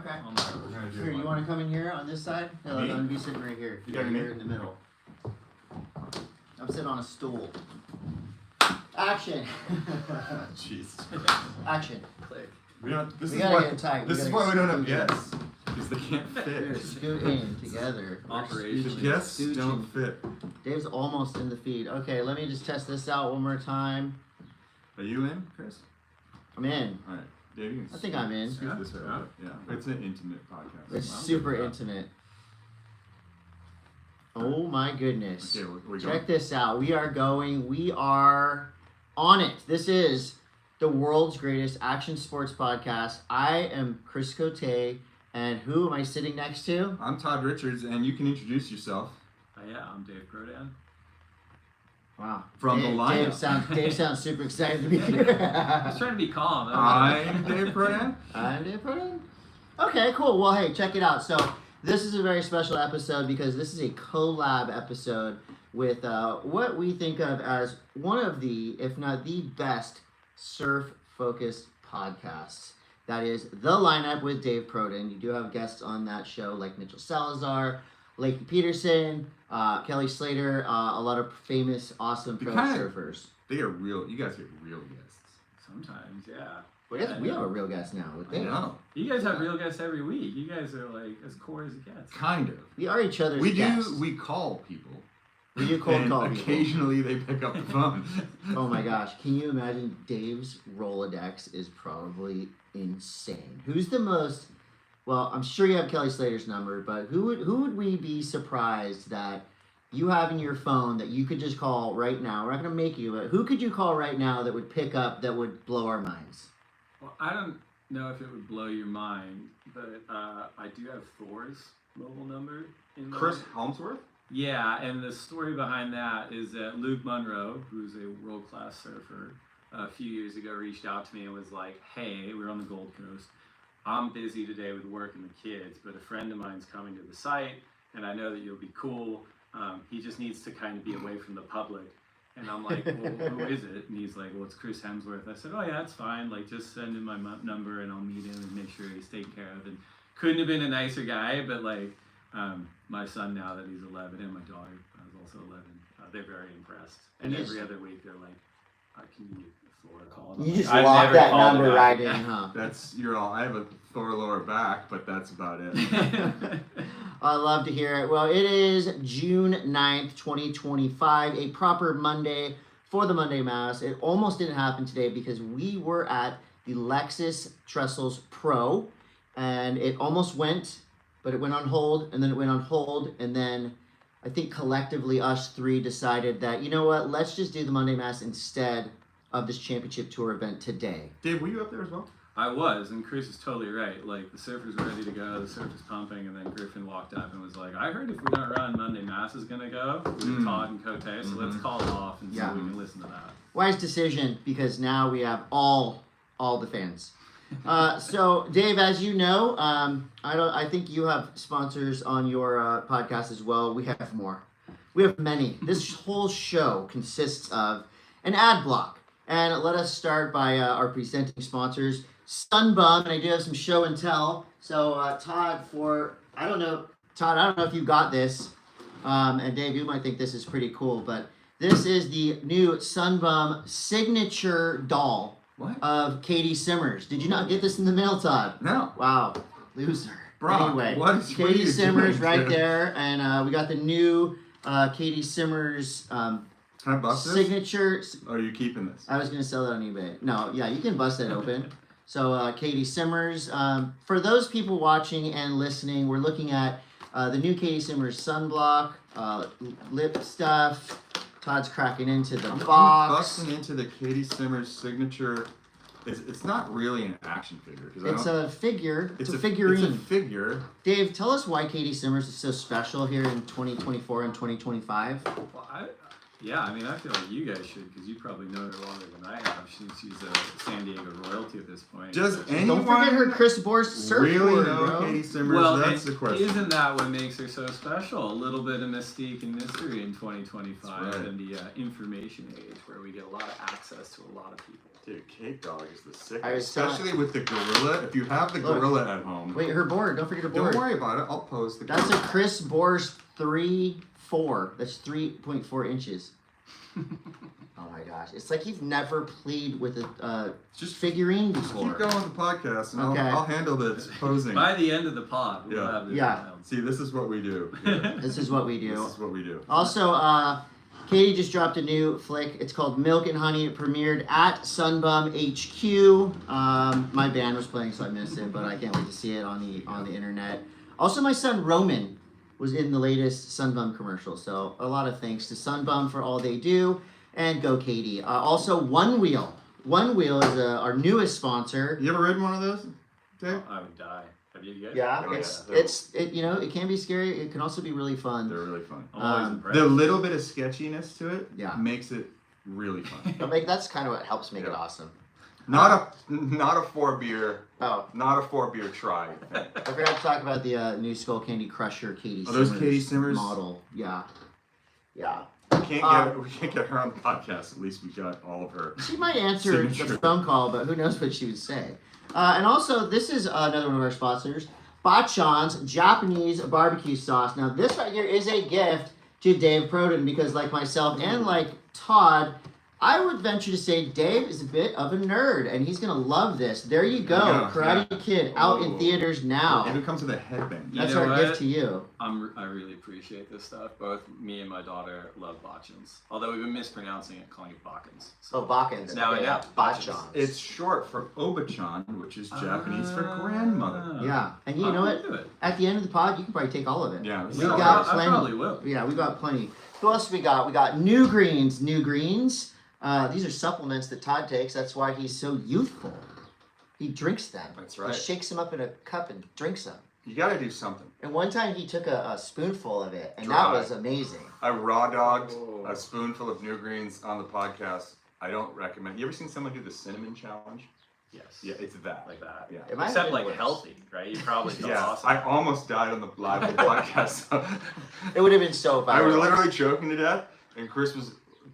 Okay. We're gonna do Here, you want to come in here on this side? No, I'm gonna be sitting right here. You got here in the middle. I'm sitting on a stool. Action. Jeez. Action. Click. We don't. This We is gotta why. get tight. This is why we don't have guests. Because they can't We're fit. scooting together. Operationally. Guests Scooching. don't fit. Dave's almost in the feed. Okay, let me just test this out one more time. Are you in, Chris? I'm in. All right, Dave. You can I think I'm in. scoot Yeah, this way. yeah. Yeah, it's an intimate podcast. It's Wow. super intimate. Oh my goodness. Okay, we Check this out. We are on it. This is the world's greatest action sports podcast. I am Chris Coté, and who am I sitting next to? I'm Todd Richards, and you can introduce yourself. Yeah, I'm Dave Prodan. Wow. From the lineup. Dave sounds super excited to be here. I was trying to be calm. I'm Dave Prodan. I'm Dave Prodan. Okay, cool. Well, hey, check it out. So this is a very special episode because this is a collab episode with what we think of as one of the, if not the best, surf-focused podcasts. That is The Lineup with Dave Prodan. You do have guests on that show like Mitchell Salazar, Lakey Peterson, Kelly Slater, a lot of famous, awesome pro surfers. They are real. You guys get real guests. Sometimes, yeah. Well, I guess we have a real guest now with I Dave. know. You guys have real guests every week. You guys are like as core as it gets. Kind of. We are each other's We guests. do. We call people. We do cold And call people. occasionally they pick up the phone. Oh my gosh, can you imagine Dave's Rolodex is probably insane. Who's the most, well, I'm sure you have Kelly Slater's number, but who would we be surprised that you have in your phone that you could just call right now? We're not going to make you, but who could you call right now that would pick up, that would blow our minds? Well, I don't know if it would blow your mind, but I do have Thor's mobile number in there. Chris Helmsworth? Yeah, and the story behind that is that Luke Monroe, who's a world-class surfer, a few years ago reached out to me and was like, hey, we're on the Gold Coast. I'm busy today with work and the kids, but a friend of mine's coming to the site, and I know that you'll be cool. He just needs to kind of be away from the public. And I'm like, well, who is it? And he's like, well, it's Chris Hemsworth. I said, oh, yeah, it's fine. Like, just send him my number, and I'll meet him and make sure he's taken care of. And couldn't have been a nicer guy, but, like, my son, now that he's 11, and my daughter is also 11, they're very impressed. And every other week, they're like, can you Thor call him? You just I've lock never that called number him right back. in, huh? That's you're all. I have a Thor lower back, but that's about it. I love to hear it. Well, it is June 9th, 2025, a proper Monday for the Monday Mass. It almost didn't happen today because we were at the Lexus Lowers Pro, and it almost went, but it went on hold, and then it went on hold, and then I think collectively us three decided that, you know what, let's just do the Monday Mass instead of this championship tour event today. Dave, were you up there as well? I was, and Chris is totally right. Like, the surfer's ready to go, the surf is pumping, and then Griffin walked up and was like, I heard if we don't run, Monday Mass is going to go with Todd and Coté, so let's call it off and see if we can listen to that. Wise decision, because now we have all the fans. So, Dave, as you know, I think you have sponsors on your podcast as well. We have more. We have many. This whole show consists of an ad block. And let us start by our presenting sponsors, Sunbum, and I do have some show and tell. So, Todd, I don't know if you got this, and Dave, you might think this is pretty cool, but this is the new Sunbum signature doll of Katie Simmers. Did you not get this in the mail, Todd? No. Wow, loser. Brock, anyway, what are Katie you Simmers doing, right dude? there, and we got the new Katie Simmers Can I bust this? signature. Or are you keeping this? I was going to sell it on eBay. No, yeah, you can bust that open. So, Katie Simmers. For those people watching and listening, we're looking at the new Katie Simmers sunblock, lip stuff. Todd's cracking into the I'm box. busting into the Katie Simmers signature. It's not really an action figure. It's a figure. It's a It's figurine. a figure. Dave, tell us why Katie Simmers is so special here in 2024 and 2025. Well, I mean, I feel like you guys should, because you probably know her longer than I have, since she's a San Diego royalty at this point. Does Don't anyone forget her Chris Borst surfboard, really know bro. Katie Simmers? Well, That's the question. isn't that what makes her so special? A little bit of mystique and mystery in 2025 That's right. and the information age, where we get a lot of access to a lot of people. Dude, Cake Dog is the sickest. I was Especially with the gorilla. If you have the Look. gorilla at home. Wait, her board. Don't forget her board. Don't worry about it. I'll post the That's a gorilla. Chris Boers 3.4. That's 3.4 inches. Oh my gosh. It's like you've never played with a Just figurine Just before. keep going with the podcast, and Okay. I'll handle the posing. By the end of the pod, we'll Yeah. have this Yeah. dialed. See, this is what we do. Yeah. This is what we do. This is what we do. Also, Katie just dropped a new flick. It's called Milk and Honey. It premiered at Sunbum HQ. My band was playing, so I missed it, but I can't wait to see it on the internet. Also, my son Roman was in the latest Sunbum commercial, so a lot of thanks to Sunbum for all they do, and go Katie. Also, One Wheel. One Wheel is our newest sponsor. You ever ridden one of those, Dave? I would die. Have you guys? Yeah, Oh, it's you know, it can be scary. It can also be really fun. They're really fun. I'm always Um, impressed. The little bit of sketchiness to it Yeah. makes it really fun. But like that's kind of what helps make it Yeah. awesome. Not a 4 beer try. I forgot to talk about the new Skull Candy Crusher Katie Are those Simmers Katie Simmers? model. Yeah. We can't get her on the podcast. At least we got all of her. She might answer the Signature. phone call, but who knows what she would say. And also, this is another one of our sponsors, Bachan's Japanese barbecue sauce. Now, this right here is a gift to Dave Prodan because, like myself and like Todd, I would venture to say Dave is a bit of a nerd, and he's gonna love this. There you go, Yeah, Karate Kid out in Ooh. theaters now. And it comes with a headband. You That's know our what? gift to you. I really appreciate this stuff. Both me and my daughter love Bachans. Although we've been mispronouncing it, calling it Bakans. Oh, Bakans. Now I know. Bachan's. It's short for Obachan, which is Japanese for grandmother. Yeah, and you know what? Do it. At the end of the pod, you can probably take all of it. Yeah. We so- got I plenty. probably will. Yeah, we got plenty. Who else we got? We got New Greens. New Greens. These are supplements that Todd takes. That's why he's so youthful. He drinks them. That's He right. shakes them up in a cup and drinks them. You got to do something. And one time he took a spoonful of it, and Dry. that was amazing. I raw dogged Oh. a spoonful of New Greens on the podcast. I don't recommend. You ever seen someone do the cinnamon challenge? Yes. Yeah, it's that. Like that. Yeah. It might have Except been like worse. healthy, right? You probably feel Yeah, awesome. I almost died on the live podcast. It would have been so I was viral. literally choking to death, and Chris was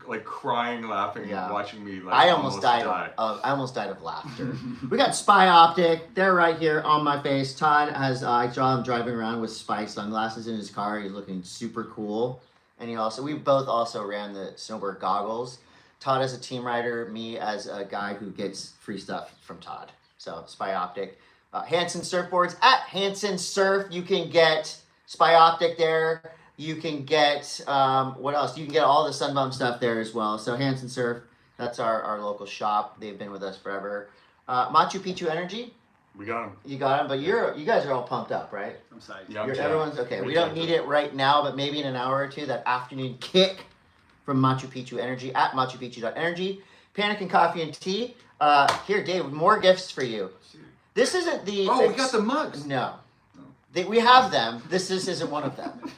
like crying, laughing, Yeah. watching me. Like I almost died of laughter. We got Spy Optic. They're right here on my face. Todd has I saw him driving around with spy sunglasses in his car. He's looking super cool. And we both also ran the snowboard goggles. Todd as a team rider, me as a guy who gets free stuff from Todd. So Spy Optic. Hansen Surfboards at Hansen Surf. You can get Spy Optic there. You can get, what else? You can get all the Sunbum stuff there as well. So Hansen Surf, that's our local shop. They've been with us forever. Machu Picchu Energy, We got him. you got them, but you guys are all pumped up, right? I'm psyched. Yeah. Everyone's okay. We don't need it right now, but maybe in an hour or two, that afternoon kick from Machu Picchu Energy at machupicchu.energy. Panic and Coffee and Tea. Here, Dave, more gifts for you. This isn't the... Oh, we got the mugs. No. We have them. This isn't one of them.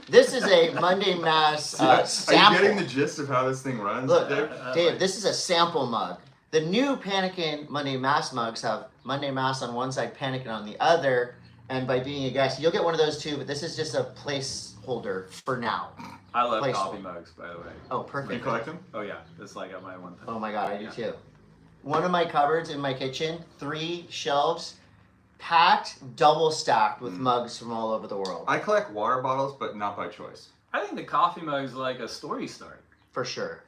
This is a Monday M.A.S. Are you sample. getting the gist of how this thing runs, Look, Dave? Dave, this is a sample mug. The new Panikin Monday M.A.S. mugs have Monday M.A.S. on one side, Panikin on the other. And by being a guest, you'll get one of those too, but this is just a placeholder for now. I love Placeholder. coffee mugs, by the way. Oh, Do you perfect. collect them? Oh yeah, it's like at my one thing. Oh my god, I do Yeah. too. One of my cupboards in my kitchen, 3 shelves, packed, double stacked with mugs from all over the world. I collect water bottles, but not by choice. I think the coffee mug is like a story start. For sure.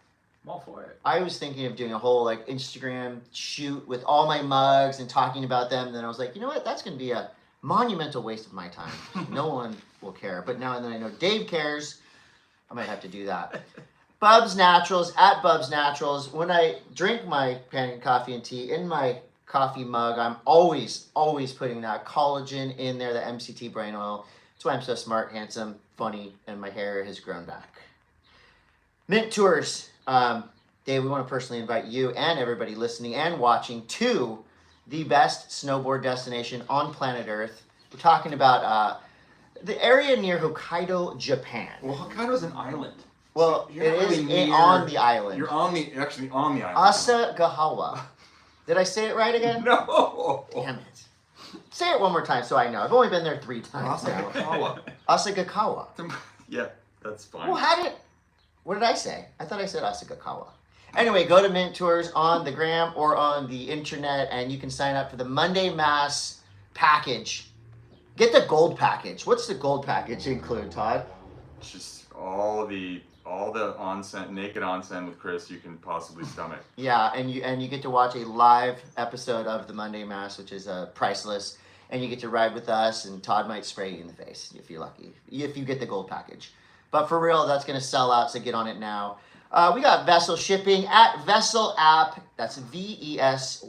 I'm all for it. I was thinking of doing a whole like Instagram shoot with all my mugs and talking about them. And then I was like, you know what? That's going to be a monumental waste of my time. No one will care. But now and then I know Dave cares. I might have to do that. Bubs Naturals at Bubs Naturals. When I drink my Panic Coffee and Tea in my coffee mug, I'm always putting that collagen in there, the MCT brain oil. That's why I'm so smart, handsome, funny, and my hair has grown back. Mint Tours. Dave, we want to personally invite you and everybody listening and watching to the best snowboard destination on planet Earth. We're talking about the area near Hokkaido, Japan. Well, Hokkaido's an island. Well, You're it not is really near- on the island. You're actually on the island. Asagawa. Did I say it right again? No. Damn it. Say it one more time so I know. I've only been there 3 times now. Asagawa. Asagawa. Yeah, that's fine. Well, what did I say? I thought I said Asagawa. Anyway, go to Mint Tours on the gram or on the internet, and you can sign up for the Monday Mass package. Get the gold package. What's the gold package include, Todd? It's just all the onsen, naked onsen with Chris you can possibly stomach. Yeah, and you get to watch a live episode of the Monday Mass, which is priceless, and you get to ride with us, and Todd might spray you in the face if you're lucky, if you get the gold package. But for real, that's going to sell out, so get on it now. We got Vessel shipping at Vessel app. That's VESYLAPP,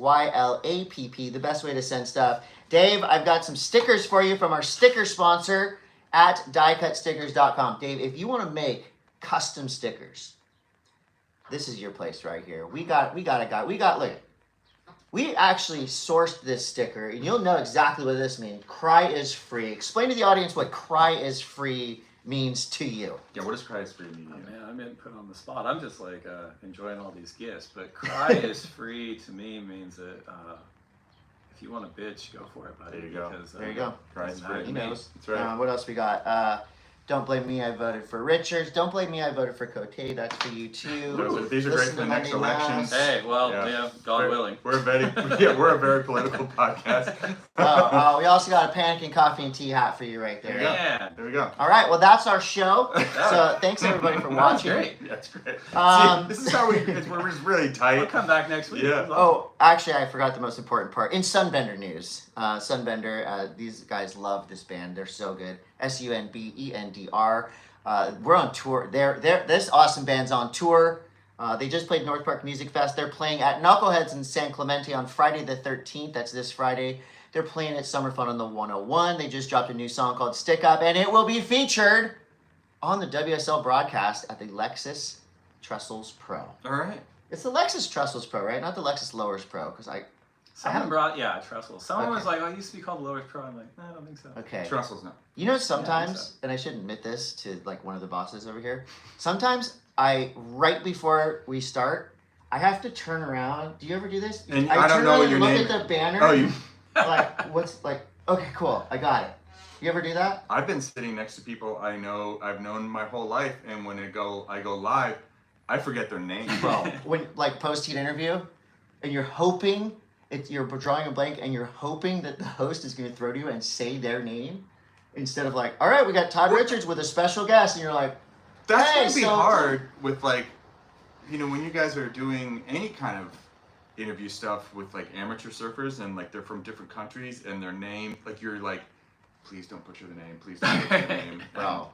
the best way to send stuff. Dave, I've got some stickers for you from our sticker sponsor at diecutstickers.com. Dave, if you want to make custom stickers, this is your place right here. We got a guy. Look, we actually sourced this sticker, and you'll know exactly what this means. Cry is free. Explain to the audience what cry is free means to you. Yeah, what does cry is free mean? Oh, man, I'm getting put on the spot. I'm just like enjoying all these gifts. But cry is free to me means that if you want a bitch, go for it, buddy. There you go. Because, There you go. Cry is free. He knows. That's right. What else we got? Don't blame me, I voted for Richards. Don't blame me, I voted for Coté. That's for you too. These are great for the next election. Hey, well, yeah, God willing. We're a very political podcast. We also got a Panic and Coffee and Tea hat for you right there. Yeah. There we go. All right, well, that's our show. So thanks everybody for watching. Great. That's great. Um, See, this is how we're just really tight. We'll come back next week. Yeah. Oh, actually, I forgot the most important part. In Sunbender news, Sunbender, these guys love this band. They're so good. SUNBENDR. We're on tour. This awesome band's on tour. They just played North Park Music Fest. They're playing at Knuckleheads in San Clemente on Friday the 13th. That's this Friday. They're playing at Summer Fun on the 101. They just dropped a new song called Stick Up, and it will be featured on the WSL broadcast at the Lexus Trestles Pro. All right. It's the Lexus Trestles Pro, right? Not the Lexus Lowers Pro, because Someone brought, Trestles. Someone Okay. was like, it used to be called the Lowers Pro. I'm like, no, I don't think so. Okay. Trestles now. You know, sometimes, Yeah, I think so. and I should admit this to like one of the bosses over here, sometimes right before we start, I have to turn around. Do you ever do this? And I don't turn know around what and your look name- at the banner. Oh, you. Okay, cool. I got it. You ever do that? I've been sitting next to people I've known my whole life, and when I go live, I forget their name. Bro, when like post-heat interview, and you're hoping, you're drawing a blank, and you're hoping that the host is going to throw to you and say their name, instead of like, all right, we got Todd Richards with a special guest, and you're like, That's Hey, gonna be so- hard with like, when you guys are doing any kind of interview stuff with like amateur surfers and like they're from different countries and their name, like you're like, please don't butcher the name, please don't butcher the name. bro.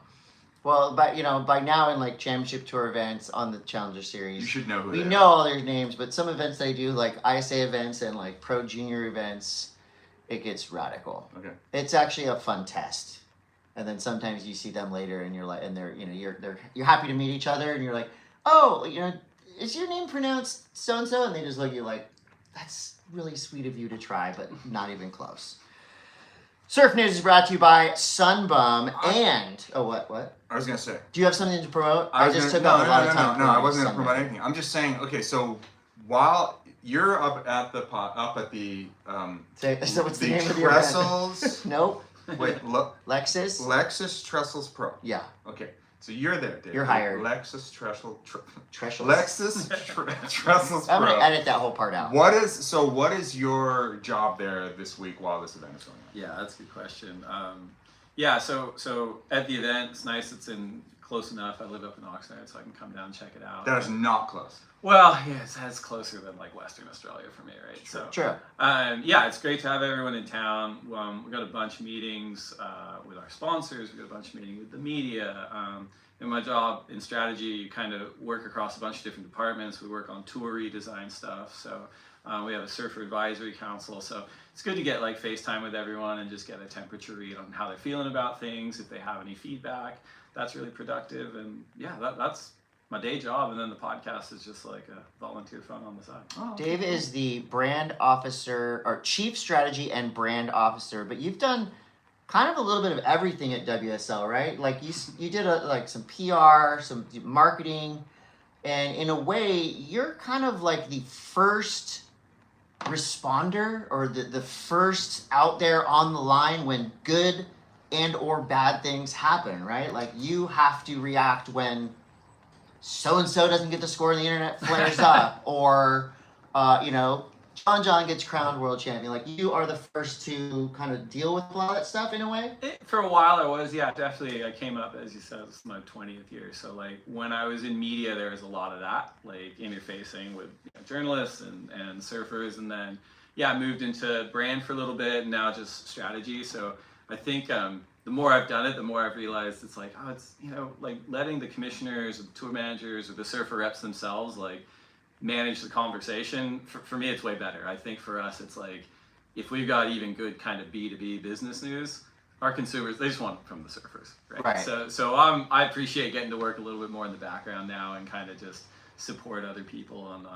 Well, but by now in like championship tour events on the Challenger Series, You should know who we they know are. all their names, but some events they do, like ISA events and like pro junior events, it gets radical. Okay. It's actually a fun test. And then sometimes you see them later and you're like, and they're, you're happy to meet each other and you're like, oh, is your name pronounced so-and-so? And they just look at you like, that's really sweet of you to try, but not even close. Surf News is brought to you by Sunbum and, what? I was gonna say. Do you have something to promote? I just gonna- took no, up a lot of time. No, I promoting wasn't gonna Sunbum. promote anything. I'm just saying. Okay, so while you're up at the So what's the name of your event? Trestles. Nope. Wait, look, Lexus? Lexus Trestles Pro. Yeah. Okay, so you're there, Dave. You're hired. Lexus Trestles. Trestles I'm Pro. gonna edit that whole part out. What is your job there this week while this event is going on? Yeah, that's a good question. So at the event, it's nice. It's in close enough. I live up in Oxnard, so I can come down and check it out. That is not close. Well, yeah, it's closer than like Western Australia for me, right? So, True. it's great to have everyone in town. We got a bunch of meetings with our sponsors. We got a bunch of meetings with the media. In my job in strategy, you kind of work across a bunch of different departments. We work on tour redesign stuff. So we have a surfer advisory council. So it's good to get like FaceTime with everyone and just get a temperature read on how they're feeling about things. If they have any feedback, that's really productive. And yeah, that's my day job, and then the podcast is just like a volunteer fun on the side. Oh, Dave is the brand officer or chief strategy and brand officer, but you've done kind of a little bit of everything at WSL, right? Like you did some PR, some marketing, and in a way, you're kind of like the first responder or the first out there on the line when good and or bad things happen, right? Like you have to react when so-and-so doesn't get the score and the internet flares up, or, you know, John gets crowned world champion. Like, you are the first to kind of deal with a lot of that stuff in a way? For a while I was, yeah, definitely. I came up, as you said, this is my 20th year. So, like, when I was in media, there was a lot of that, like, interfacing with journalists and surfers. And then, yeah, I moved into brand for a little bit, and now just strategy. So I think the more I've done it, the more I've realized it's like, oh, it's, you know, like letting the commissioners or the tour managers or the surfer reps themselves, like, manage the conversation. For me, it's way better. I think for us, it's like, if we've got even good kind of B2B business news, our consumers, they just want it from the surfers, right? So I appreciate getting to work a little bit more in the background now and kind of just support other people on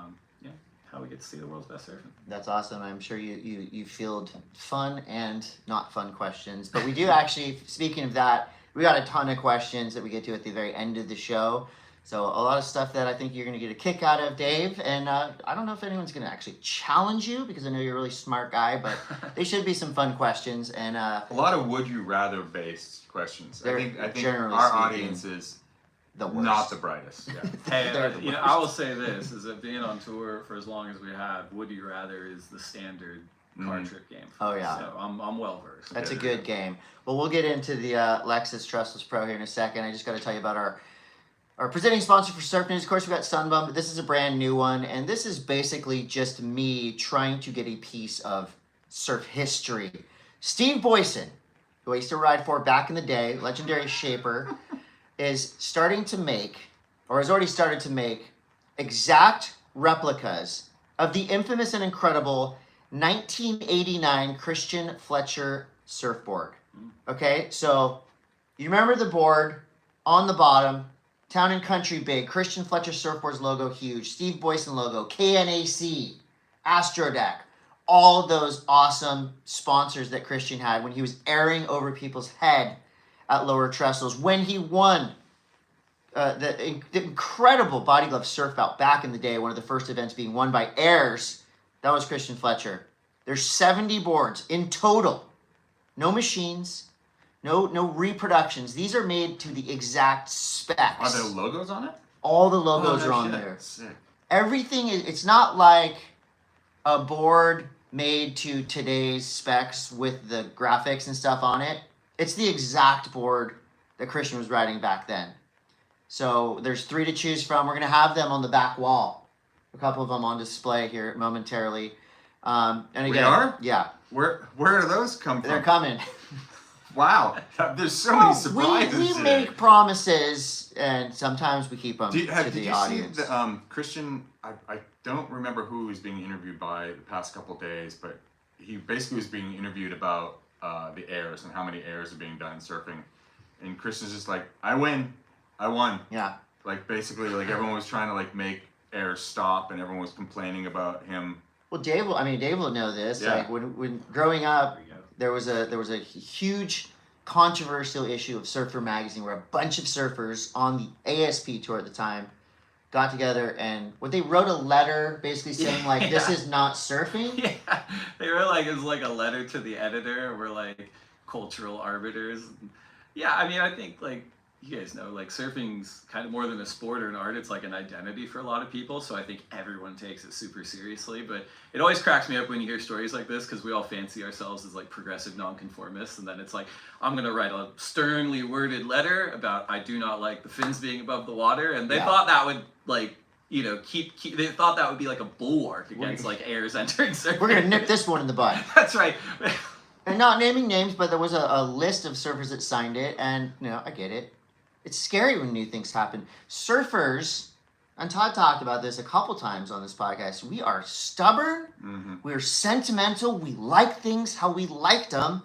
how we get to see the world's best surfing. That's awesome. I'm sure you field fun and not fun questions, but we do actually, speaking of that, we got a ton of questions that we get to at the very end of the show. So a lot of stuff that I think you're going to get a kick out of, Dave. And I don't know if anyone's going to actually challenge you, because I know you're a really smart guy, but they should be some fun questions. And a lot of would you rather based questions. I think our audience is the worst. Not the brightest. Yeah. Hey, you know, I will say this: is that being on tour for as long as we have, would you rather is the standard card trick game. Oh yeah. So I'm well versed. That's a good game. Well, we'll get into the Lexus Lowers Pro here in a second. I just got to tell you about our presenting sponsor for Surf News. Of course, we got Sunbum, but this is a brand new one, and this is basically just me trying to get a piece of surf history. Steve Boysen, who I used to ride for back in the day, legendary shaper, is starting to make, or has already started to make, exact replicas of the infamous and incredible 1989 Christian Fletcher surfboard. Okay, so you remember the board on the bottom, Town and Country big, Christian Fletcher surfboards logo huge, Steve Boysen logo, KNAC, Astrodeck, all of those awesome sponsors that Christian had when he was airing over people's head at lower trestles, when he won the incredible Body Glove Surf Bout back in the day, one of the first events being won by Airs. That was Christian Fletcher. There's 70 boards in total. No machines, no reproductions. These are made to the exact specs. Are there logos on it? All the logos are on there. Sick. Everything is, it's not like a board made to today's specs with the graphics and stuff on it. It's the exact board that Christian was riding back then. So there's 3 to choose from. We're going to have them on the back wall. A couple of them on display here momentarily. And again, we are? Yeah. Where do those come from? They're coming. Wow. There's so many surprises. We make promises, and sometimes we keep them to the audience. See the, Christian, I don't remember who was being interviewed by the past couple days, but he basically was being interviewed about the airs and how many airs are being done in surfing. And Christian's just like, I win. I won. Yeah. Like, basically, like, everyone was trying to, like, make airs stop, and everyone was complaining about him. Well, Dave will know this. Yeah. Like, when growing up, there was a huge controversial issue of Surfer Magazine where a bunch of surfers on the ASP tour at the time got together and they wrote a letter basically saying like, this is not surfing. Yeah, they were like, it was like a letter to the editor. We're like cultural arbiters. Yeah, I mean, I think like you guys know, like surfing's kind of more than a sport or an art. It's like an identity for a lot of people. So I think everyone takes it super seriously. But it always cracks me up when you hear stories like this because we all fancy ourselves as like progressive nonconformists. And then it's like, I'm going to write a sternly worded letter about I do not like the fins being above the water. And they thought that would like, you know, keep they thought that would be like a bulwark against like airs entering surfing. We're going to nip this one in the bud. That's right. And not naming names, but there was a list of surfers that signed it. And, you know, I get it. It's scary when new things happen. Surfers, and Todd talked about this a couple times on this podcast, we are stubborn, we're sentimental, we like things how we liked them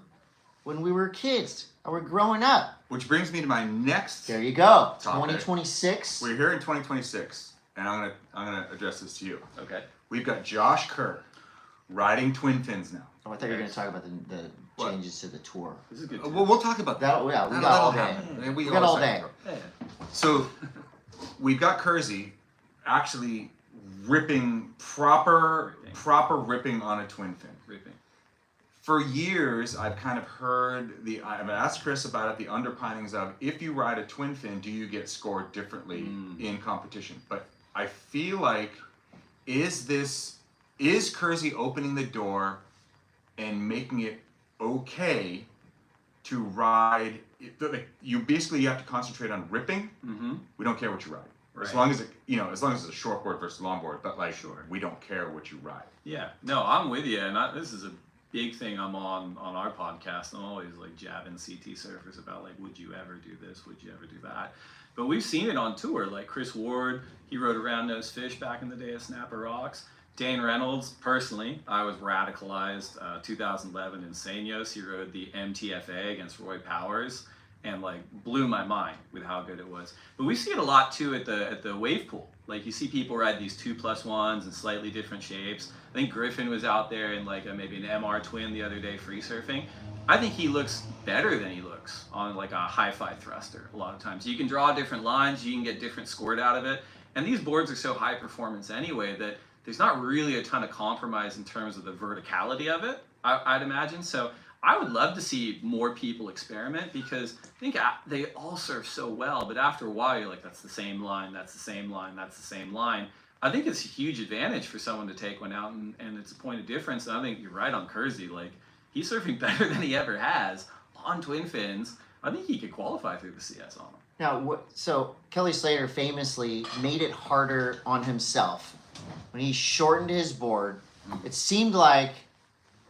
when we were kids, how we're growing up. Which brings me to my next There you go, topic. 2026. We're here in 2026, and I'm gonna address this to you. Okay. We've got Josh Kerr riding twin fins now. Oh, I thought you were going to talk about the changes to the tour. This is good. Well, we'll talk about that. We got all day. We got all day. So we've got Kersey actually ripping proper ripping on a twin fin. Ripping. for years, I've kind of heard I've asked Chris about it, the underpinnings of, if you ride a twin fin, do you get scored differently in competition? But I feel like, is Kersey opening the door and making it okay to ride? You have to concentrate on ripping. We don't care what you ride. Right. As long as it's a short board versus long board, but we don't care what you ride. Yeah, no, I'm with you, and this is a big thing I'm on our podcast. I'm always like jabbing CT surfers about like, would you ever do this? Would you ever do that? But we've seen it on tour. Like Chris Ward, he rode a round nose fish back in the day of Snapper Rocks. Dane Reynolds, personally, I was radicalized 2011 in Senos. He rode the MTFA against Roy Powers and like blew my mind with how good it was. But we see it a lot too at the wave pool. Like you see people ride these 2+1s in slightly different shapes. I think Griffin was out there in like maybe an MR twin the other day free surfing. I think he looks better than he looks on like a hi-fi thruster a lot of times. You can draw different lines, you can get different scored out of it. And these boards are so high performance anyway that there's not really a ton of compromise in terms of the verticality of it, I'd imagine. So I would love to see more people experiment because I think they all surf so well, but after a while you're like, that's the same line, that's the same line, that's the same line. I think it's a huge advantage for someone to take one out and it's a point of difference. And I think you're right on Kersey. Like he's surfing better than he ever has on twin fins. I think he could qualify through the CS on them. Now, so Kelly Slater famously made it harder on himself when he shortened his board. It seemed like,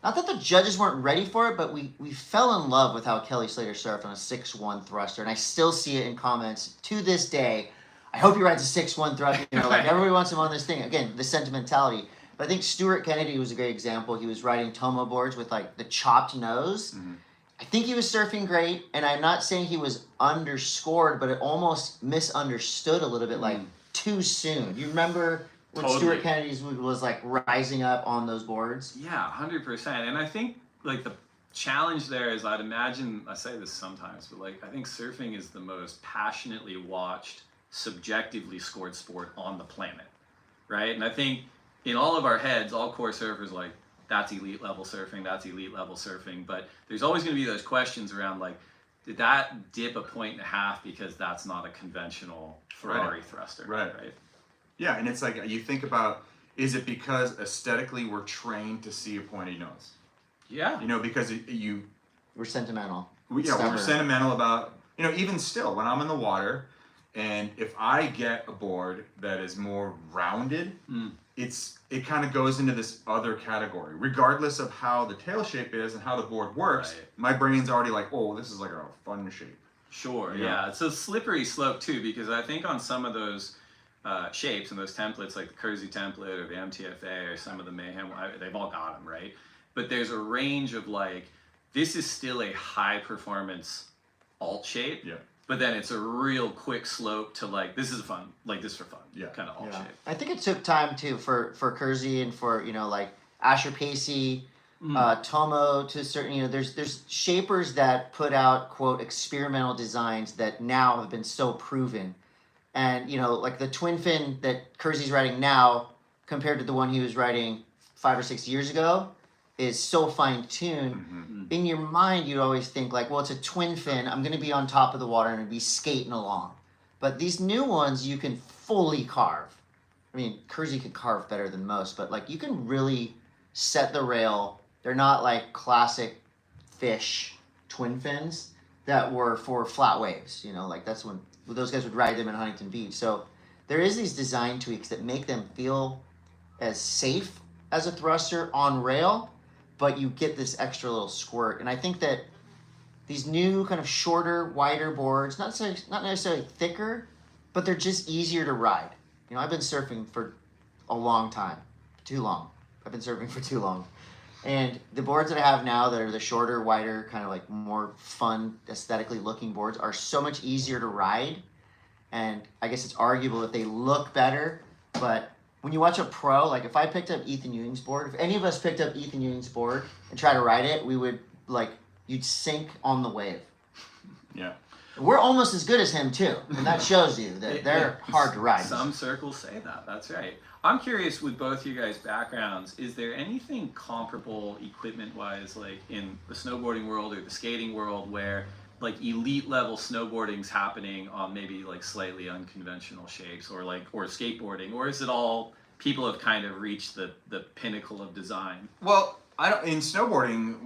not that the judges weren't ready for it, but we fell in love with how Kelly Slater surfed on a 6'1" thruster, and I still see it in comments to this day. I hope he rides a 6'1" thruster. Like everybody wants him on this thing. Again, the sentimentality. But I think Stuart Kennedy was a great example. He was riding Tomo boards with like the chopped nose. I think he was surfing great, and I'm not saying he was underscored, but it almost misunderstood a little bit, like too soon. You remember when Stuart Kennedy's was like rising up on those boards? Yeah, 100%. And I think like the challenge there is, I'd imagine, I say this sometimes, but like I think surfing is the most passionately watched, subjectively scored sport on the planet, right? And I think in all of our heads, all core surfers like, that's elite level surfing, that's elite level surfing, but there's always going to be those questions around like, did that dip a 1.5 because that's not a conventional Ferrari thruster, right? Yeah, and it's like, you think about, is it because aesthetically we're trained to see a pointy nose? Yeah. Because We're sentimental. We're sentimental about, even still, when I'm in the water, and if I get a board that is more rounded, it kind of goes into this other category. Regardless of how the tail shape is and how the board works, my brain's already like, oh, this is like a fun shape. Sure, yeah. It's a slippery slope too, because I think on some of those shapes and those templates, like the Kersey template or the MTFA or some of the Mayhem, they've all got them, right? But there's a range of like, this is still a high performance alt shape, but then it's a real quick slope to like, this is fun, like this for fun, kind of alt shape. I think it took time too for Kersey and for, like Asher Pacey, Tomo to certain, there's shapers that put out, quote, experimental designs that now have been so proven. And, like the twin fin that Kersey's riding now compared to the one he was riding 5 or 6 years ago is so fine-tuned. In your mind, you'd always think like, well, it's a twin fin. I'm going to be on top of the water and be skating along. But these new ones, you can fully carve. I mean, Kersey can carve better than most, but like you can really set the rail. They're not like classic fish twin fins that were for flat waves. Like that's when those guys would ride them in Huntington Beach. So there is these design tweaks that make them feel as safe as a thruster on rail, but you get this extra little squirt. And I think that these new kind of shorter, wider boards, not necessarily thicker, but they're just easier to ride. I've been surfing for a long time. Too long. I've been surfing for too long. And the boards that I have now that are the shorter, wider, kind of like more fun, aesthetically looking boards are so much easier to ride. And I guess it's arguable if they look better, but when you watch a pro, like if I picked up Ethan Ewing's board, if any of us picked up Ethan Ewing's board and tried to ride it, we would you'd sink on the wave. Yeah. We're almost as good as him too, and that shows you that they're hard to ride. Some circles say that. That's right. I'm curious with both your guys' backgrounds, is there anything comparable equipment-wise, like in the snowboarding world or the skating world, where like elite level snowboarding's happening on maybe like slightly unconventional shapes, or skateboarding, or is it all people have kind of reached the pinnacle of design? Well, in snowboarding,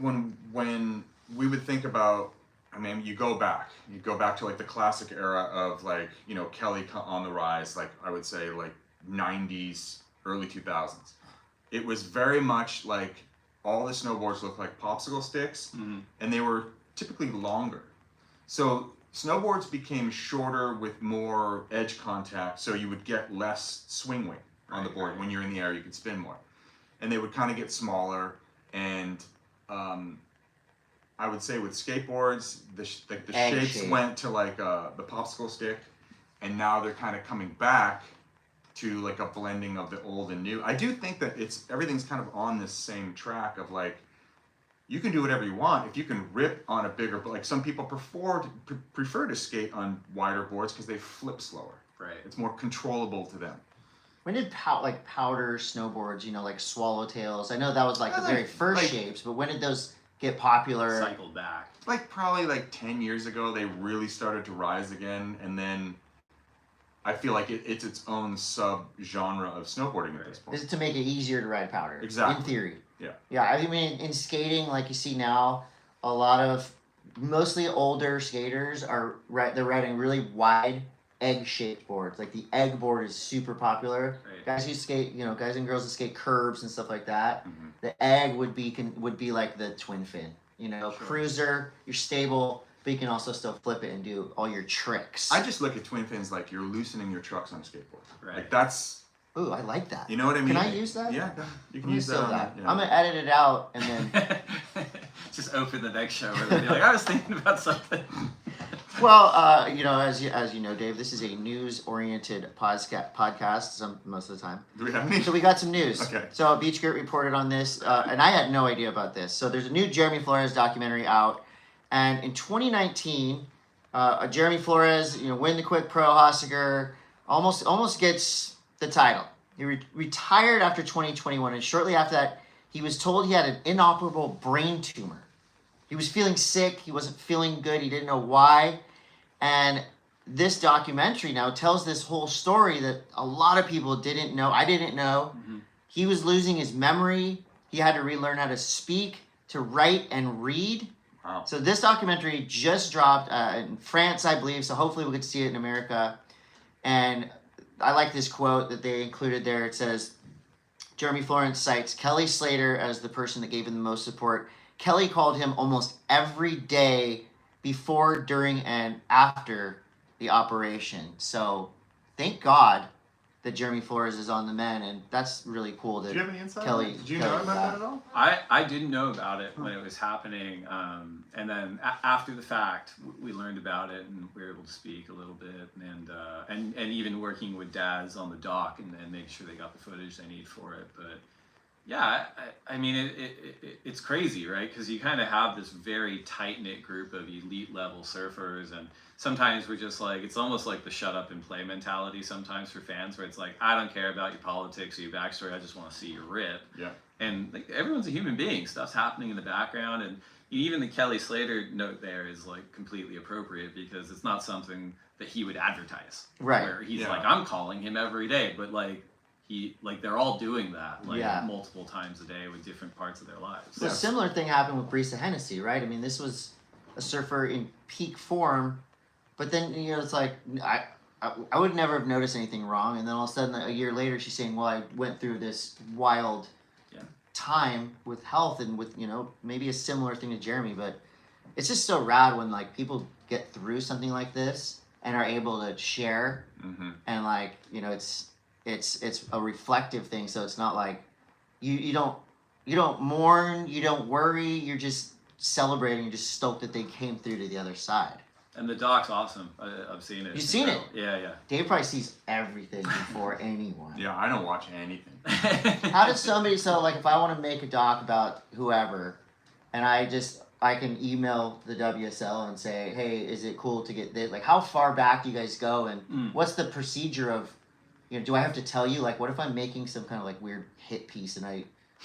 when we would think about, I mean, you go back to like the classic era of like, you know, Kelly on the rise, like I would say like 90s, early 2000s. It was very much like all the snowboards looked like popsicle sticks, and they were typically longer. So snowboards became shorter with more edge contact, so you would get less swing weight on the board. When you're in the air, you could spin more. And they would kind of get smaller, and I would say with skateboards, the shapes went to like the popsicle stick, and now they're kind of coming back to like a blending of the old and new. I do think that everything's kind of on this same track of like, you can do whatever you want if you can rip on a bigger, like some people prefer to skate on wider boards because they flip slower. Right. It's more controllable to them. When did powder snowboards, you know, like swallowtails? I know that was like the very first shapes, but when did those get popular? Cycled back. Like probably like 10 years ago, they really started to rise again, and then I feel like it's its own sub-genre of snowboarding at this point. Is it to make it easier to ride powder? Exactly. In theory. Yeah. Yeah, I mean, in skating, like you see now, a lot of mostly older skaters they're riding really wide egg-shaped boards. Like the egg board is super popular. Right. Guys who skate, you know, guys and girls that skate curbs and stuff like that. Mm-hmm. The egg would be like the twin fin. You know, Sure. cruiser, you're stable, but you can also still flip it and do all your tricks. I just look at twin fins like you're loosening your trucks on a skateboard. Right. Like that's, Ooh, I like that. you know what I mean? Can I use that? Yeah, you can I'm use gonna that. steal that. Yeah. I'm gonna edit it out and then. Just open the next show where they'll be like, I was thinking about something. Well, you know, as you know, Dave, this is a news-oriented podcast most of the time. Do we have any? So we got some news. Okay. So Beach Grit reported on this, and I had no idea about this. So there's a new Jeremy Flores documentary out, and in 2019, Jeremy Flores, you know, win the Quick Pro Hossiger, almost gets the title. He retired after 2021, and shortly after that, he was told he had an inoperable brain tumor. He was feeling sick. He wasn't feeling good. He didn't know why. And this documentary now tells this whole story that a lot of people didn't know. I didn't know. Mm-hmm. He was losing his memory. He had to relearn how to speak, to write, and read. Wow. So this documentary just dropped in France, I believe. So hopefully we'll get to see it in America. And I like this quote that they included there. It says, Jeremy Flores cites Kelly Slater as the person that gave him the most support. Kelly called him almost every day before, during, and after the operation. So thank God that Jeremy Flores is on the mend, and that's really cool. That Did you have any insight? Kelly, Did you know about that at all? I didn't know about it when it was happening, and then after the fact, we learned about it, and we were able to speak a little bit, and even working with dads on the dock and make sure they got the footage they need for it. But yeah, I mean, it's crazy, right? Because you kind of have this very tight-knit group of elite-level surfers, and sometimes we're just like, it's almost like the shut-up-and-play mentality sometimes for fans, where it's like, I don't care about your politics or your backstory, I just want to see you rip. Yeah. And like, everyone's a human being. Stuff's happening in the background, and even the Kelly Slater note there is like completely appropriate because it's not something that he would advertise. Right. Where he's Yeah. like, I'm calling him every day, but like, they're all doing that multiple times a day with different parts of their lives. So a similar thing happened with Brisa Hennessy, right? I mean, this was a surfer in peak form, but then, you know, it's like, I would never have noticed anything wrong, and then all of a sudden, a year later, she's saying, well, I went through this wild time with health and with, you know, maybe a similar thing to Jeremy, but it's just so rad when, like, people get through something like this and are able to share, and, like, you know, it's a reflective thing, so it's not like you don't mourn, you don't worry, you're just celebrating, you're just stoked that they came through to the other side. And the doc's awesome. I've seen it. You've seen it? Yeah. Dave probably sees everything before anyone. Yeah, I don't watch anything. How did somebody, so like if I want to make a doc about whoever, and I can email the WSL and say, hey, is it cool to get this? Like, how far back do you guys go, and what's the procedure of you know, do I have to tell you, like, what if I'm making some kind of like weird hit piece and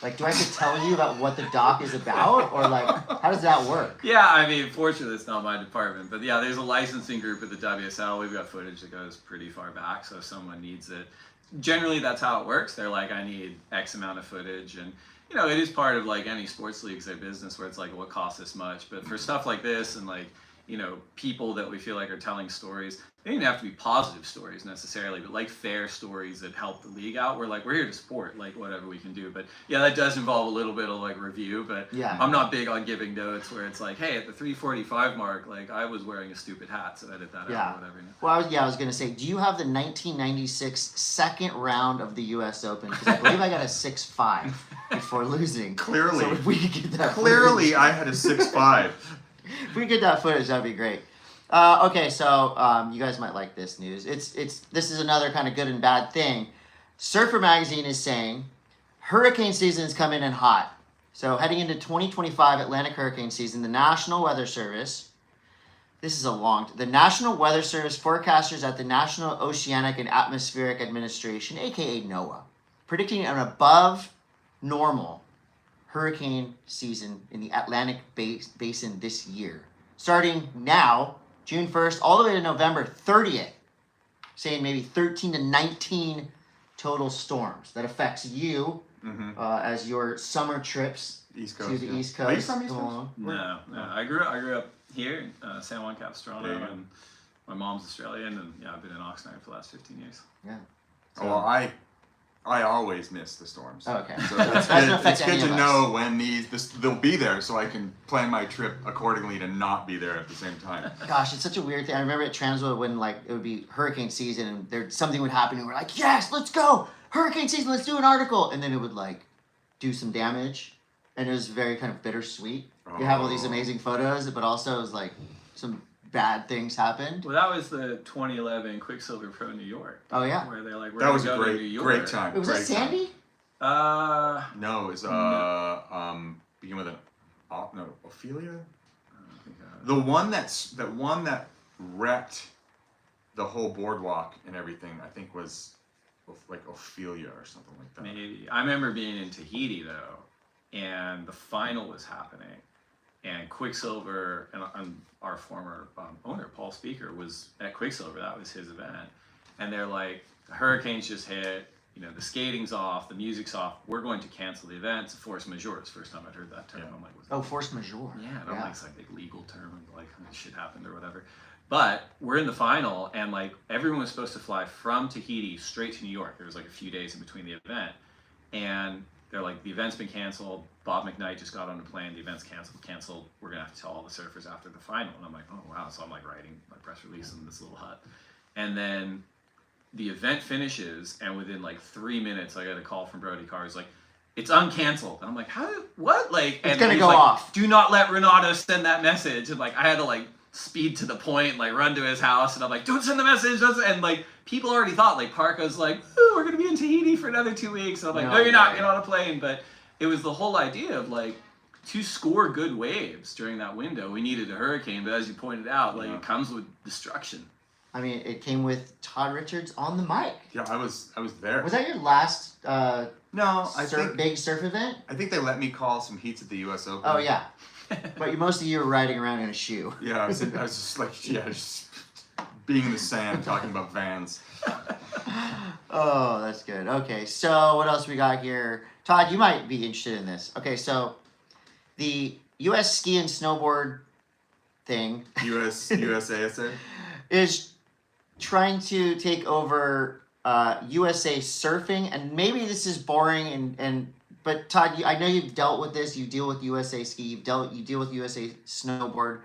do I have to tell you about what the doc is about, or like, how does that work? Yeah, I mean, fortunately, it's not my department, but yeah, there's a licensing group at the WSL. We've got footage that goes pretty far back, so if someone needs it, generally that's how it works. They're like, I need X amount of footage, and you know, it is part of like any sports leagues, their business, where it's like, what costs this much? But for stuff like this, and like, you know, people that we feel like are telling stories, they don't have to be positive stories necessarily, but like fair stories that help the league out. We're like, we're here to support, like whatever we can do. But yeah, that does involve a little bit of like review, but Yeah. I'm not big on giving notes where it's like, hey, at the 3:45 mark, like I was wearing a stupid hat, so edit that Yeah. out or whatever. Well, I was going to say, do you have the 1996 second round of the U.S. Open? Because I believe I got a 6-5 before losing. Clearly. So if we could get that Clearly, footage, I had a 6'5". if we get that footage, that'd be great. Okay, so you guys might like this news. This is another kind of good and bad thing. Surfer Magazine is saying hurricane season is coming in hot. So heading into 2025 Atlantic hurricane season, the National Weather Service, the National Weather Service forecasters at the National Oceanic and Atmospheric Administration, aka NOAA, predicting an above normal hurricane season in the Atlantic Basin this year. Starting now, June 1st, all the way to November 30th, saying maybe 13 to 19 total storms that affects you as your summer trips East Coast, to the yeah. East Are you Coast from East come Coast? along. No. I grew up here in San Juan Capistrano, There you go. and my mom's Australian, and yeah, I've been in Oxnard for the last 15 years. Yeah. Oh, well, I always miss the storms. Oh, okay. So That it's doesn't good, affect it's good any to of us. know when they'll be there, so I can plan my trip accordingly to not be there at the same time. Gosh, it's such a weird thing. I remember at Transworld when like it would be hurricane season and something would happen and we're like, yes, let's go! Hurricane season, let's do an article. And then it would like do some damage. And it was very kind of bittersweet. You have all these amazing photos, but also it was like some bad things happened. Well, that was the 2011 Quicksilver Pro New York. Oh yeah. Where they're like, we're That was gonna a go to New York. great time. Was great that Sandy? Time. No, it was begin with an Ophelia. I think, The one that wrecked the whole boardwalk and everything, I think was like Ophelia or something like that. maybe. I remember being in Tahiti though, and the final was happening, and Quicksilver and our former owner Paul Speaker was at Quicksilver. That was his event, and they're like, the hurricanes just hit. You know, the skating's off, the music's off. We're going to cancel the event. It's a force majeure. It's the first time I'd heard that term. I'm like, Oh, force majeure. yeah, I don't like it's like a legal term and like shit happened or whatever. But we're in the final, and like everyone was supposed to fly from Tahiti straight to New York. There was like a few days in between the event, and they're like, the event's been canceled. Bob McKnight just got on a plane. The event's canceled. We're gonna have to tell all the surfers after the final. And I'm like, oh wow. So I'm like writing my press release in this little hut, and then the event finishes, and within like 3 minutes, I got a call from Brody Carr. He's like, it's uncanceled. And I'm like, what? Like, It's and gonna he's go like, off. Do not let Renato send that message. And like, I had to like speed to the point, like run to his house, and I'm like, don't send the message. And like, people already thought, like, Parka's like, oh, we're gonna be in Tahiti for another 2 weeks. And I'm like, no, you're not. You're on a plane. But it was the whole idea of like, to score good waves during that window, we needed a hurricane. But as you pointed out, like, it comes with destruction. I mean, it came with Todd Richards on the mic. Yeah, I was there. Was that your last No, big surf event? I think they let me call some heats at the U.S. Open. Oh yeah. But most of you were riding around in a shoe. Yeah, I was just like, just being in the sand talking about Vans. Oh, that's good. Okay, so what else we got here? Todd, you might be interested in this. Okay, so the U.S. ski and snowboard thing USASA? is trying to take over USA surfing, and maybe this is boring, but Todd, I know you've dealt with this. You deal with USA ski. You deal with USA snowboard.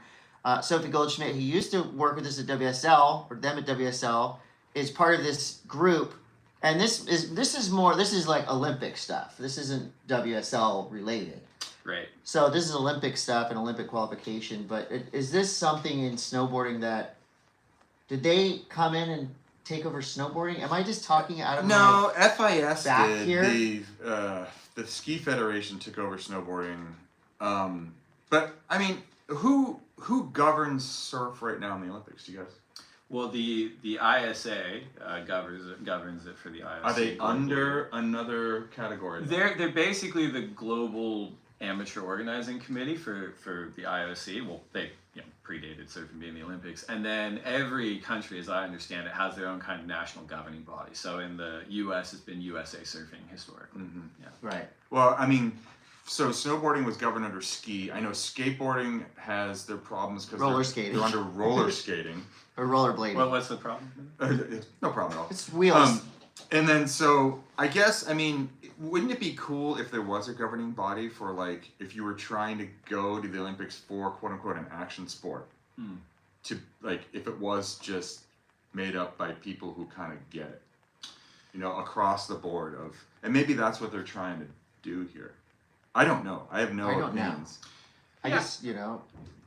Sophie Goldschmidt, who used to work with us at WSL, or them at WSL, is part of this group. And this is like Olympic stuff. This isn't WSL related. Right. So this is Olympic stuff and Olympic qualification. But is this something in snowboarding that, did they come in and take over snowboarding? Am I just talking out of No, FIS back did. here? The Ski Federation took over snowboarding. But I mean, who governs surf right now in the Olympics? You guys? Well, the ISA governs it for the ISA. Are they under another category? They're basically the global amateur organizing committee for the IOC. Well, they predated surfing being the Olympics, and then every country, as I understand it, has their own kind of national governing body. So in the U.S., it's been USA Surfing historically. Mm-hmm. Yeah. Right. Well, I mean, so snowboarding was governed under ski. I know skateboarding has their problems because Roller skating. they're under roller skating. Or rollerblading. Well, what's the problem? No problem at all. It's wheels. And then, so I guess, I mean, wouldn't it be cool if there was a governing body for, like, if you were trying to go to the Olympics for quote unquote an action sport? To, like, if it was just made up by people who kind of get it, you know, across the board of, and maybe that's what they're trying to do here. I don't know. I have no opinions. I guess, you know.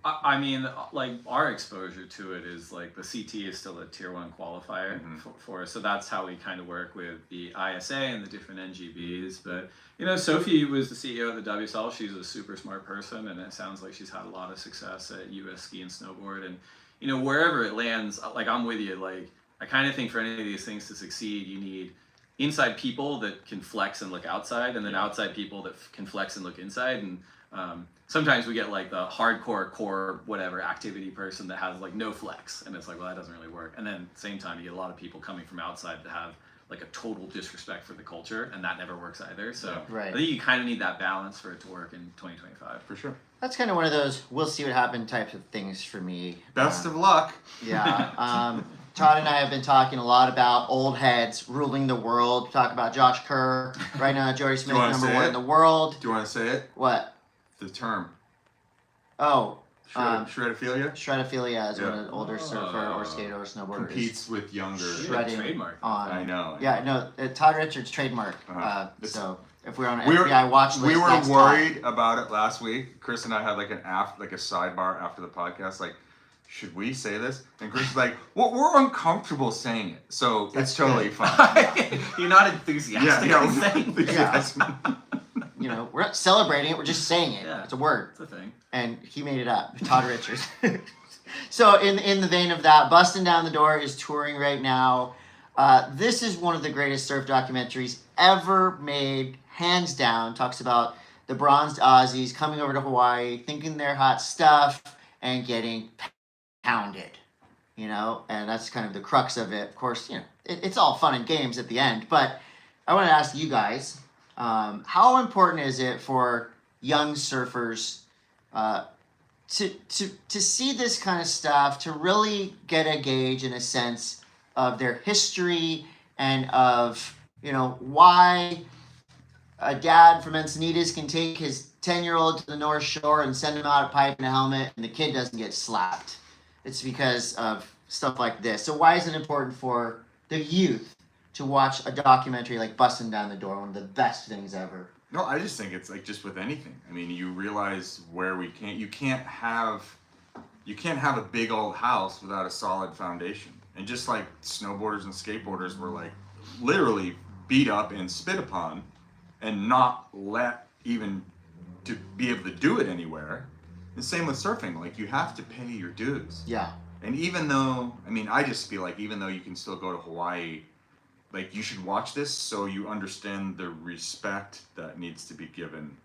I mean, like, our exposure to it is, like, the CT is still a tier 1 qualifier for us. So that's how we kind of work with the ISA and the different NGBs. But, you know, Sophie was the CEO of the WSL. She's a super smart person, and it sounds like she's had a lot of success at US Ski and Snowboard. And, you know, wherever it lands, like, I'm with you. Like, I kind of think for any of these things to succeed, you need inside people that can flex and look outside, and then outside people that can flex and look inside. And sometimes we get like the hardcore core whatever activity person that has like no flex, and it's like, well, that doesn't really work. And then at the same time, you get a lot of people coming from outside that have like a total disrespect for the culture, and that never works either. So Right. I think you kind of need that balance for it to work in 2025. For sure. That's kind of one of those we'll see what happens types of things for me. Best of luck. Yeah. Todd and I have been talking a lot about old heads ruling the world. We talk about Josh Kerr. Right now, Jody Smith, wanna number say 1 it? in the world. Do you want to say it? What? The term. Oh. Shredaphilia? Shredaphilia is Yeah. when an older surfer or skater or snowboarder Competes with younger. is shredding Trademark. on. I know. Yeah, no, Todd Richards' trademark. So if we're on an We were- FBI watch list, We were that's worried about it last week. Chris and I had like a sidebar after the podcast, like, should we say this? And Chris is like, well, we're uncomfortable saying it, so it's totally fine. Yeah. You're not enthusiastic. Yeah, I'm saying. Todd. You know, we're not celebrating it. We're just saying it. Yeah. It's a word. It's a thing. And he made it up, Todd Richards. So in the vein of that, Bustin' Down the Door is touring right now. This is one of the greatest surf documentaries ever made, hands down. Talks about the bronzed Aussies coming over to Hawaii, thinking they're hot stuff, and getting pounded. You know, and that's kind of the crux of it. Of course, you know, it's all fun and games at the end. But I want to ask you guys, how important is it for young surfers to see this kind of stuff, to really get a gauge and a sense of their history and of, you know, why a dad from Encinitas can take his 10-year-old to the North Shore and send him out a pipe and a helmet and the kid doesn't get slapped. It's because of stuff like this. So why is it important for the youth to watch a documentary like Bustin' Down the Door, one of the best things ever? No, I just think it's like just with anything. I mean, you realize where you can't have a big old house without a solid foundation. And just like snowboarders and skateboarders were like literally beat up and spit upon and not let even to be able to do it anywhere. The same with surfing. Like, you have to pay your dues. Yeah. And even though, I mean, I just feel like even though you can still go to Hawaii, like, you should watch this so you understand the respect that needs to be given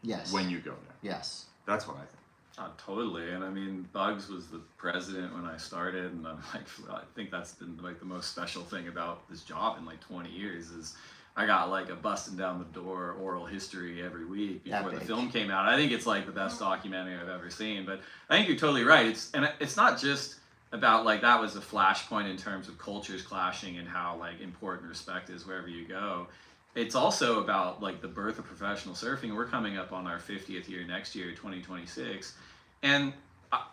Yes. when you go there. Yes. That's what I think. Totally. And I mean, Bugs was the president when I started, and I'm like, I think that's been like the most special thing about this job in like 20 years is I got like a Bustin' Down the Door oral history every week before the film came out. I think it's like the best documentary I've ever seen. But I think you're totally right. It's not just about like that was a flashpoint in terms of cultures clashing and how like important respect is wherever you go. It's also about like the birth of professional surfing. We're coming up on our 50th year next year, 2026. And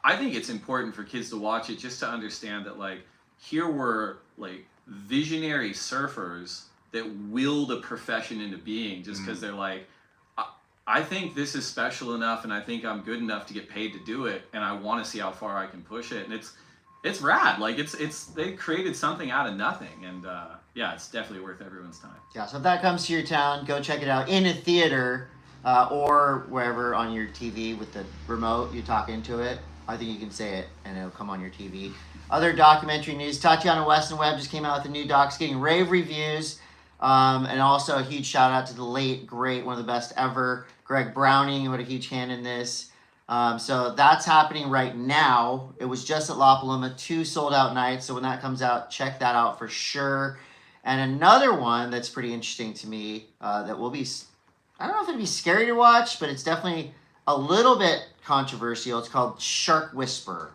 I think it's important for kids to watch it just to understand that like here were like visionary surfers that willed a profession into being just because they're like, I think this is special enough and I think I'm good enough to get paid to do it and I want to see how far I can push it. And it's rad. Like they created something out of nothing, and yeah, it's definitely worth everyone's time. Yeah, so if that comes to your town, go check it out in a theater or wherever on your TV with the remote, you talk into it. I think you can say it, and it'll come on your TV. Other documentary news: Tatiana Weston-Webb just came out with a new doc, getting rave reviews, and also a huge shout out to the late great, one of the best ever, Greg Browning, who had a huge hand in this. So that's happening right now. It was just at La Paloma, 2 sold out nights. So when that comes out, check that out for sure. And another one that's pretty interesting to me that will be, I don't know if it'd be scary to watch, but it's definitely a little bit controversial. It's called Shark Whisperer.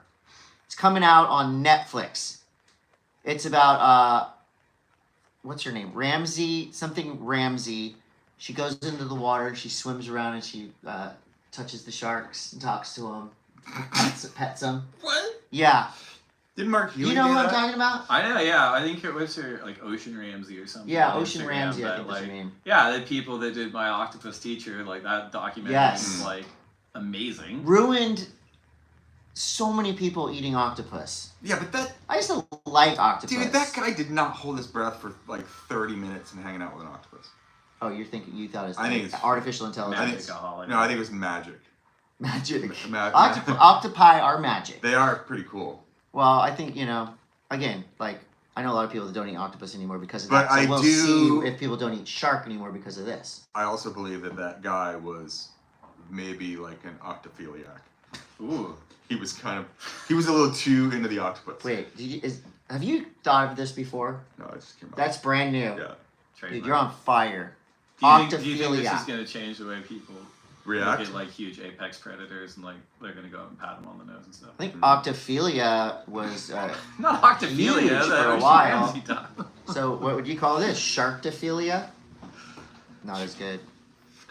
It's coming out on Netflix. It's about, what's her name? Ramsey, something Ramsey. She goes into the water and she swims around and she touches the sharks and talks to them, pets them. What? Yeah. Did Mark Healy You know do who I'm that? talking about? I know, yeah. I think it was her, like, Ocean Ramsey or something. Yeah, on Ocean Instagram, Ramsey, I but, think was her like, name. yeah, the people that did My Octopus Teacher, like, that documentary Yes. is, like, amazing. Ruined so many people eating octopus. Yeah, but that I used to like octopus. dude, that guy did not hold his breath for like 30 minutes and hanging out with an octopus. Oh, you thought it's I think it's artificial I intelligence. think Magicaholic. no, I think it was magic. Magic. Ma- Octopi are magic. They are pretty cool. Well, I think, again, like, I know a lot of people that don't eat octopus anymore because of But that. So I we'll do- see if people don't eat shark anymore because of this. I also believe that guy was maybe like an octophiliac. Ooh. He was a little too into the octopus. Wait, have you thought of this before? No, I just came out. That's brand new. Yeah. Dude, you're on fire. Do you think this is Octophilia. going to change the way people React? look at, like, huge apex predators and, like, they're going to go up and pat them on the nose and stuff? I think Octophilia was, Not Octophilia, huge that for a Ocean while. Ramsey doc. so what would you call this? Sharktophilia? Not as good.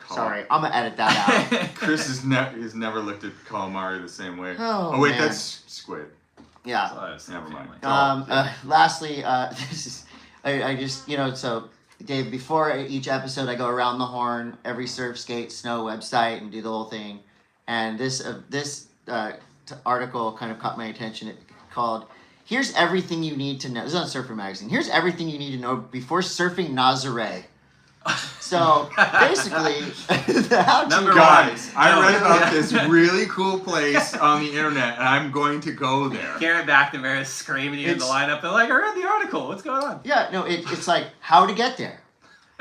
Cal- Sorry, I'm gonna edit that out. Chris has never looked at calamari the same way. Oh, wait, man. that's squid. Yeah. So that's Never family. mind. Lastly, this is, I just, so Dave, before each episode, I go around the horn, every surf, skate, snow website, and do the whole thing. And this article kind of caught my attention. It called, "Here's everything you need to know." This is on Surfer Magazine. Here's everything you need to know before surfing Nazare. So basically, the how-to Number Guys, one. I No. read about this really cool place on the internet, and I'm going to go there. Garrett McNamara is screaming you in the It's- lineup. They're like, I read the article. What's going on? Yeah, no, it's like how to get there,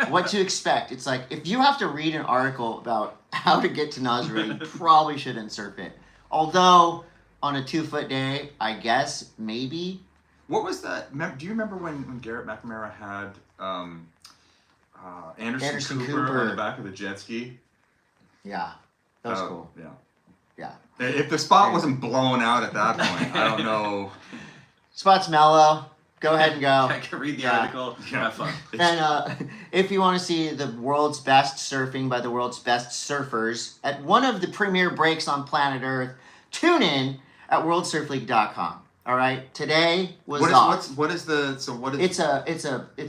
what to expect. It's like if you have to read an article about how to get to Nazare, you probably shouldn't surf it. Although on a 2-foot day, I guess maybe. What was that? Do you remember when Garrett McNamara had Anderson Cooper on the back of the jet ski? Yeah, that was cool. Yeah. Yeah, If the spot wasn't blown out at that point, I don't know. spot's mellow. Go ahead and go. I can read the Yeah. article. Yeah. Have fun. And if you want to see the world's best surfing by the world's best surfers at one of the premier breaks on planet Earth, tune in at worldsurfleague.com. All right, today was off. What is It's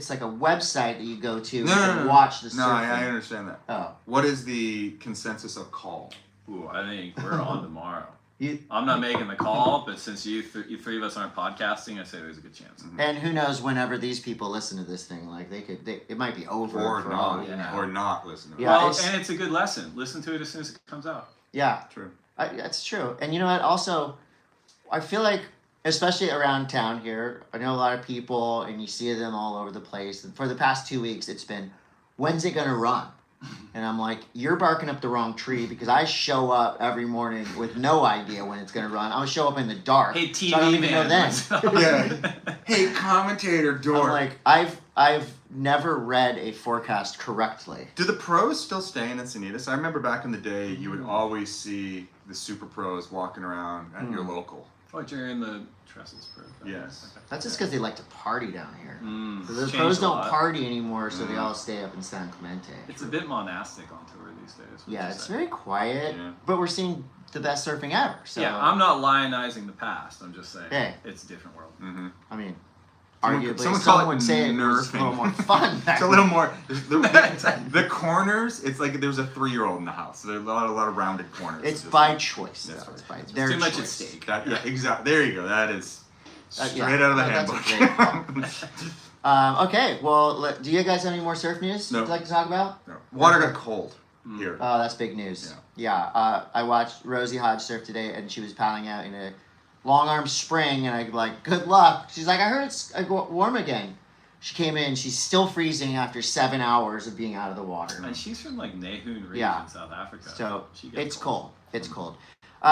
like a website that you go to No, and no, no. watch the surfing. No, I understand that. Oh, What is the consensus of call? Ooh, I think we're on tomorrow. you, I'm not making the call, but since you three of us aren't podcasting, I say there's a good chance. and who knows whenever these people listen to this thing, like it might be over Or for all not, you know. or not listen to it. Yeah, Well, it's- and it's a good lesson. Listen to it as soon as it comes out. Yeah, True. that's true. And you know what? Also, I feel like, especially around town here, I know a lot of people, and you see them all over the place. And for the past 2 weeks, it's been, when's it gonna run? And I'm like, you're barking up the wrong tree because I show up every morning with no idea when it's gonna run. I'll show up in the dark. Hey, TV so I don't even know man. then. Yeah. Hey, commentator I'm Dork. like, I've never read a forecast correctly. Do the pros still stay in Encinitas? I remember back in the day, you would always see the super pros walking around at your local. Oh, you're in the Trestles Pro. Yes. Okay. That's just because they like to party down here. So the Changed pros a don't lot. party anymore, so they all stay up in San Clemente. It's a bit monastic on tour these days. would Yeah, you it's say? very quiet, Yeah. but we're seeing the best surfing ever. So Yeah, I'm not lionizing the past. I'm just saying Hey. it's a different world. Mm-hmm. I mean, Someone- arguably, someone someone call it would say it was a nerfing. little more fun. Back It's a little more. The corners, it's like there's a 3-year-old in the house. So there's a lot of rounded corners. It's just by like- choice. Yeah. Though. It's by It's their too much at choice. stake. Yeah, exactly. There you go. That is Yeah, straight out of the that's a handbook. great Okay, well, do you guys have any more surf news No. you'd like to talk about? No. Water got cold. here. Oh, that's big news. Yeah. I watched Rosie Hodge surf today, and she was paddling out in a long arm spring, and I like, good luck. She's like, I heard it's warm again. She came in, she's still freezing after 7 hours of being out of the water. And she's from like Nahun region in South Africa. So it's cold. It's Mm-hmm. cold.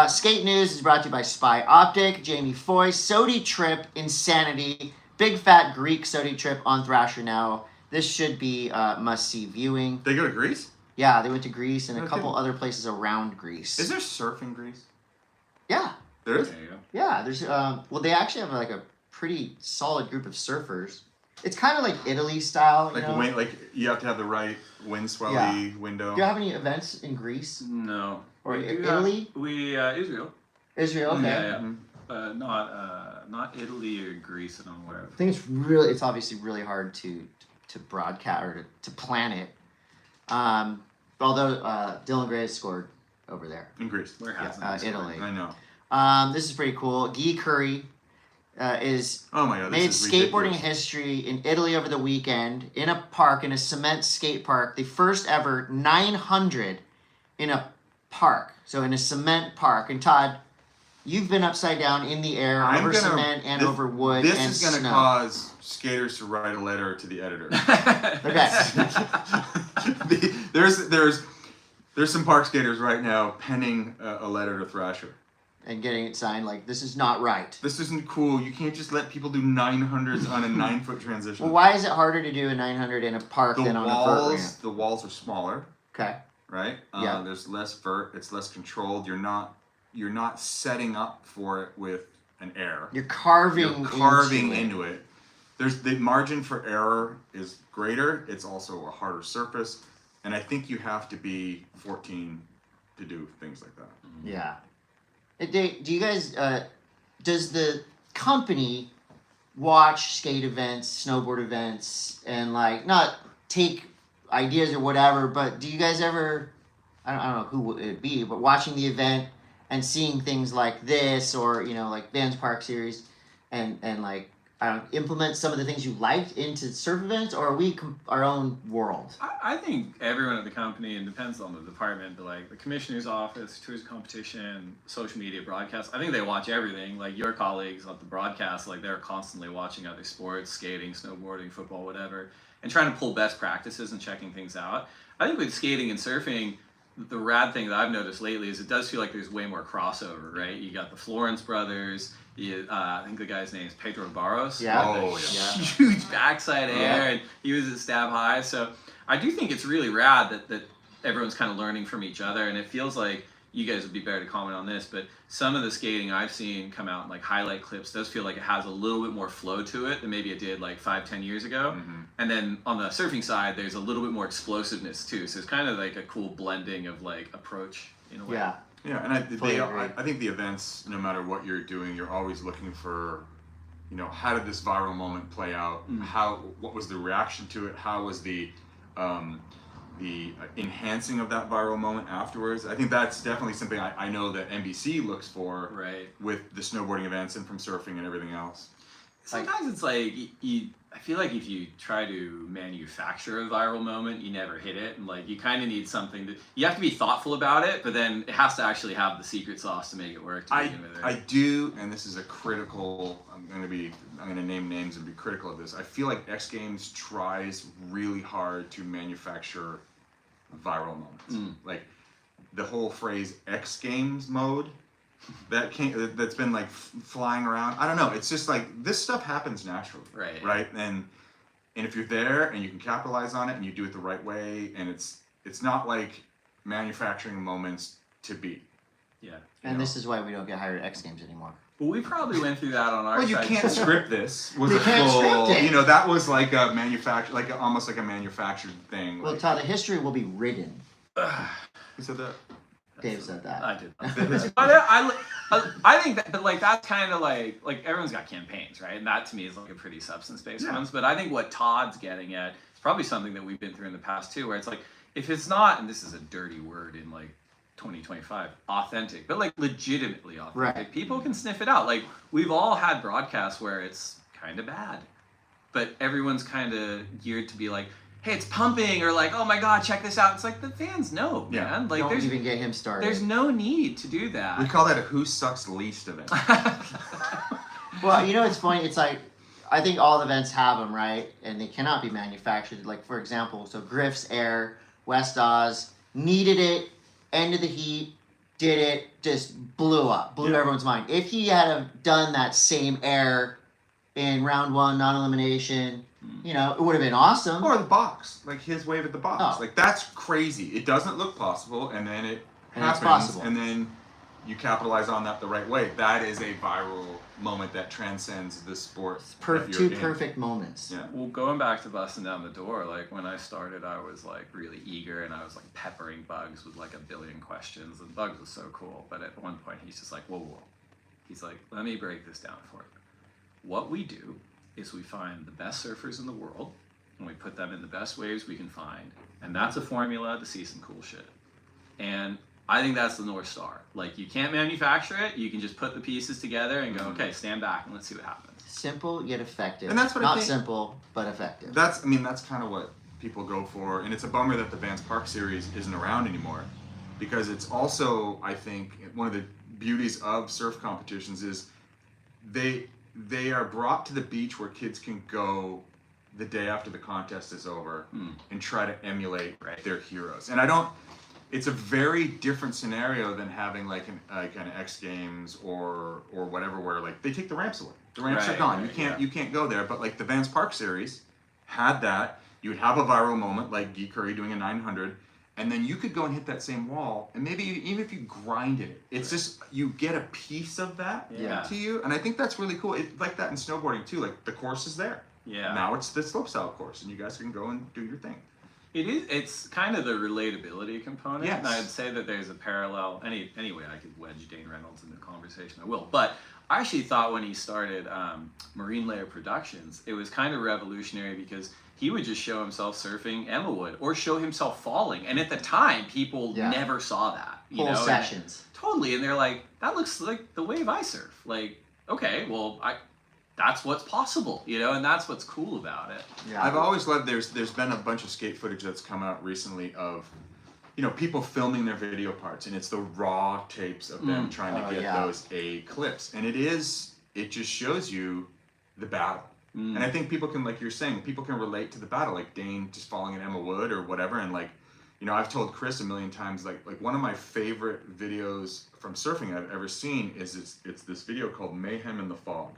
Skate News is brought to you by Spy Optic, Jamie Foy, Sodi Trip, Insanity, Big Fat Greek Sodi Trip on Thrasher now. This should be must-see viewing. They go to Greece? Yeah, they went to Greece and a Okay. couple other places around Greece. Is there surf in Greece? Yeah. There is? There you go. Yeah, there's well, they actually have like a pretty solid group of surfers. It's kind of like Italy style, you know? Like you have to have the right wind swelly window. Do you have any events in Greece No. or We do Italy? Israel. Israel, okay. Yeah, yeah. Not Italy or Greece, I don't know where. I think it's obviously really hard to broadcast or to plan it. Although Dylan Gray has scored over there. In Greece. Where hasn't it? Italy. I know. This is pretty cool. Gui Khury is Oh my god, this made is skateboarding ridiculous. history in Italy over the weekend in a park, in a cement skate park. The first ever 900 in a park. So in a cement park. And Todd, you've been upside down in the air over cement and over wood This and is going to snow. cause skaters to write a letter to the editor. Okay. There's some park skaters right now penning a letter to Thrasher. And getting it signed like, this is not right. This isn't cool. You can't just let people do 900s on a 9-foot transition. Well, why is it harder to do a 900 in a park than on a vert ramp? The walls are smaller, Okay. right? Yeah. There's less vert. It's less controlled. You're not setting up for it with an air. You're carving into it. There's the margin for error is greater. It's also a harder surface, and I think you have to be 14 to do things like that. Yeah. Do you guys, does the company watch skate events, snowboard events, and like, not take ideas or whatever, but do you guys ever, I don't know who it would be, but watching the event and seeing things like this, or, you know, like Vans Park Series, and like, I don't know, implement some of the things you liked into surf events, or are we our own world? I think everyone at the company, and depends on the department, but like the commissioner's office, tours competition, social media broadcast, I think they watch everything. Like your colleagues at the broadcast, like they're constantly watching other sports, skating, snowboarding, football, whatever, and trying to pull best practices and checking things out. I think with skating and surfing, the rad thing that I've noticed lately is it does feel like there's way more crossover, right? You got the Florence brothers. I think the guy's name is Pedro Barros. Yeah. Oh, yeah. Huge backside air, and he was at Stab High. So I do think it's really rad that everyone's kind of learning from each other, and it feels like you guys would be better to comment on this, but some of the skating I've seen come out in like highlight clips does feel like it has a little bit more flow to it than maybe it did like 5-10 years ago. Mm-hmm. And then on the surfing side, there's a little bit more explosiveness too. So it's kind of like a cool blending of like approach in a way. Yeah. Yeah, and Fully agree. I think the events, no matter what you're doing, you're always looking for, you know, how did this viral moment play out? What was the reaction to it? How was the enhancing of that viral moment afterwards? I think that's definitely something I know that NBC looks for, Right. with the snowboarding events and from surfing and everything else. Sometimes it's like I feel like if you try to manufacture a viral moment, you never hit it, and like you kind of need something that you have to be thoughtful about it, but then it has to actually have the secret sauce to make it work. I do, and this is a critical. I'm going to name names and be critical of this. I feel like X Games tries really hard to manufacture viral moments. Like the whole phrase X Games mode that's been like flying around. I don't know. It's just like this stuff happens naturally, right? And if you're there and you can capitalize on it and you do it the right way, and it's not like manufacturing moments to be. Yeah. And this is why we don't get hired at X Games anymore. Well, we probably went through that on our Well, you side. can't script this. Was You a can't full, script it. you know, that was like a almost like a manufactured thing. Well, Like, Todd, the history will be written. who said that? Dave said that. I did. I think that, but like that's kind of like everyone's got campaigns, right? And that to me is like a pretty substance-based ones. But I think what Todd's getting at is probably something that we've been through in the past too, where it's like if it's not, and this is a dirty word in like 2025, authentic, but like legitimately authentic, Right. people can sniff it out. Like we've all had broadcasts where it's kind of bad, but everyone's kind of geared to be like, hey, it's pumping, or like, oh my God, check this out. It's like the fans know, Yeah. man. Like Don't even get him started. there's no need to do that. We call that a who sucks least event. Well, you know, it's funny. It's like, I think all events have them, right? And they cannot be manufactured. Like, for example, so Griff's Air, West Oz, needed it, end of the heat, did it, just blew up, blew everyone's mind. If he had have done that same air in round one, non-elimination, you know, it would have been awesome. Or the box, like his wave at the box. Oh. Like, that's crazy. It doesn't look possible, and then it And it's happens, possible. and then you capitalize on that the right way. That is a viral moment that transcends the sport. that you're Two in. perfect moments. Yeah. Well, going back to busting down the door, like when I started, I was like really eager and I was like peppering Bugs with like a billion questions, and Bugs was so cool. But at one point, he's just like, whoa, whoa. He's like, let me break this down for you. What we do is we find the best surfers in the world and we put them in the best waves we can find. And that's a formula to see some cool shit. And I think that's the North Star. Like, you can't manufacture it. You can just put the pieces together and go, okay, stand back and let's see what happens. Simple yet effective. And that's what I Not think- simple, but effective. That's kind of what people go for, and it's a bummer that the Vans Park series isn't around anymore, because it's also, I think, one of the beauties of surf competitions is they are brought to the beach where kids can go the day after the contest is over and try to emulate their heroes. And it's a very different scenario than having like an X Games or whatever, where like they take the ramps away. The ramps are gone. You can't go there. But like the Vans Park series had that. You would have a viral moment like Gui Khury doing a 900, and then you could go and hit that same wall, and maybe even if you grinded it, it's just you get a piece of that to you. And I think that's really cool. It's like that in snowboarding too. Like the course is there. Yeah. Now it's the slopestyle course, and you guys can go and do your thing. It's kind of the relatability component. Yes. And I'd say that there's a parallel. Anyway, I could wedge Dane Reynolds into the conversation. I will. But I actually thought when he started Marine Layer Productions, it was kind of revolutionary because he would just show himself surfing, Emma would, or show himself falling. And at the time, people never saw that. You Whole know? sessions. Totally. And they're like, that looks like the wave I surf. Like, okay, well, that's what's possible, you know, and that's what's cool about it. Yeah. I've always loved. There's been a bunch of skate footage that's come out recently of, you know, people filming their video parts, and it's the raw tapes of them trying to get those clips, and it just shows you the battle. And I think people can, like you're saying, people can relate to the battle, like Dane just falling in Emma Wood or whatever, and like, you know, I've told Chris a million times, like one of my favorite videos from surfing I've ever seen is it's this video called Mayhem in the Fog.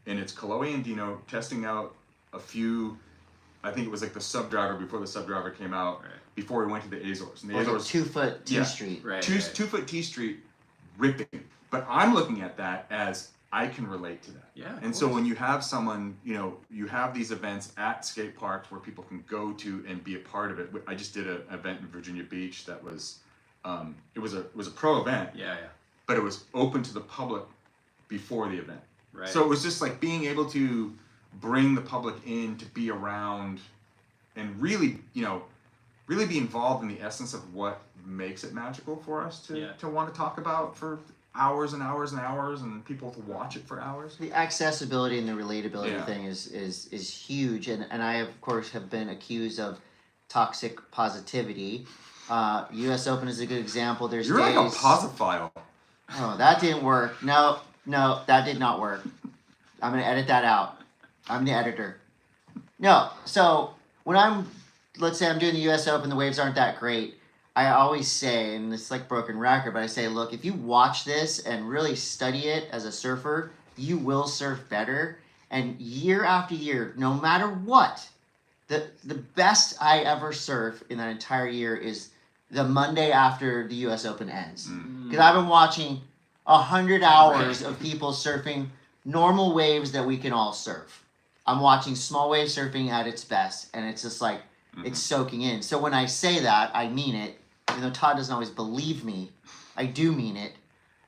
And it's Kaloe and Dino testing out a few, I think it was like the Subdriver before the Subdriver came out, before we went to the Azores. And the Azores, 2 foot T Street. Right. 2 foot T Street, ripping. But I'm looking at that as I can relate to that. Yeah. And so when you have someone, you know, you have these events at skate parks where people can go to and be a part of it. I just did an event in Virginia Beach that was, it was a pro event. Yeah. But it was open to the public before the event. Right. So it was just like being able to bring the public in to be around and really, you know, really be involved in the essence of what makes it magical for us to want to talk about for hours and hours and hours, and people to watch it for hours. The accessibility and the relatability thing is huge, and I of course have been accused of toxic positivity. U.S. Open is a good example. There's You're days. like a positophile. Oh, that didn't work. No, that did not work. I'm gonna edit that out. I'm the editor. No, so when let's say I'm doing the U.S. Open, the waves aren't that great. I always say, and it's like broken record, but I say, look, if you watch this and really study it as a surfer, you will surf better. And year after year, no matter what, the best I ever surf in that entire year is the Monday after the U.S. Open ends. Because I've been watching 100 hours of people surfing normal waves that we can all surf. I'm watching small wave surfing at its best, and it's just like, it's soaking in. So when I say that, I mean it. Even though Todd doesn't always believe me, I do mean it.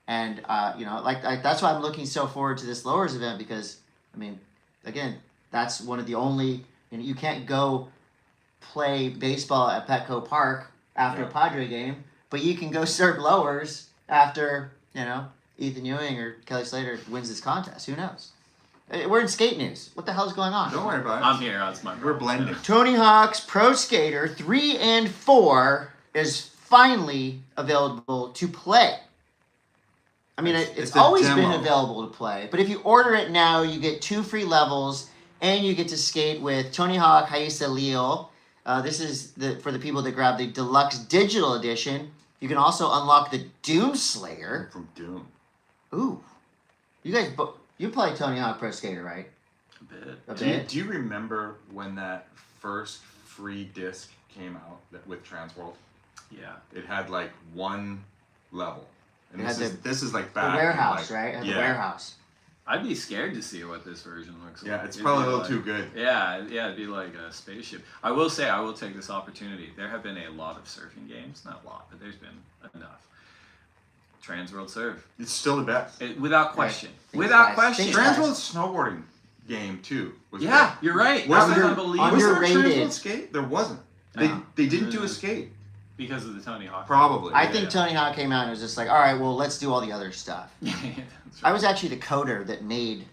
And, you know, like that's why I'm looking so forward to this Lowers event, because, I mean, again, that's one of the only, you know, you can't go play baseball at Petco Park after a Padre game, but you can go surf Lowers after, you know, Ethan Ewing or Kelly Slater wins this contest. Who knows? We're in skate news. What the hell's going on? Don't worry about it. I'm here. That's my We're problem. blending. Tony Hawk's Pro Skater 3 and 4 is finally available to play. I mean, It's it's a always demo. been available to play, but if you order it now, you get 2 free levels, and you get to skate with Tony Hawk Haisa Leo. This is for the people that grab the Deluxe Digital Edition. You can also unlock the Doom Slayer. From Doom. Ooh. You guys, you play Tony Hawk Pro Skater, right? A bit. A Do you, bit? do you remember when that first free disc came out with Transworld? Yeah. It had like one level. And It this had is this is like The back in, warehouse, like, right? It had yeah. the warehouse. I'd be scared to see what this version looks like. Yeah, it's It'd probably be a little like- too good. Yeah, it'd be like a spaceship. I will say, I will take this opportunity. There have been a lot of surfing games, not a lot, but there's been enough. Transworld Surf, It's still the best. without question. Thanks, Without guys. question. Thanks, guys. Transworld snowboarding game too was Yeah, you're right. Was That there- was unbelievable. Was there a Underrated. Transworld skate? There wasn't. No. They didn't do a skate. Because of the Tony Hawk. Probably. I yeah. think Tony Hawk came out and was just like, all right, well, let's do all the other stuff. That's I right. was actually the coder that made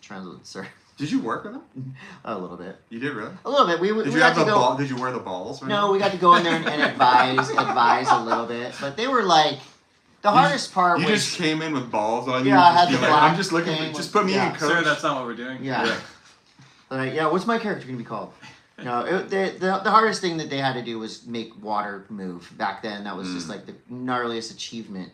Transworld Surf Did you work with them? a little bit. You did really? A little bit. We Did we you got have to the go. ball? Did you wear the balls? or No, anything? we got to go in there and advise a little bit. But they were like, the hardest part You was just came in with balls on you. Yeah, I just had be the like, black I'm just looking. thing Just with- put me yeah. in, coach. Sir, that's not what we're doing. Yeah. Like, yeah, what's my character gonna be called? No, the hardest thing that they had to do was make water move. Back then, that was just like the gnarliest achievement.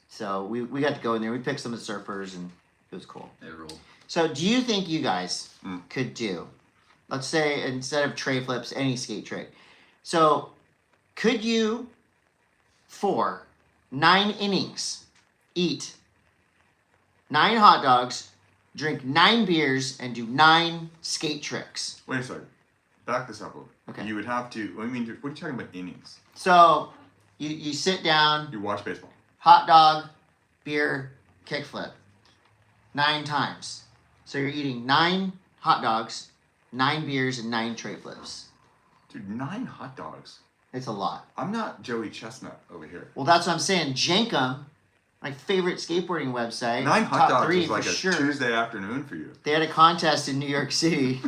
So we got to go in there. We picked some of the surfers, and it was cool. They ruled. So, do you think you guys Mm. could do, let's say, instead of tray flips, any skate trick? So, could you, for 9 innings, eat 9 hot dogs, drink 9 beers, and do 9 skate tricks? Wait a second. Back this up a little. Okay. You would have to. What do you mean? What are you talking about? Innings? So, you sit down, You watch baseball. hot dog, beer, kickflip, 9 times. So you're eating 9 hot dogs, 9 beers, and 9 tray flips. Dude, 9 hot dogs. It's a lot. I'm not Joey Chestnut over here. Well, that's what I'm saying. Jenkem, my favorite skateboarding website, 9 hot top dogs 3 is like for a sure. Tuesday afternoon for you. They had a contest in New York City,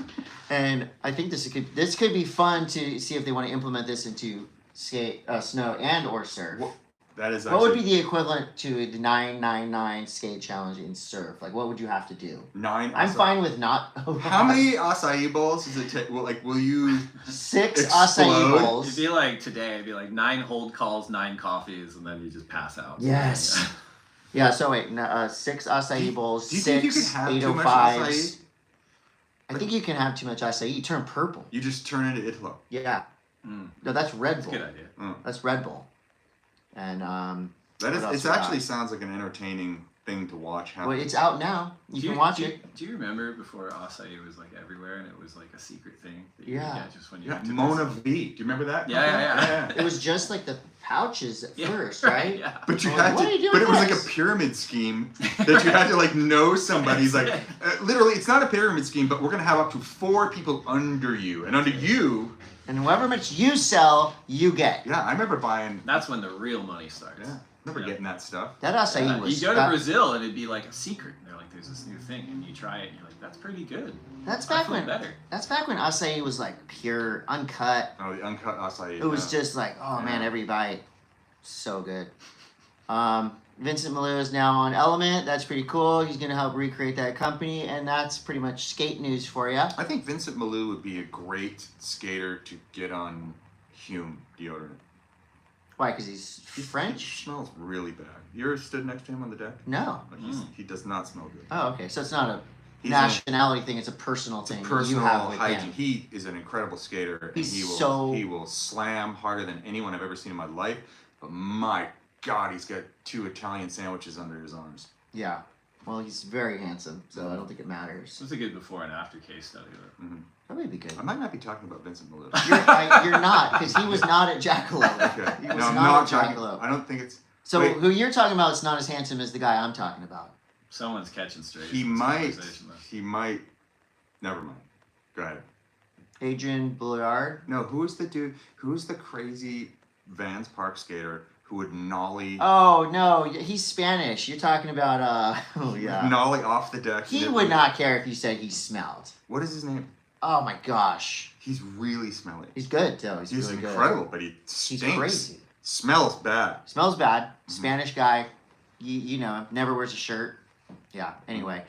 and I think this could be fun to see if they want to implement this into snow and or surf. What, that is What actually would be the equivalent to the 999 skate challenge in surf? Like, what would you have to do? 9. I'm acai- fine with not. How many acai bowls does it take? Well, like, will you? 6 Explode? acai It'd bowls. be like today, it'd be like 9 hold calls, 9 coffees, and then you just pass out. Yes. Yeah. So wait, 6 acai Do you- bowls. do you think you 6 can have too much 805s. acai? I think you can have too much acai. You turn purple. You just turn into Italo. Yeah. Mm, No, that's Red that's a Bull. good idea. That's Red Bull. And That is. What else It we got? actually sounds like an entertaining thing to watch. Happen. well, it's out now. You can watch it. Do you remember before acai was like everywhere and it was like a secret thing that you Yeah. would get just when you Yeah, went to Mona visit? V. Do you remember that? Yeah. It was just like the pouches at Yeah, first, right? Yeah. But you I'm had like, what to. are you doing But it was with like a this? pyramid scheme that you had to like know somebody's like. Literally, it's not a pyramid scheme, but we're gonna have up to 4 people under you, and under you. And however much you sell, you get. Yeah, I remember buying. That's when the real money starts. Yeah, I remember Yeah. getting that stuff. That acai Yeah, was. you go to that- Brazil and it'd be like a secret. They're like, there's this new thing, and you try it, and you're like, that's pretty good. that's I back feel when. better. That's back when acai was like pure, uncut. Oh, the uncut acai. It was yeah. just like, oh man, Yeah. every bite, so good. Vincent Malou is now on Element. That's pretty cool. He's gonna help recreate that company, and that's pretty much skate news for you. I think Vincent Malou would be a great skater to get on Hume deodorant. Why? Because he's He French? smells really bad. You ever stood next to him on the deck? No. Like Mm. he does not smell good. Oh, okay. So it's not a He's nationality thing. It's a personal It's a thing personal you have with hygiene. him. He is an incredible skater, He's and so- he will slam harder than anyone I've ever seen in my life. But my God, he's got 2 Italian sandwiches under his arms. Yeah. Well, he's very handsome, so I don't think it matters. This is a good before and after case study. Though. Mhm. Probably be good. I might not be talking about Vincent Malou. You're not, because he was not at Jackalope. Okay. He was No, I'm not not at talking. Jackalope. I don't think it's. So Wait. who you're talking about is not as handsome as the guy I'm talking about. Someone's catching straight. He in this might. conversation, though. He might. Never mind. Go ahead. Adrian Bouillard. No, who's the dude? Who's the crazy Vans Park skater who would nollie Oh no, he's Spanish. You're talking about oh yeah. nollie off the deck. He would not care if you said he smelled. What is his name? Oh my gosh. He's really smelly. He's good too. He's He's really incredible, but he He's stinks. crazy. Smells bad. Smells bad. Spanish guy. You know him. Never wears a shirt. Yeah. Anyway.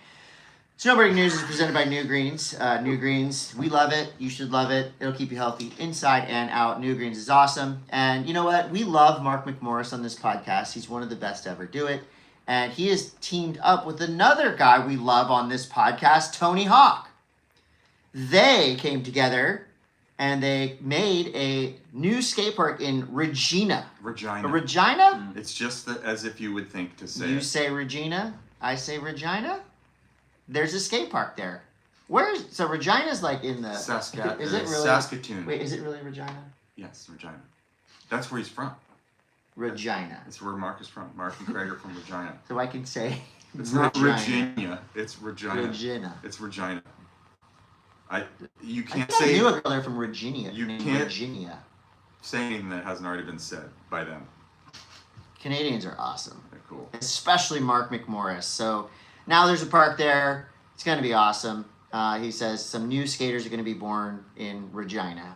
Snowboarding News is presented by New Greens. New Greens, we love it. You should love it. It'll keep you healthy inside and out. New Greens is awesome. And you know what? We love Mark McMorris on this podcast. He's one of the best to ever do it. And he is teamed up with another guy we love on this podcast, Tony Hawk. They came together and they made a new skate park in Regina. Regina. Regina? It's just as if you would think to say You it. say Regina, I say Regina. There's a skate park there. So Regina's like in the Saskatoon. Is it really? Saskatoon. Wait, is it really Regina? Yes, Regina. That's where he's from. Regina. That's where Mark is from. Mark and Craig are from Regina. So I can say It's not Regina. It's Regina. Regina. It's Regina. You I can't think I say knew a girl there from Virginia. You named can't- Virginia. anything that hasn't already been said by them. Canadians are awesome. They're cool. Especially Mark McMorris. So now there's a park there. It's going to be awesome. He says some new skaters are going to be born in Regina.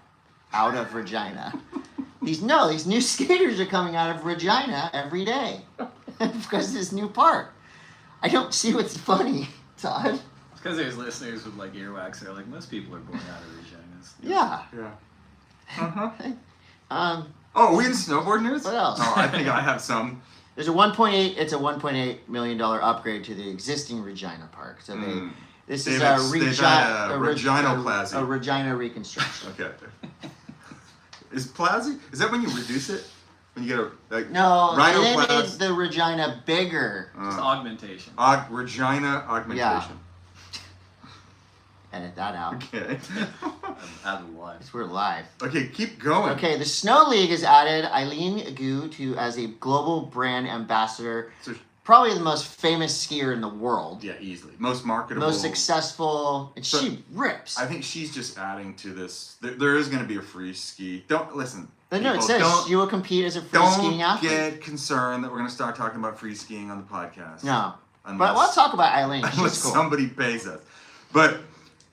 Out of Regina. These new skaters are coming out of Regina every day. Because of this new park. I don't see what's funny, Todd. It's because there's listeners with like earwax. They're like, most people are born out of Reginas. Yeah. Yeah. Uh-huh. Oh, we in snowboard news? what else? Oh, I think I have some. There's a $1.8 million upgrade to the existing Regina Park. So this is They've a had a Reginal Plaza. A Regina Reconstruction. Okay. Is Plaza? Is that when you reduce it? When you get a like No, they made Rhinoplasty? the Regina bigger. Just augmentation. Regina augmentation. Edit that out. Okay. Out of life. 'Cause we're live. Okay, keep going. Okay, the Snow League has added Eileen Gu as a global brand ambassador. So, Probably the most famous skier in the world. yeah, easily. Most marketable. Most successful. And So, she rips. I think she's just adding to this. There is going to be a free ski. Don't listen. No, it people, says don't, you will compete as a free skiing don't athlete. get concerned that we're going to start talking about free skiing on the podcast. No. Unless, But let's talk about Eileen. unless She's cool. somebody pays us. But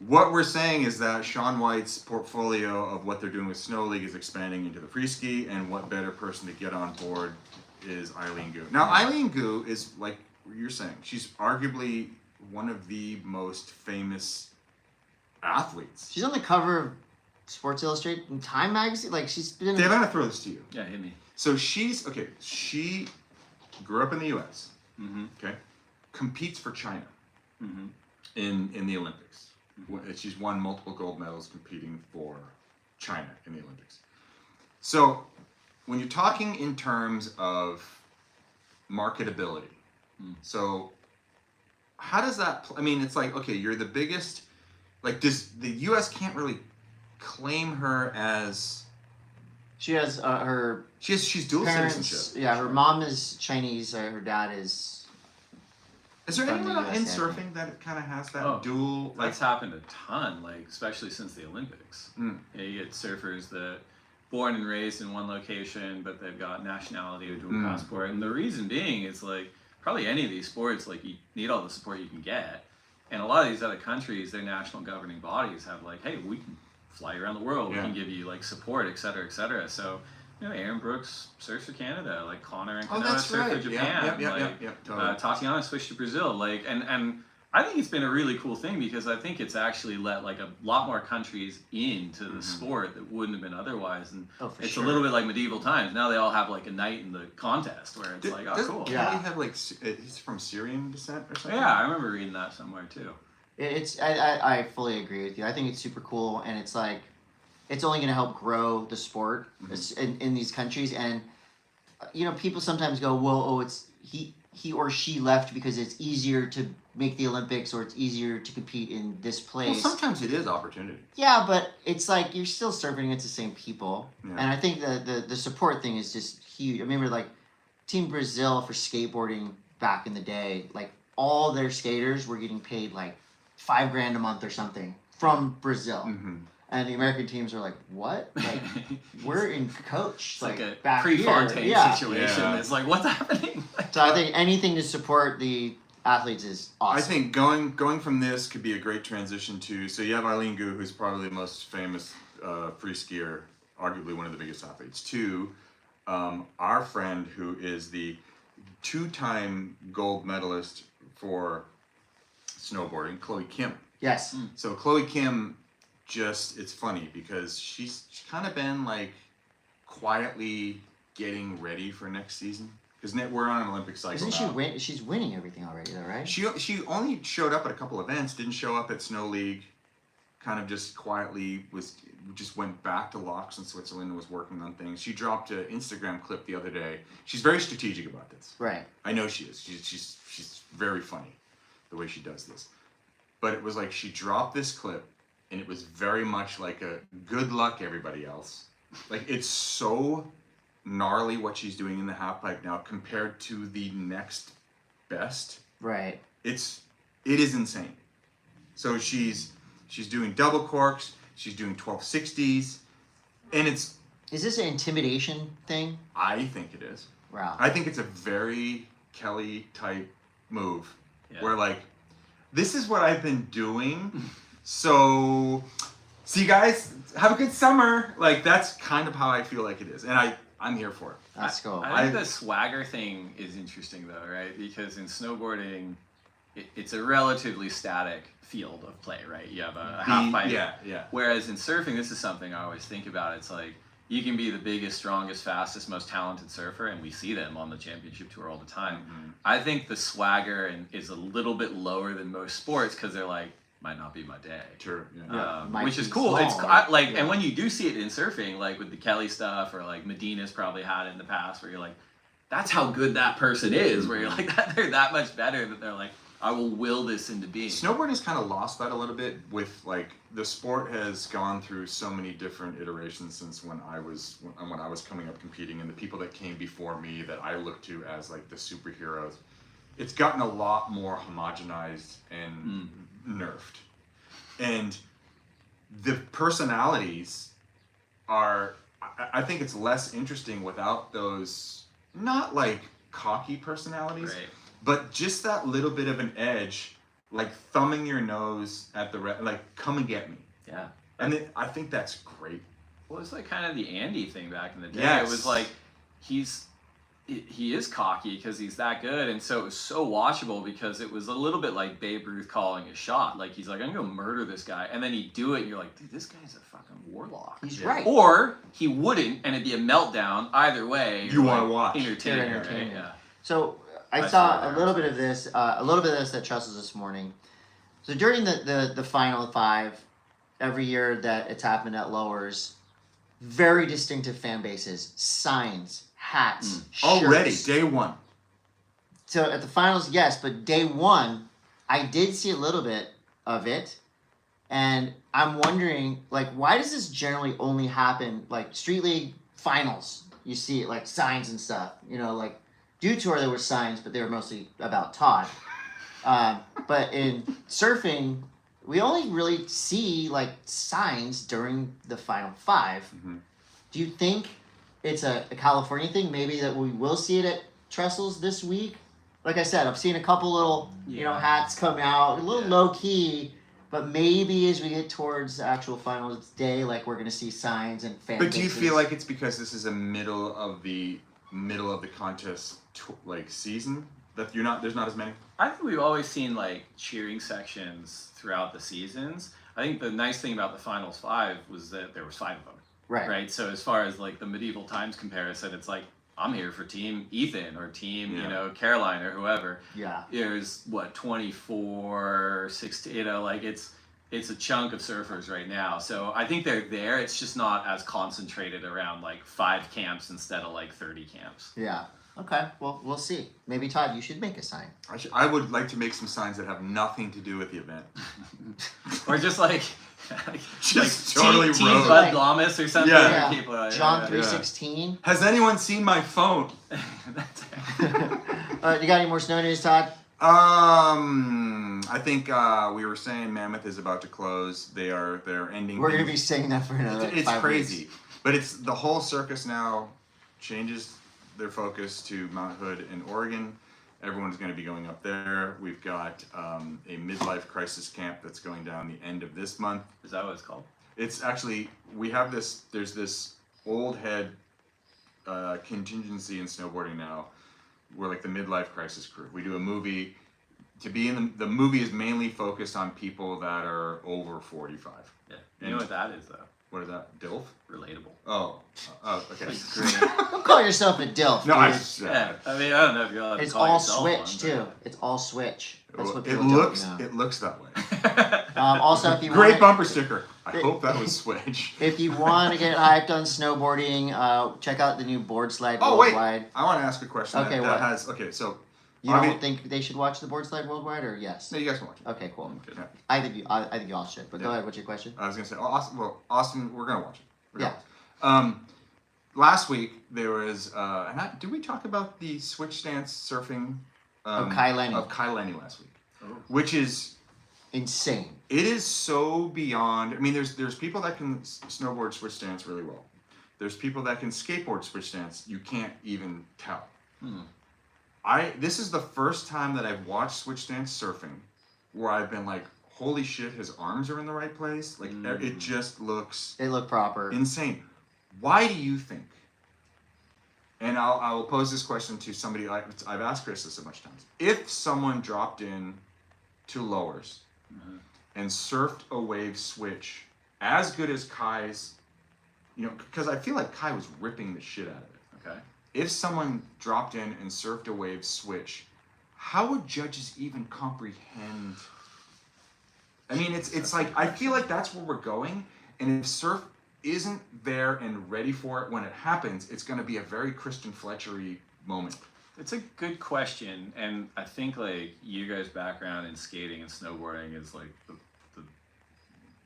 what we're saying is that Shaun White's portfolio of what they're doing with Snow League is expanding into the free ski, and what better person to get on board is Eileen Gu. Now, Eileen Gu is, like you're saying, she's arguably one of the most famous athletes. She's on the cover of Sports Illustrated and Time magazine. Like she's been. Dave, I'm gonna throw this to you. Yeah, hit me. So she grew up in the U.S. Mm-hmm. Okay, competes for China Mm-hmm. in the Olympics. She's won multiple gold medals competing for China in the Olympics. So when you're talking in terms of marketability, so how does that? I mean, it's like, okay, you're the biggest. Like, does the U.S. can't really claim her as? She has her She's dual parents. citizenship. Yeah, her mom is Chinese. Her dad is. Is there from anyone the in US, surfing that kind of has that Oh, dual? Like, That's happened a ton, like especially since the Olympics. Mm. You get surfers that born and raised in one location, but they've got nationality or dual Mm. passport. And the reason being is like probably any of these sports, like you need all the support you can get. And a lot of these other countries, their national governing bodies have like, hey, we can fly you around the world. Yeah. We can give you like support, et cetera, et cetera. So, you know, Aaron Brooks surfs for Canada, like Connor and Kanoa surf for Japan. Totally. Tatiana switched to Brazil, like, and I think it's been a really cool thing because I think it's actually let like a lot more countries into the sport that wouldn't have been otherwise, and it's sure. a little bit like medieval times. Now they all have like a night in the contest where it's like, oh, cool. Yeah. Kelly have like he's from Syrian descent or something? Yeah, I remember reading that somewhere too. I fully agree with you. I think it's super cool, and it's like, it's only going to help grow the sport in these countries. And you know, people sometimes go, well, oh, it's he or she left because it's easier to make the Olympics or it's easier to compete in this place. Well, sometimes it is opportunity. Yeah, but it's like you're still surfing against the same people, Yeah. and I think the support thing is just huge. I remember like Team Brazil for skateboarding back in the day, like all their skaters were getting paid like $5,000 a month or something from Brazil, Mm-hmm. And the American teams are like, what? Like, we're in coach. It's like a back Prefontaine here. situation. Yeah. It's like, what's happening? So I think anything to support the athletes is awesome. I think going from this could be a great transition to, so you have Eileen Gu, who's probably the most famous free skier, arguably one of the biggest athletes, to our friend who is the 2-time gold medalist for snowboarding, Chloe Kim. Yes. So Chloe Kim, it's funny because she's kind of been like quietly getting ready for next season. Because we're on an Olympic cycle Isn't now. she's winning everything already though, right? She only showed up at a couple events, didn't show up at Snow League, kind of just quietly just went back to Locks in Switzerland and was working on things. She dropped an Instagram clip the other day. She's very strategic about this. Right. I know she is. She's very funny the way she does this. But it was like she dropped this clip and it was very much like a good luck everybody else. Like it's so gnarly what she's doing in the half pipe now compared to the next best. Right. It is insane. So she's doing double corks, she's doing 1260s, and Is this an intimidation thing? I think it is. Wow. I think it's a very Kelly type move where like, this is what I've been doing. So see you guys, have a good summer. Like that's kind of how I feel like it is. And I'm here for it. That's cool. I think the swagger thing is interesting though, right? Because in snowboarding, it's a relatively static field of play, right? You have a half pipe. Yeah. Whereas in surfing, this is something I always think about. It's like you can be the biggest, strongest, fastest, most talented surfer, and we see them on the championship tour all the time. Mm-hmm. I think the swagger is a little bit lower than most sports because they're like, might not be my day. Sure. Yeah. Might Which be is cool. small, It's right? and when you do see it in surfing, like with the Kelly stuff, or like Medina's probably had it in the past, where you're like, that's how good that person is. Where you're like, they're that much better that they're like, I will will this into being. Snowboarding has kind of lost that a little bit with like the sport has gone through so many different iterations since when I was coming up competing, and the people that came before me that I looked to as like the superheroes. It's gotten a lot more homogenized and nerfed. And the personalities are, I think it's less interesting without those, not like cocky personalities, Right. but just that little bit of an edge, like thumbing your nose at like, come and get me. Yeah. And I think that's great. Well, it's like kind of the Andy thing back in the day. Yes. It was like he is cocky because he's that good, and so it was so watchable because it was a little bit like Babe Ruth calling a shot. Like he's like, I'm gonna murder this guy, and then he'd do it, and you're like, dude, this guy's a fucking warlock. He's right. Or he wouldn't, and it'd be a meltdown. Either way, You want to watch. entertaining, You're right? entertaining. Yeah. So I That's saw fair. a little bit of this at Trestles this morning. So during the final five, every year that it's happened at Lowers, very distinctive fan bases, signs, hats, shirts. Already, day one. So at the finals, yes, but day one, I did see a little bit of it, and I'm wondering, like, why does this generally only happen, like, Street League finals? You see it, like, signs and stuff. You know, like, Dew Tour, there were signs, but they were mostly about Todd. But in surfing, we only really see, like, signs during the final five. Mm-hmm. Do you think it's a California thing? Maybe that we will see it at Trestles this week? Like I said, I've seen a couple little, hats come out, a little low key, but maybe as we get towards the actual finals day, like we're gonna see signs and fan But do you bases. feel like it's because this is a middle of the contest season that there's not as many? I think we've always seen like cheering sections throughout the seasons. I think the nice thing about the finals five was that there was five of them. Right. So as far as like the medieval times comparison, it's like I'm here for team Ethan or team, Caroline or whoever. Yeah. There's 24, 16, like it's a chunk of surfers right now. So I think they're there. It's just not as concentrated around like 5 camps instead of like 30 camps. Yeah. Okay. Well, we'll see. Maybe Todd, you should make a sign. I would like to make some signs that have nothing to do with the event. Or just like Just like totally team rogue. Bud Glamis or something. Yeah. Or people, John 316. Has anyone seen my phone? That's You got any more snow news, Todd? I think we were saying Mammoth is about to close. They're ending. We're gonna be saying that for another. It's 5 crazy, weeks. but it's the whole circus now changes their focus to Mount Hood in Oregon. Everyone's going to be going up there. We've got a midlife crisis camp that's going down the end of this month. Is that what it's called? It's actually, we have this, there's this old head contingency in snowboarding now. We're like the midlife crisis crew. We do a movie. To be in the movie is mainly focused on people that are over 45. Yeah. You know what that is, though? What is that? DILF? Relatable. Oh, okay. It's great. Don't call yourself a DILF. No, dude. Yeah. I mean, I don't know if you're allowed to It's call all yourself switch one, too. It's all switch. That's what it people looks don't know. it looks that way. Also, if you Great want, bumper sticker. I hope that was Switch. if you want to get hyped on snowboarding, check out the new board slide Oh wait, worldwide. I want to ask a question. Okay, that what? has okay. So You I don't mean- think they should watch the board slide worldwide, or yes? no, you guys can watch it. Okay, cool. Yeah. I think you all should. But go Yeah. ahead. What's your question? I was gonna say, Austin. Well, Austin, we're gonna watch it. We're Yeah. gonna watch it. Last week there was, did we talk about the switch stance surfing Of Kai Lenny. Of Kai Lenny last week, Oh. which is Insane. it is so beyond. I mean, there's people that can snowboard switch stance really well. There's people that can skateboard switch stance. You can't even tell. This is the first time that I've watched switch stance surfing where I've been like, holy shit, his arms are in the right place. Like it just looks They look proper. insane. Why do you think? And I will pose this question to somebody. I've asked Chris this a bunch of times. If someone dropped in to Lowers and surfed a wave switch as good as Kai's, because I feel like Kai was ripping the shit out of it. Okay. If someone dropped in and surfed a wave switch, how would judges even comprehend? I mean, it's like, I feel like that's where we're going. And if surf isn't there and ready for it when it happens, it's going to be a very Christian Fletchery moment. It's a good question, and I think like you guys' background in skating and snowboarding is like the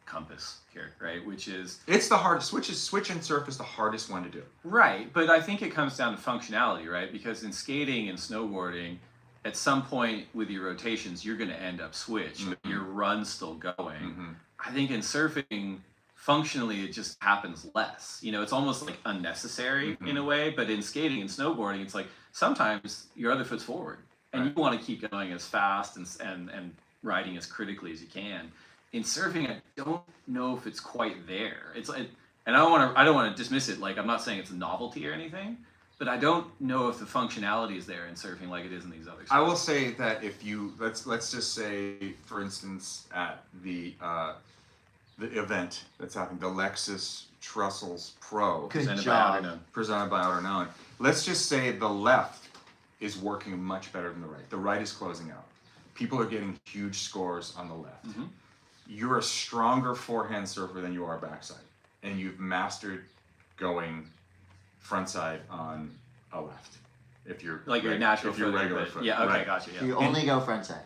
compass here, right? Which is It's the hardest. Switch and surf is the hardest one to do. right, but I think it comes down to functionality, right? Because in skating and snowboarding, at some point with your rotations, you're going to end up switch, but your run's still going. I think in surfing, functionally, it just happens less. It's almost like unnecessary in a way, but in skating and snowboarding, it's like sometimes your other foot's forward and you want to keep going as fast and riding as critically as you can. In surfing, I don't know if it's quite there. It's like, and I don't want to dismiss it. Like, I'm not saying it's a novelty or anything, but I don't know if the functionality is there in surfing like it is in these other sports. I will say that if you let's just say, for instance, at the event that's happening, the Lexus Lowers Pro, Good Presented by job. Outer presented by Outer Known. Let's just say the left is working much better than the right. The right is closing out. People are getting huge scores on the left. You're a stronger forehand surfer than you are backside, and you've mastered going frontside on a left. If you're like your natural if you're foot, regular but- foot. Yeah, okay, right. gotcha. Yeah. You only go frontside.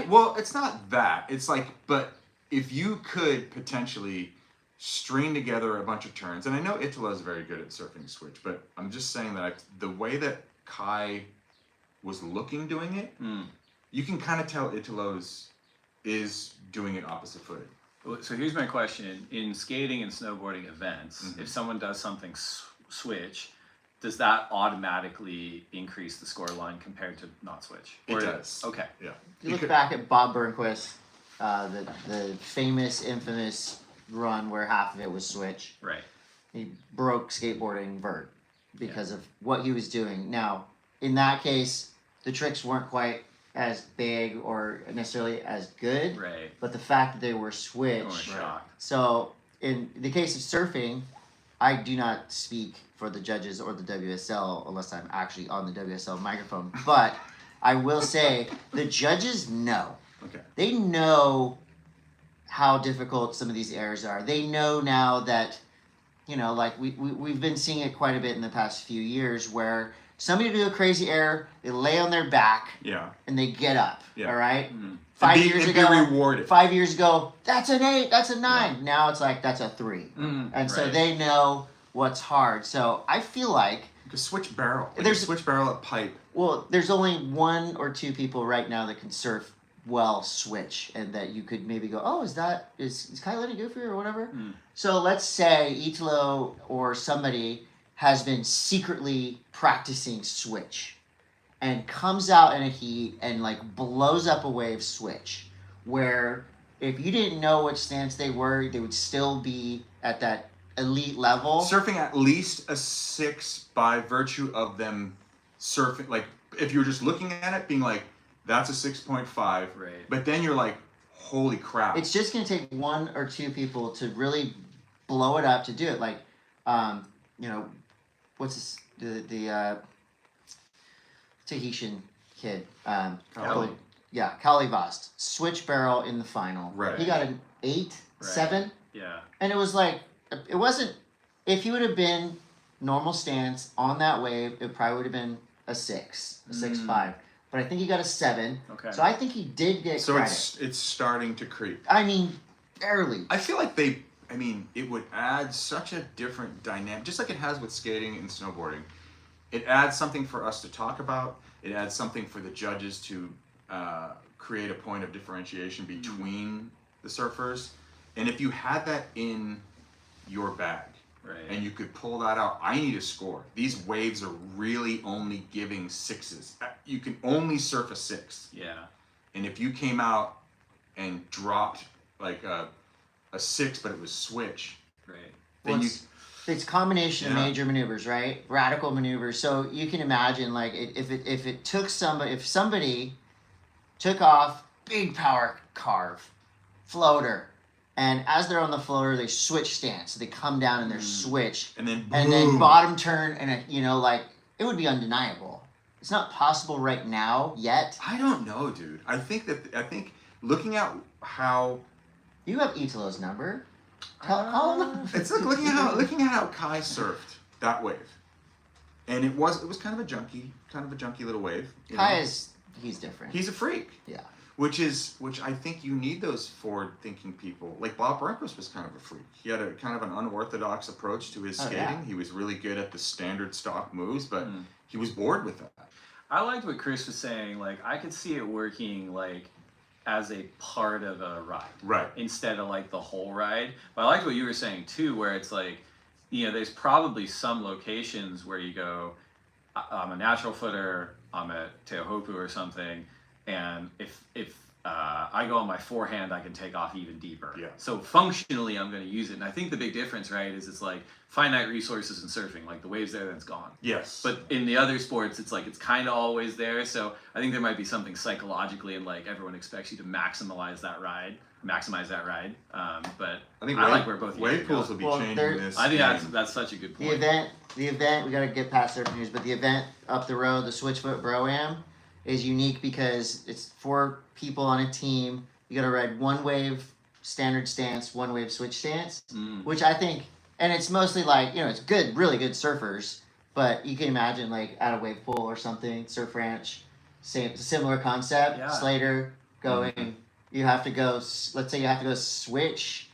Well, it's not that. It's like, but if you could potentially string together a bunch of turns, and I know Italo is very good at surfing switch, but I'm just saying that the way that Kai was looking doing it, you can kind of tell Italo's is doing it opposite footed. So here's my question: in skating and snowboarding events, if someone does something switch, does that automatically increase the score line compared to not switch? It does. Okay. Yeah. You look back at Bob Burnquist, the famous, infamous run where half of it was switch. Right. He broke skateboarding vert because of what he was doing. Now, in that case, the tricks weren't quite as big or necessarily as good, Right. but the fact that they were Oh, switched. shock. So, in the case of surfing, I do not speak for the judges or the WSL unless I'm actually on the WSL microphone. But I will say the judges know. Okay. They know how difficult some of these errors are. They know now that, like we've been seeing it quite a bit in the past few years where somebody will do a crazy error, they lay on their back, Yeah. and they get up. Yeah. All right? Mhm. 5 And years be ago, rewarded. 5 years ago, that's an 8, that's a 9. Now it's like, that's a 3. And so Right. they know what's hard. So I feel like, Like a switch barrel. Like There's- a switch barrel at pipe. well, there's only 1 or 2 people right now that can surf well switch, and that you could maybe go, oh, is Kai letting goofy or whatever? Mm. So let's say Italo or somebody has been secretly practicing switch and comes out in a heat and like blows up a wave switch where if you didn't know which stance they were, they would still be at that elite level. Surfing at least a 6 by virtue of them surfing. Like, if you're just looking at it, being like, that's a 6.5. Right. But then you're like, holy crap. It's just going to take one or two people to really blow it up to do it. Like, you know, what's this, the Tahitian kid? Cali. Yeah, Cali Vast. Switch barrel in the final. Right. He got an 8, 7. Yeah. And it was like, it wasn't, if he would have been normal stance on that wave, it probably would have been a 6, a 6.5. But I think he got a 7. Okay. So I think he did get So credit. it's starting to creep. I mean, barely. I feel like it would add such a different dynamic, just like it has with skating and snowboarding. It adds something for us to talk about. It adds something for the judges to create a point of differentiation between the surfers. And if you had that in your bag, Right. and you could pull that out, I need a score. These waves are really only giving 6s. You can only surf a 6. Yeah. And if you came out and dropped like a 6, but it was switch, Right. then Well, it's combination of Yeah. major maneuvers, right? Radical maneuvers. So you can imagine, like, if somebody took off big power carve, floater, and as they're on the floater, they switch stance. So they come down and they're switch, and then and then bottom turn, and it would be undeniable. It's not possible right now yet. I don't know, dude. I think looking at how You have Italo's number. Call him. it's like looking at how Kai surfed that wave, and it was kind of a junky little wave. You know? He's different. He's a freak. Yeah. Which I think you need those forward-thinking people. Like Bob Rehnquist was kind of a freak. He had a kind of an unorthodox approach to his skating. Yeah. He was really good at the standard stock moves, but he was bored with that. I liked what Chris was saying. Like, I could see it working like as a part of a ride, Right. instead of like the whole ride. But I liked what you were saying too, where it's like, you know, there's probably some locations where you go, I'm a natural footer, I'm at Teohopu or something, and if I go on my forehand, I can take off even deeper. Yeah. So functionally, I'm going to use it. And I think the big difference, right, is it's like finite resources in surfing. Like the wave's there, then it's gone. Yes. But in the other sports, it's like it's kind of always there. So I think there might be something psychologically, and like everyone expects you to maximize that ride. But I think like where both wave pools will be changing this. I think game. that's such a good point. The event, we got to get past certain news, but the event up the road, the Switchfoot Bro-Am, is unique because it's 4 people on a team. You got to ride one wave standard stance, one wave switch stance, which I think, and it's mostly like, it's good, really good surfers, but you can imagine like at a wave pool or something, surf ranch, similar concept. Yeah. Slater going, you have to go, let's say you have to go switch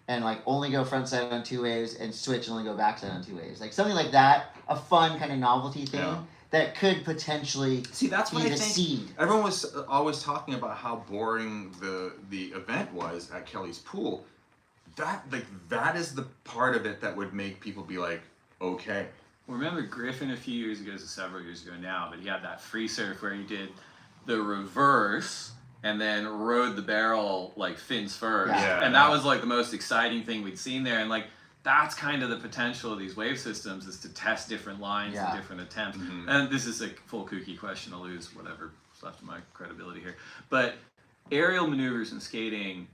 and like only go front side on 2 waves and switch and only go back side on 2 waves. Like something like that, a fun kind of novelty thing. Yeah. That could potentially See, that's what be I the think. seed. Everyone was always talking about how boring the event was at Kelly's pool. That is the part of it that would make people be like, okay. Remember Griffin a few years ago, this is several years ago now, but he had that free surf where he did the reverse and then rode the barrel like fins first. Yeah. And that was like the most exciting thing we'd seen there. And like, that's kind of the potential of these wave systems, is to test different lines and different attempts. Mm-hmm. And this is a full kooky question, I'll lose whatever's left of my credibility here. But aerial maneuvers in skating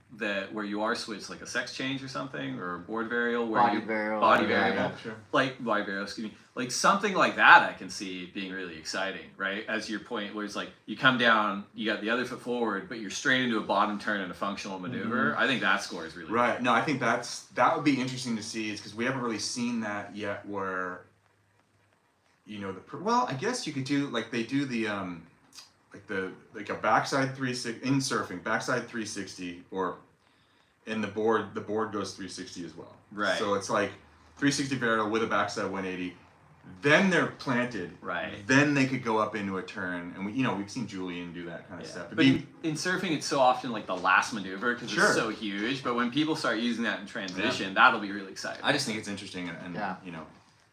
where you are switched, like a sex change or something, or a board varial, where Body varial. body Yeah, variable, yeah, sure. like body varial, excuse me, like something like that, I can see being really exciting, right? As your point, where it's like you come down, you got the other foot forward, but you're straight into a bottom turn and a functional maneuver. I think that score is really Right. No, I think that would be interesting to see, is because we haven't really seen that yet. Where, I guess you could do like they do the like a backside 360 in surfing, backside 360, or in the board goes 360 as well. Right. So it's like 360 varial with a backside 180, then they're planted. Right. Then they could go up into a turn, and we've seen Julian do that kind of stuff. But in surfing, it's so often like the last maneuver because Sure. it's so huge. But when people start using that in transition, that'll be really exciting. I just think it's interesting, and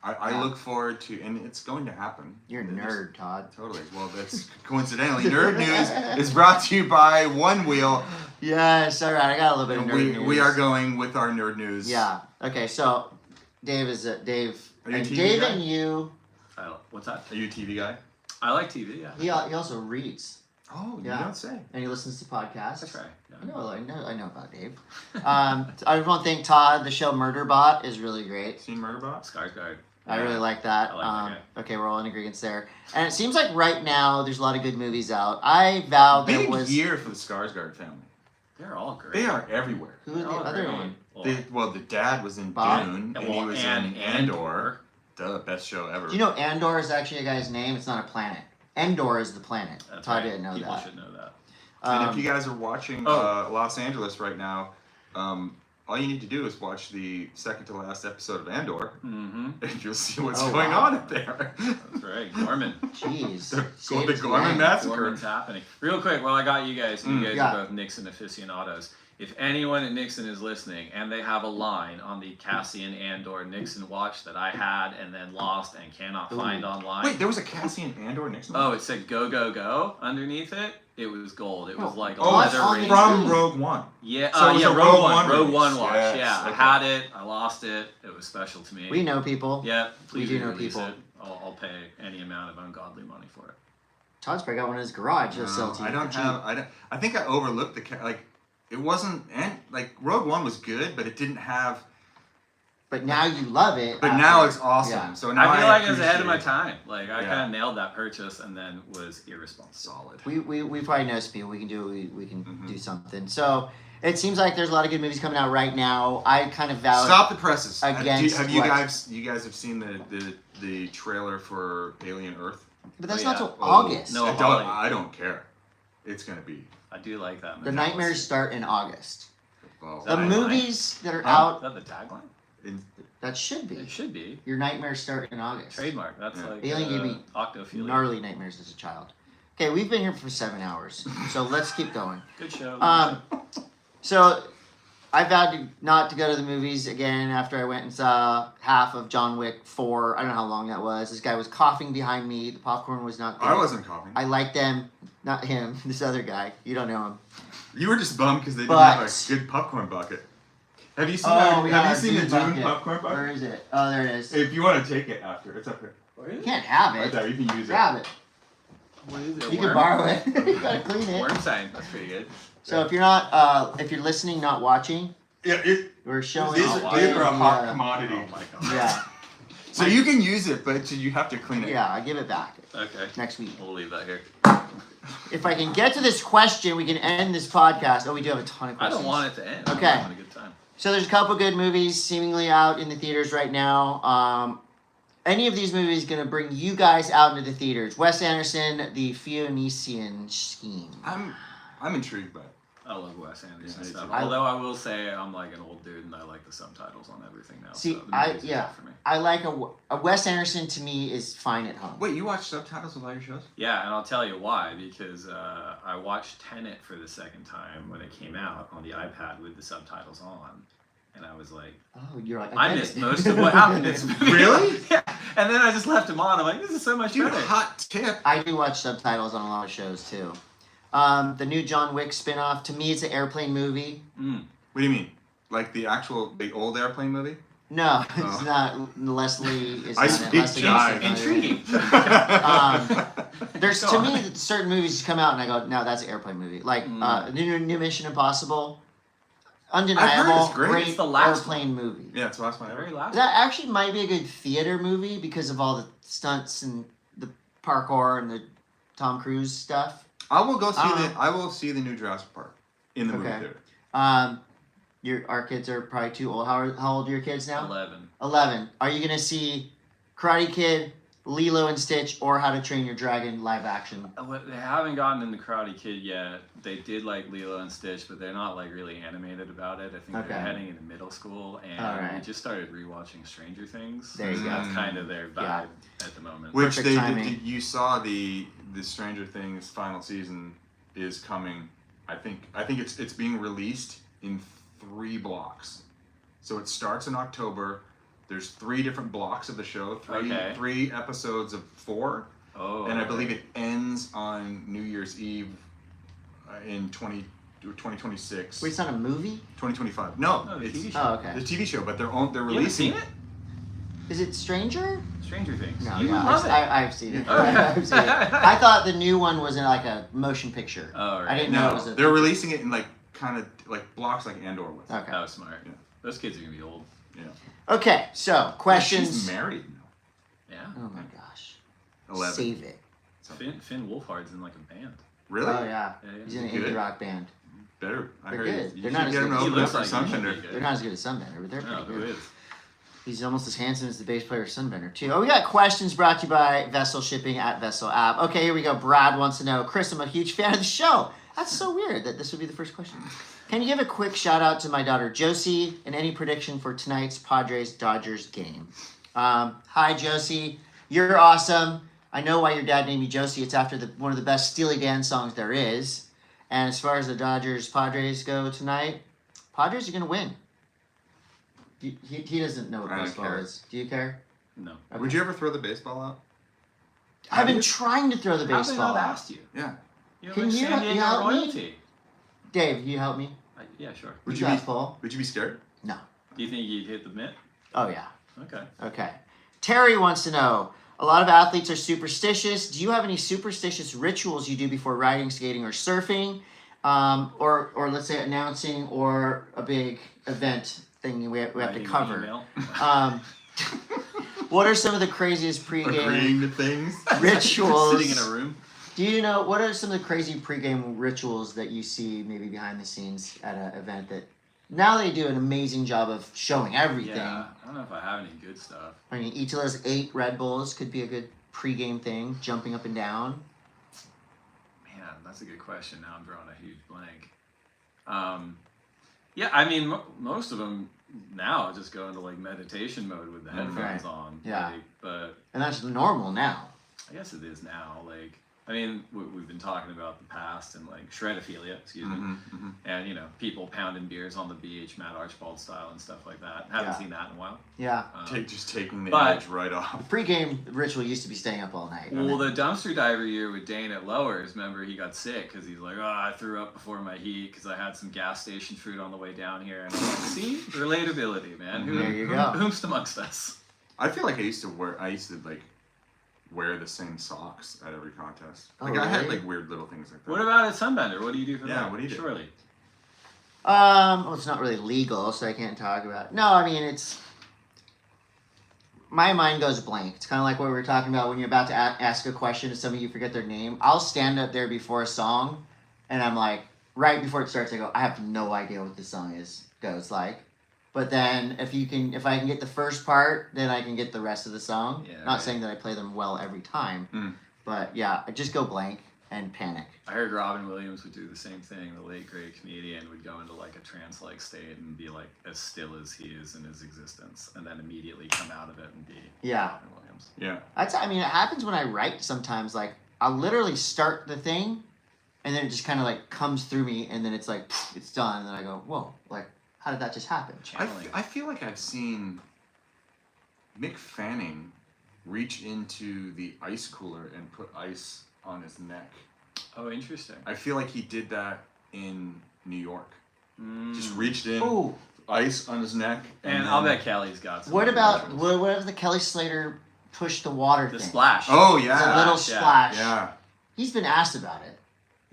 I look forward to, and it's going to happen. You're a nerd, Todd. Totally. Well, that's coincidentally. Nerd News is brought to you by One Wheel. Yes, all right. I got a little bit of nerd news. We are going with our Nerd News. Yeah. Okay, so Dave is Dave. Are you a And TV Dave guy? and you. What's that? Are you a TV guy? I like TV. Yeah. He also reads Oh, Yeah. you don't say. and he listens to podcasts. That's right. Yeah. I know about Dave. I want to thank Todd. The show Murderbot is really great. Seen Murderbot? Skarsgård. I really like that. I like that Okay, we're all in agreement there. And it seems like right now there's a lot of good movies out. I vowed there Big was. year for the Skarsgård family. They're all great. They are everywhere. Who was the They're all other great. one? The dad was in Bob? Dune, and Well, he was in Andor. The best show ever. Do you know Andor is actually a guy's name? It's not a planet. Endor is the planet. That's Todd right. didn't know People that. should know that. And if you guys are watching Oh. Los Angeles right now, all you need to do is watch the second to last episode of Andor, Mm-hmm. and you'll see what's Oh, going wow. on up there. That's right. Gorman. Jeez. The Saved us Gorman again. Massacre. Gorman's happening. Real quick, while I got you guys, and you guys Yeah. are both Nixon aficionados. If anyone at Nixon is listening and they have a line on the Cassian Andor Nixon watch that I had and then lost and cannot find online. Wait, there was a Cassian Andor Nixon? Oh, it said "Go Go Go" underneath it. It was gold. It was like a Oh, leather on ring. the- from Rogue One. Yeah, So it was yeah, a Rogue Rogue One. One Rogue release. One watch. Yes, Yeah, I okay. had it. I lost it. It was special to me. We know people. Yeah, please do know release people. it. I'll pay any amount of ungodly money for it. Todd's probably got one in his garage. He'll sell to you. I don't for cheap. have. I think I overlooked it wasn't, and Rogue One was good, but it didn't have. But now you love it. But after- now it's awesome. Yeah. So now I feel like I was ahead of my appreciate it. time. Like I Yeah. kind of nailed that purchase and then was irresponsible. Solid. We probably know some people. We can do. We can Mhm. do something. So it seems like there's a lot of good movies coming out right now. I kind of vowed. Stop the presses. Against have you what? guys? You guys have seen the trailer for Alien Earth? But that's Oh, not yeah. till Oh, August. No. I don't care. It's gonna be. I do like that. The movie. nightmares start in August. Well, The Tagline? movies that are Huh? Is out, that the tagline? that should be. It should be. Your nightmares start in August. Trademark. That's Yeah. like Alien gave me octophilia. Gnarly nightmares as a child. Okay, we've been here for 7 hours, so let's keep going. Good show. So I vowed not to go to the movies again after I went and saw half of John Wick 4. I don't know how long that was. This guy was coughing behind me. The popcorn was not good. I wasn't coughing. I like them, not him. This other guy. You don't know him. You were just bummed because they didn't But- have a good popcorn bucket. Have you seen? Oh, yeah, have you seen the Dune Dune bucket. popcorn Where bucket? is it? Oh, there it is. If you want to take it after, it's up here. You can't have Right it. there, you can use Grab it. What is it? You can borrow it. You gotta clean it. Worm sign. That's pretty good. So if you're not, if you're listening, not watching, Yeah, we're showing. these I'll are a hot the, commodity. Oh my god. Yeah, So you can use it, but you have to clean it. yeah. I give it back Okay. next week. We'll leave that here. If I can get to this question, we can end this podcast. Oh, we do have a ton of I questions. don't want it to end. Okay. I'm having a good time. So there's a couple good movies seemingly out in the theaters right now. Any of these movies going to bring you guys out into the theaters? Wes Anderson, The Phoenician Scheme. I'm intrigued by it. I love Wes Anderson Yeah, stuff. me too. Although I will say I'm like an old dude and I like the subtitles on everything now. See, so the movies are yeah. tough for me. I like a Wes Anderson to me is fine at home. Wait, you watch subtitles with all your shows? Yeah, and I'll tell you why. Because I watched Tenet for the second time when it came out on the iPad with the subtitles on. And I was like, Oh, you're like I get missed it. most of what happened in this movie. Really? Yeah. And then I just left them on. I'm like, this is so much Dude, better. hot tip. I do watch subtitles on a lot of shows too. The new John Wick spinoff, to me, it's an airplane movie. Mm. What do you mean? Like the old airplane movie? No, it's Oh. not. Leslie is I not speak in Leslie jive. Nielsen's not in it. Intriguing. There's Go to on. me certain movies just come out and I go, no, that's an airplane movie. Like new Mission Impossible, undeniable, it's great. great It's the last airplane movie. Yeah, it's the last one The ever. very last That actually might be a good theater movie because of all the stunts and the parkour and the Tom Cruise stuff. I will go see Uh-huh. I will see the new Jurassic Park in the movie Okay. theater. Our kids are probably too old. How old are your kids now? 11. 11. Are you gonna see Karate Kid Lilo and Stitch or How to Train Your Dragon live action? They haven't gotten into Karate Kid yet. They did like Lilo and Stitch, but they're not like really animated about it. I think they're heading into middle school, and we just started rewatching Stranger Things. There you go. That's kind of their vibe at the moment. Which Perfect timing. you saw the Stranger Things final season is coming. I think it's being released in 3 blocks. So it starts in October. There's 3 different blocks of the show. 3 episodes of 4. Oh. And I believe it ends on New Year's Eve in 2026. Wait, it's not a movie? 2025. No, the it's TV show. Oh, okay. the TV show, but they're You haven't releasing seen it? Is it Stranger? Stranger Things. No, You yeah, love it. I've seen it. Okay. I've seen it. I thought the new one was in like a motion picture. Oh, right. I didn't know it No, was a... they're releasing it in like kind of like blocks like Andor was. Okay. That was smart. Yeah. Those kids are gonna be old. Yeah. Okay, so questions. She's married now. Yeah. Oh my gosh. 11. Save it. Finn Wolfhard's in like a band. Really? Oh yeah. Yeah, He's in an Good. indie rock band. Better. I They're heard good. you They're should not as get him good. to He open up looks for like he should Sunbender. be good. They're not as good as Sunbender, but they're No, pretty who good. is? He's almost as handsome as the bass player of Sunbender too. Oh, we got questions brought to you by Vessel Shipping at Vessel App. Okay, here we go. Brad wants to know, Chris, I'm a huge fan of the show. That's so weird that this would be the first question. Can you give a quick shout out to my daughter Josie and any prediction for tonight's Padres-Dodgers game? Hi, Josie. You're awesome. I know why your dad named you Josie. It's after one of the best Steely Dan songs there is. And as far as the Dodgers-Padres go tonight, Padres are going to win. He doesn't know what I don't baseball care. is. Do you care? No. Okay. Would you ever throw the baseball out? I've been trying to throw the How have they baseball not out. asked you? Yeah. You're Can like you San Diego help me? royalty. Dave, you help me? Yeah, sure. Would You you got be full? Would you be scared? No. Do you think you'd hit the mitt? Oh, yeah. Okay. Okay. Terry wants to know, a lot of athletes are superstitious. Do you have any superstitious rituals you do before riding, skating, or surfing? Or let's say announcing or a big event thing we have to Writing an cover. email? What are some of the craziest Agreeing pregame to things. rituals? Sitting in a room. Do you know, what are some of the crazy pregame rituals that you see maybe behind the scenes at an event that now they do an amazing job of showing everything? Yeah. I don't know if I have any good stuff. I mean, each of those 8 Red Bulls could be a good pregame thing, jumping up and down. Man, that's a good question. Now I'm drawing a huge blank. Yeah, I mean, most of them now just go into like meditation mode with the headphones Right. on. Yeah. Like, but And that's normal now. I guess it is now. Like, I mean, we've been talking about the past and like shredaphilia, excuse me, and people pounding beers on the beach, Matt Archibald style and stuff like that. Haven't Yeah. seen that in a while. Yeah. Just taking the but- edge right off. The pregame ritual used to be staying up all night. Well, the dumpster diver year with Dane at Lowers, remember he got sick because he's like, I threw up before my heat because I had some gas station fruit on the way down here. And I'm like, see, relatability, man. There you go. Whomst amongst us? I feel like I used to wear the same socks at every contest. Oh, Like I had really? like weird little things like that. What about at Sunbender? What do you do for Yeah, that? what do you do? Surely. Well, it's not really legal, so I can't talk about it. No, I mean, it's... My mind goes blank. It's kind of like what we were talking about when you're about to ask a question to somebody, you forget their name. I'll stand up there before a song, and I'm like, right before it starts, I go, I have no idea what this song goes like. But then if I can get the first part, then I can get the rest of the song. Yeah, Not right. saying that I play them well every time, Mm. but yeah, I just go blank and panic. I heard Robin Williams would do the same thing. The late great comedian would go into like a trance-like state and be like as still as he is in his existence, and then immediately come out of it and be Yeah. Robin Williams. Yeah. I mean, it happens when I write sometimes. Like, I'll literally start the thing, and then it just kind of like comes through me, and then it's like, it's done, and then I go, whoa, like, how did that just happen? Channeling. I feel like I've seen Mick Fanning reach into the ice cooler and put ice on his neck. Oh, interesting. I feel like he did that in New York. Just Mm. reached in, Oh, ice on his neck. And then- I'll bet Kelly's got some. what about rituals. what if the Kelly Slater push the water the thing? splash? Oh, The yeah. little Yeah. splash. Yeah. He's been asked about it,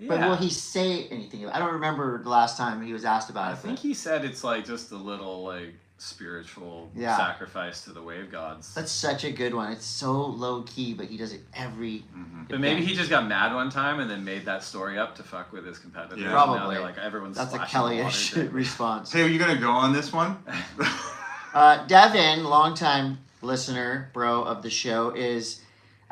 but Yeah. will he say anything? I don't remember the last time he was asked about I it. think he said it's like just a little like spiritual Yeah. sacrifice to the wave gods. That's such a good one. It's so low key, but he does it every. But maybe he just got mad one time and then made that story up to fuck with his competitors. Yeah. And now Probably. they're like everyone's That's a splashing Kelly-ish water. response. Hey, are you going to go on this one? Devin, longtime listener, bro of the show, is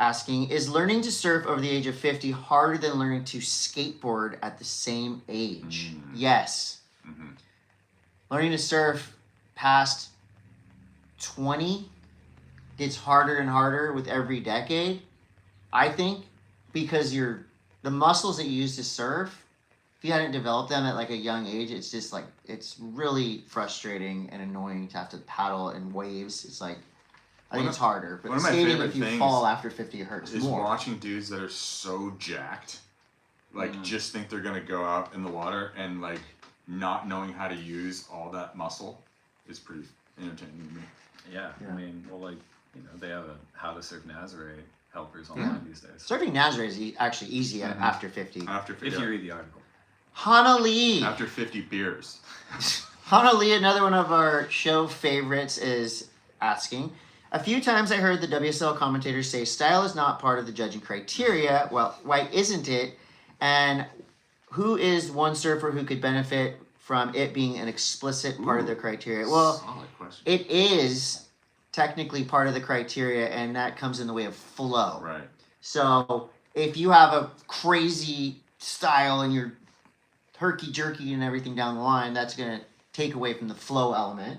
asking, is learning to surf over the age of 50 harder than learning to skateboard at the same age? Yes. Mm-hmm. Learning to surf past 20 gets harder and harder with every decade, I think, because the muscles that you use to surf, if you hadn't developed them at like a young age, it's just like, it's really frustrating and annoying to have to paddle in waves. It's like, I think it's harder. But one of my skating, favorite if you things fall after 50, it hurts is more. watching dudes that are so jacked, like just think they're gonna go out in the water and like not knowing how to use all that muscle is pretty entertaining to me. Yeah, Yeah. I mean, well, like, you know, they have a how to surf Nazare helpers online these days. Surfing Nazare is actually easy after 50. After If 50, you read the article. Hana Lee. after 50 beers. Hana Lee, another one of our show favorites, is asking, a few times I heard the WSL commentators say style is not part of the judging criteria. Well, why isn't it? And who is one surfer who could benefit from it being an explicit part of the criteria? Well, Solid question. it is technically part of the criteria, and that comes in the way of flow. Right. So if you have a crazy style and you're herky-jerky and everything down the line, that's going to take away from the flow element.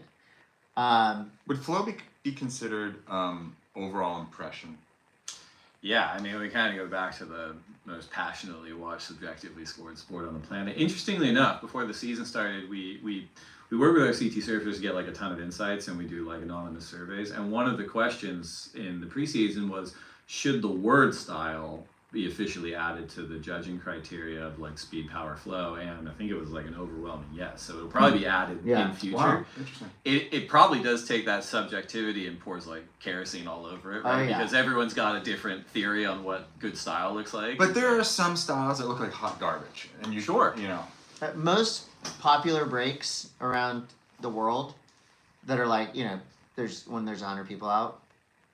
Would flow be considered overall impression? Yeah, I mean, we kind of go back to the most passionately watched, subjectively scored sport on the planet. Interestingly enough, before the season started, we work with our CT surfers to get like a ton of insights, and we do like anonymous surveys. And one of the questions in the preseason was, should the word style be officially added to the judging criteria of like speed, power, flow? And I think it was like an overwhelming yes. So it'll probably be added in future. Wow, interesting. It probably does take that subjectivity and pours like kerosene all over it, right? Oh, yeah. Because everyone's got a different theory on what good style looks like. But there are some styles that look like hot garbage, and you know. Most popular breaks around the world that are like, you know, when there's 100 people out,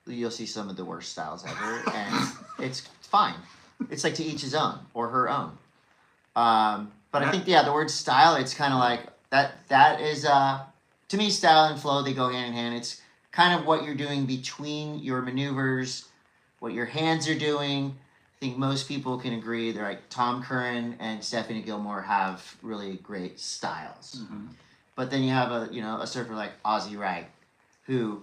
you'll see some of the worst styles ever, and it's fine. It's like to each his own or her own. But I think, yeah, the word style, it's kind of like that is, to me, style and flow, they go hand in hand. It's kind of what you're doing between your maneuvers, what your hands are doing. I think most people can agree. They're like Tom Curran and Stephanie Gilmore have really great styles. Mhm. But then you have a surfer like Ozzy Wright, who,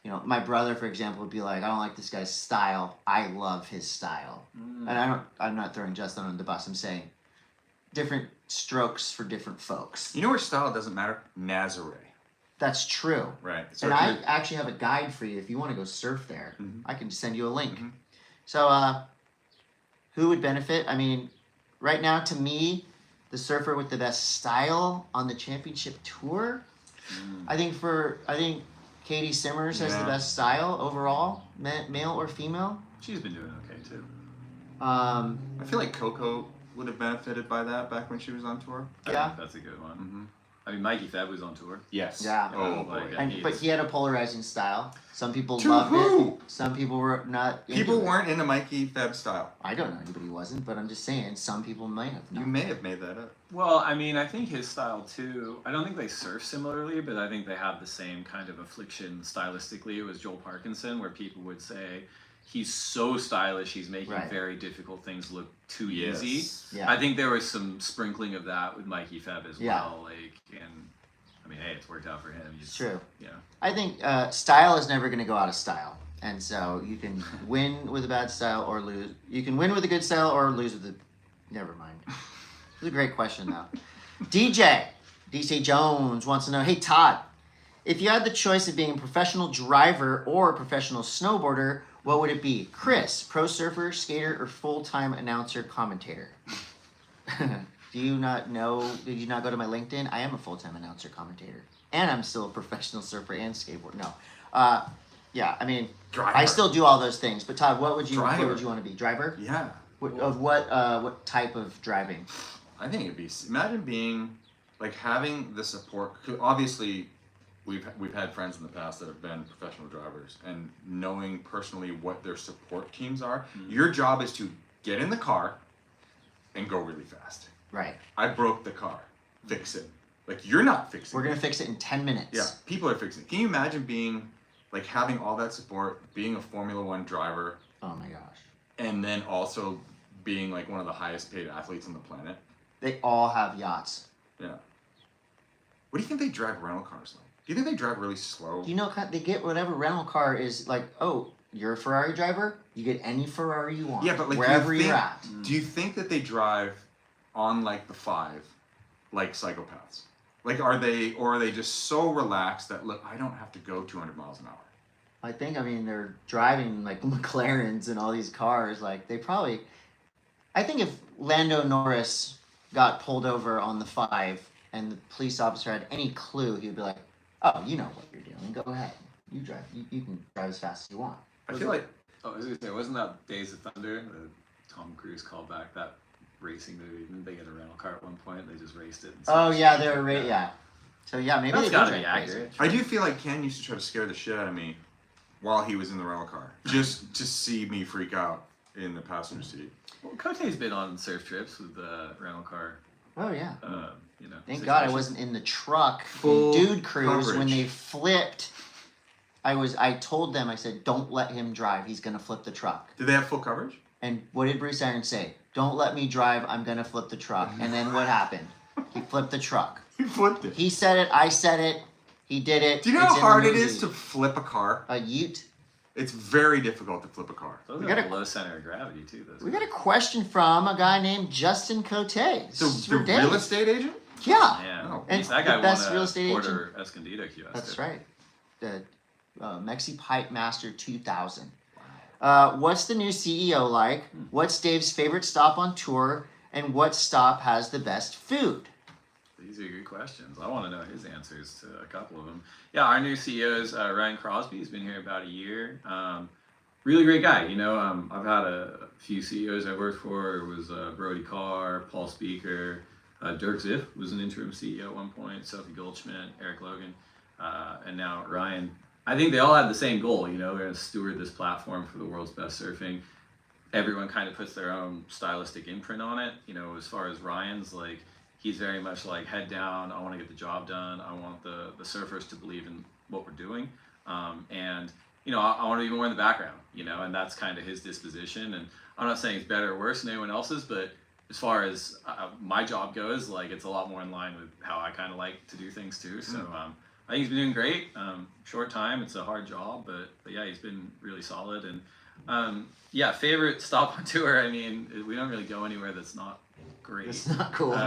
you know, my brother, for example, would be like, I don't like this guy's style. I love his style. And I'm not throwing Justin on the bus. I'm saying different strokes for different folks. You know where style doesn't matter? Nazare. That's true. Right. So And if I you're- actually have a guide for you if you want to go surf there. Mhm. I can send you a link. Mhm. So, who would benefit? I mean, right now, to me, the surfer with the best style on the championship tour, I think Katie Simmers has the Yeah. best style overall, male or female. She's been doing okay too. Um, I feel like Coco would have benefited by that back when she was on tour. I Yeah. think that's a good one. Mm-hmm. I mean, Mikey Feb was on tour. Yes. Yeah. Oh Like, boy. and but he had a polarizing style. Some people To loved who? it. Some people were not. Into People it. weren't into Mikey Feb style. I don't know anybody wasn't, but I'm just saying some people might have. You Known. may have made that up. Well, I mean, I think his style too. I don't think they surf similarly, but I think they have the same kind of affliction stylistically. It was Joel Parkinson, where people would say he's so stylish, he's making Right. very difficult things look too easy. Yeah. I think there was some sprinkling of that with Mikey Feb as Yeah. well. Like, and I mean, hey, it's worked out for him. It's true. Yeah. I think style is never going to go out of style, and so you can win with a bad style or lose. You can win with a good style or lose with a. Never mind. It's a great question though. DJ Jones wants to know, hey Todd, if you had the choice of being a professional driver or a professional snowboarder, what would it be? Chris, pro surfer, skater, or full-time announcer commentator? Do you not know? Did you not go to my LinkedIn? I am a full-time announcer commentator, and I'm still a professional surfer and skateboarder. No, yeah. I mean, Driver. I still do all those things. But Todd, what would you Driver. want to be? Driver? Yeah. What type of driving? I think it'd be, imagine being, like, having the support. 'Cause obviously, we've had friends in the past that have been professional drivers, and knowing personally what their support teams are. Your job is to get in the car and go really fast. Right. I broke the car. Fix it. Like, you're not fixing We're it. gonna fix it in 10 minutes. Yeah, people are fixing it. Can you imagine being, like, having all that support, being a Formula One driver, Oh my gosh. and then also being like one of the highest paid athletes on the planet. They all have yachts. Yeah. What do you think they drive rental cars like? Do you think they drive really slow? You know, they get whatever rental car is like, oh, you're a Ferrari driver? You get any Ferrari you want. Yeah, but like wherever you're at. Do you think that they drive on like the 5 like psychopaths? Like are they just so relaxed that look, I don't have to go 200 miles an hour? I think, I mean, they're driving like McLarens and all these cars. Like they probably, I think if Lando Norris got pulled over on the 5 and the police officer had any clue, he'd be like, oh, you know what you're doing. Go ahead. You drive. You can drive as fast as you want. I feel like Oh, I was gonna say, wasn't that Days of Thunder, the Tom Cruise callback, that racing movie? Didn't they get a rental car at one point? They just raced it. Oh yeah, they were yeah. So yeah, maybe That's they gotta do be drive accurate. I do feel like Ken used to try to scare the shit out of me while he was in the rental car, just to see me freak out in the passenger seat. Well, Coté's been on surf trips with the rental car. Oh yeah. You know. Thank God I situations. wasn't in the truck. Full Dude cruise when coverage. they flipped. I told them, I said, don't let him drive. He's gonna flip the truck. Did they have full coverage? And what did Bruce Irons say? Don't let me drive. I'm gonna flip the truck. And then what happened? He flipped the truck. He flipped it. He said it. I said it. He did it. Do you know It's how in the hard it movie. is to flip a car? A Ute. It's very difficult to flip a car. Those We are gotta- low center of gravity too. Those We got a guys. question from a guy named Justin Coté. So This is the for Dave. real estate agent? Yeah, Yeah. Oh. And that guy the best won real a estate Porter Escondido QS. that's right. The Mexi Pipe Master 2000. Wow. What's the new CEO like? What's Dave's favorite stop on tour? And what stop has the best food? These are good questions. I want to know his answers to a couple of them. Yeah, our new CEO is Ryan Crosby. He's been here about a year. Really great guy. You know, I've had a few CEOs I worked for. It was Brody Carr, Paul Speaker, Dirk Ziff was an interim CEO at one point, Sophie Goldschmidt, Eric Logan, and now Ryan. I think they all had the same goal. You know, they're going to steward this platform for the world's best surfing. Everyone kind of puts their own stylistic imprint on it. You know, as far as Ryan's, like, he's very much like head down. I want to get the job done. I want the surfers to believe in what we're doing. And, you know, I want to be more in the background, you know, and that's kind of his disposition. And I'm not saying it's better or worse than anyone else's, but as far as my job goes, like, it's a lot more in line with how I kind of like to do things too. So I think he's been doing great. Short time, it's a hard job, but yeah, he's been really solid. And yeah, favorite stop on tour. I mean, we don't really go anywhere that's not great. It's not cool. You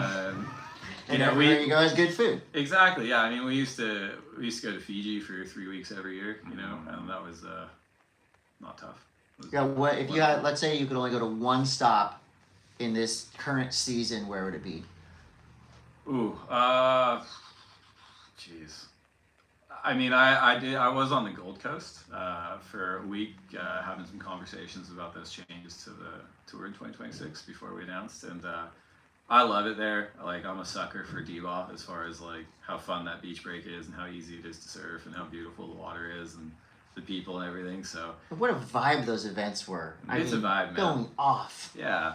and know, everywhere you go has good food. exactly. Yeah, I mean, we used to go to Fiji for 3 weeks every year. You know, and that was not tough. It was- Yeah, what if you had? Let's say you could only go to one stop in this current season. Where would it be? Ooh, jeez. I mean, I was on the Gold Coast for a week, having some conversations about those changes to the tour in 2026 before we announced, and I love it there. Like, I'm a sucker for D-Ball as far as like how fun that beach break is and how easy it is to surf and how beautiful the water is and the people and everything. So What a vibe those events were. It's a vibe, man. Going off. yeah,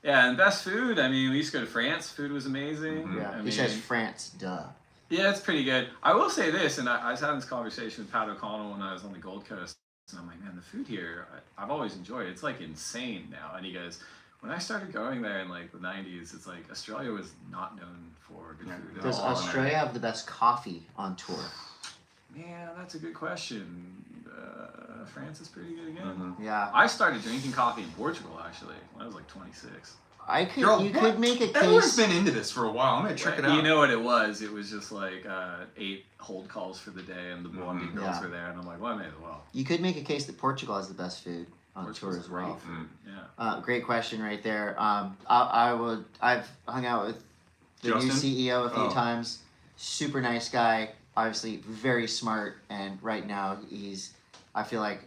and best food. I mean, we used to go to France. Food was amazing. Yeah, I he says mean, France. Duh. Yeah, it's pretty good. I will say this, and I was having this conversation with Pat O'Connell when I was on the Gold Coast, and I'm like, man, the food here, I've always enjoyed it. It's like insane now. And he goes, when I started going there in like the 90s, it's like Australia was not known for good food at Does all. Australia have the best coffee on tour? Man, that's a good question. France is pretty good again. Mm-hmm. Yeah, I started drinking coffee in Portugal actually when I was like 26. I could. Girl, you what? could make a Everyone's case. been into this for a while. I'm gonna check it out. You know what it was? It was just like 8 hold calls for the day, and the Blondie Mhm. girls Yeah. were there, and I'm like, well, I may as well. You could make a case that Portugal has the best food on Portugal's tour as well. great food. Yeah. Great question right there. I've hung out with the new Justin? CEO a few Oh. times. Super nice guy. Obviously very smart, and right now he's, I feel like,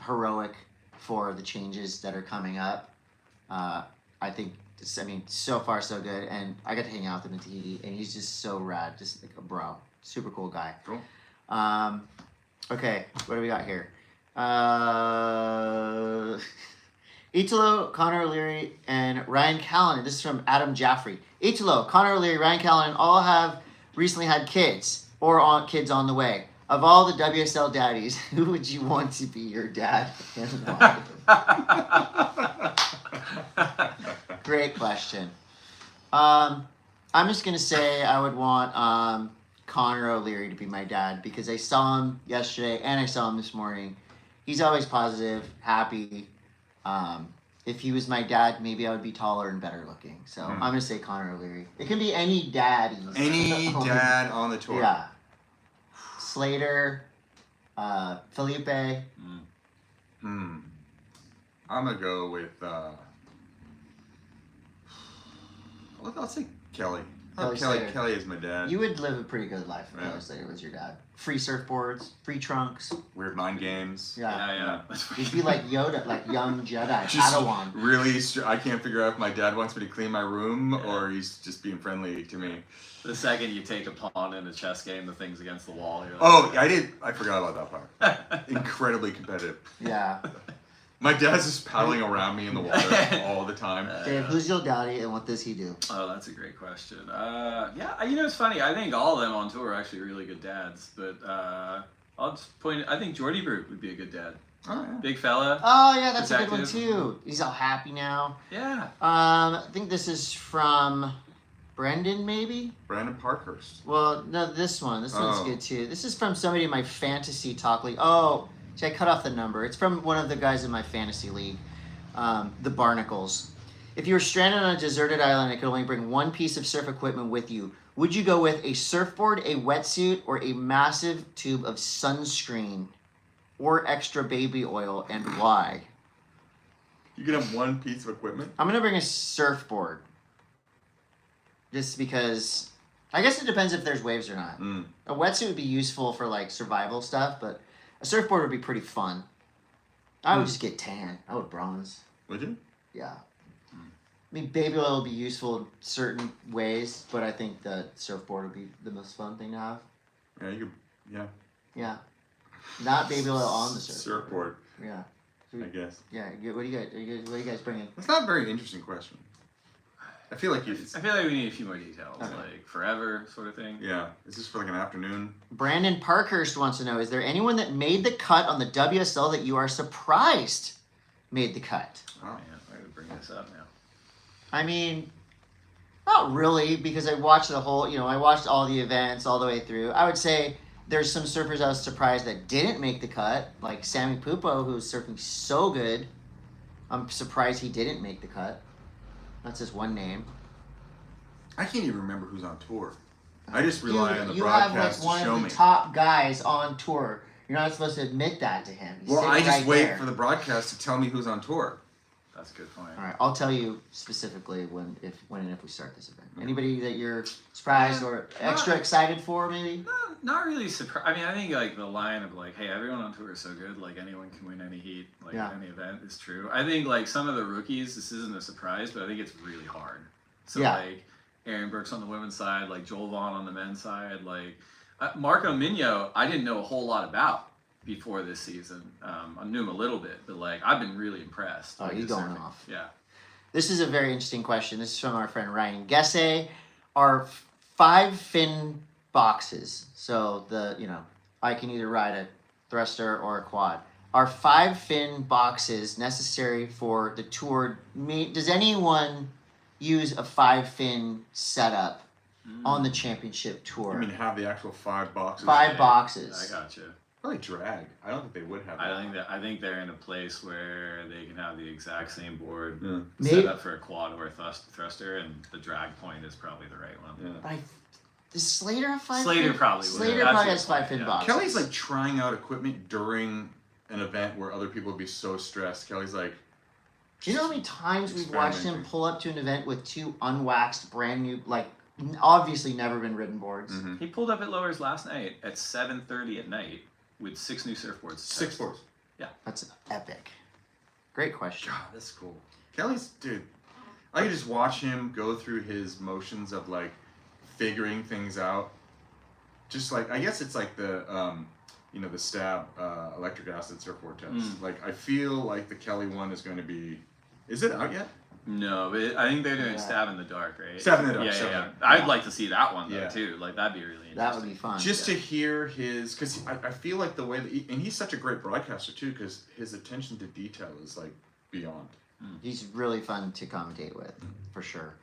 heroic for the changes that are coming up. I think, I mean, so far so good, and I got to hang out with him in Tahiti, and he's just so rad, just like a bro, super cool guy. Cool. Okay, what do we got here? Italo, Connor O'Leary, and Ryan Callan. This is from Adam Jaffrey. Italo, Connor O'Leary, Ryan Callan all have recently had kids or kids on the way. Of all the WSL daddies, who would you want to be your dad and why? Great question. I'm just gonna say I would want Connor O'Leary to be my dad because I saw him yesterday and I saw him this morning. He's always positive, happy. If he was my dad, maybe I would be taller and better looking. So I'm gonna say Connor O'Leary. It can be any dad. Any dad on the tour. Yeah. Slater, Felipe. I'm gonna go with. I'll say Kelly. Kelly is my dad. You would live a pretty good life if Kelly Slater was your dad. Free surfboards, free trunks. Weird mind games. Yeah. You'd be like Yoda, like young Jedi, Just Padawan. really, I can't figure out if my dad wants me to clean my room or he's just being friendly to me. The second you take a pawn in a chess game, the thing's against the wall. You're like, Oh, I forgot about that part. Incredibly competitive. Yeah. My dad's just paddling around me in the water all the time. Dave, who's your daddy and what does he do? Oh, that's a great question. Yeah, it's funny. I think all of them on tour are actually really good dads. But I'll just point. I think Jordy Brute would be a good dad. Oh, yeah. Big fella. Oh yeah, that's a good one Protective. too. He's all happy now. Yeah. I think this is from Brendan, maybe. Brandon Parkhurst. Well, no, this one's Oh. good too. This is from somebody in my fantasy talk league. Oh, see, I cut off the number. It's from one of the guys in my fantasy league, the Barnacles. If you were stranded on a deserted island and could only bring one piece of surf equipment with you, would you go with a surfboard, a wetsuit, or a massive tube of sunscreen or extra baby oil, and why? You can have one piece of equipment? I'm gonna bring a surfboard, just because. I guess it depends if there's waves or not. A wetsuit would be useful for like survival stuff, but a surfboard would be pretty fun. I would just get tan. I would bronze. Would you? Yeah. I mean, baby oil would be useful in certain ways, but I think the surfboard would be the most fun thing to have. Yeah, you could. Yeah. Yeah. Not baby oil on the surfboard. Surfboard, Yeah. I guess. Yeah. What do you guys bringing? That's not a very interesting question. I feel like I feel like we need a few more details, Okay. like forever sort of thing. yeah. Is this for like an afternoon? Brandon Parkhurst wants to know, is there anyone that made the cut on the WSL that you are surprised made the cut? Oh. Man, I gotta bring this up now. I mean, not really, because I watched the whole, I watched all the events all the way through. I would say there's some surfers I was surprised that didn't make the cut, like Sammy Pupo, who's surfing so good. I'm surprised he didn't make the cut. That's just one name. I can't even remember who's on tour. I just rely on the You have broadcast like one to show of me. the top guys on tour. You're not supposed to admit that to him. He's Well, I sitting just right wait there. for the broadcast to tell me who's on tour. That's a good point. All right, I'll tell you specifically when and if we start this event. Anybody that you're surprised or extra excited for, maybe? Not really surprised. I mean, I think like the line of like, hey, everyone on tour is so good, like anyone can win any heat, like any event is true. I think like some of the rookies, this isn't a surprise, but I think it's really hard. So like Aaron Burks on the women's side, like Joel Vaughn on the men's side, like Marco Migno, I didn't know a whole lot about before this season. I knew him a little bit, but like I've been really impressed. Oh, he's going off. Yeah. This is a very interesting question. This is from our friend Ryan Gesse. Are 5 fin boxes, so I can either ride a thruster or a quad. Are 5 fin boxes necessary for the tour? Does anyone use a 5 fin setup on the championship tour? I mean, have the actual 5 boxes. 5 boxes. I gotcha. Probably drag. I don't think they would have. I think they're in a place where they can have the exact same board Maybe- set up for a quad or a thruster, and the drag point is probably the right one. Yeah. Does Slater have 5 Slater fin? probably would. Slater That's probably your has 5 point, fin yeah. boxes. Kelly's like trying out equipment during an event where other people would be so stressed. Kelly's like, Do you know how many times we've watched him experimenting. pull up to an event with 2 unwaxed, brand new, like obviously never been ridden boards? Mhm. He pulled up at Lowers last night at 7:30 at night with 6 new surfboards. 6 boards. That's epic. Great question. God, that's cool. Kelly's, dude, I could just watch him go through his motions of like figuring things out. Just like, I guess it's like the, the stab electric acid surfboard test. Like, I feel like the Kelly one is going to be, is it out yet? No, but I think they're doing Stab in the Dark, right? Stab in the Dark. Yeah, Stab in yeah, the yeah. Dark. I'd like to see that one though Yeah. too. Like that'd be really interesting. That would be fun. Just to hear his, because I feel like the way that and he's such a great broadcaster too, because his attention to detail is like beyond. He's really fun to commentate with, for sure.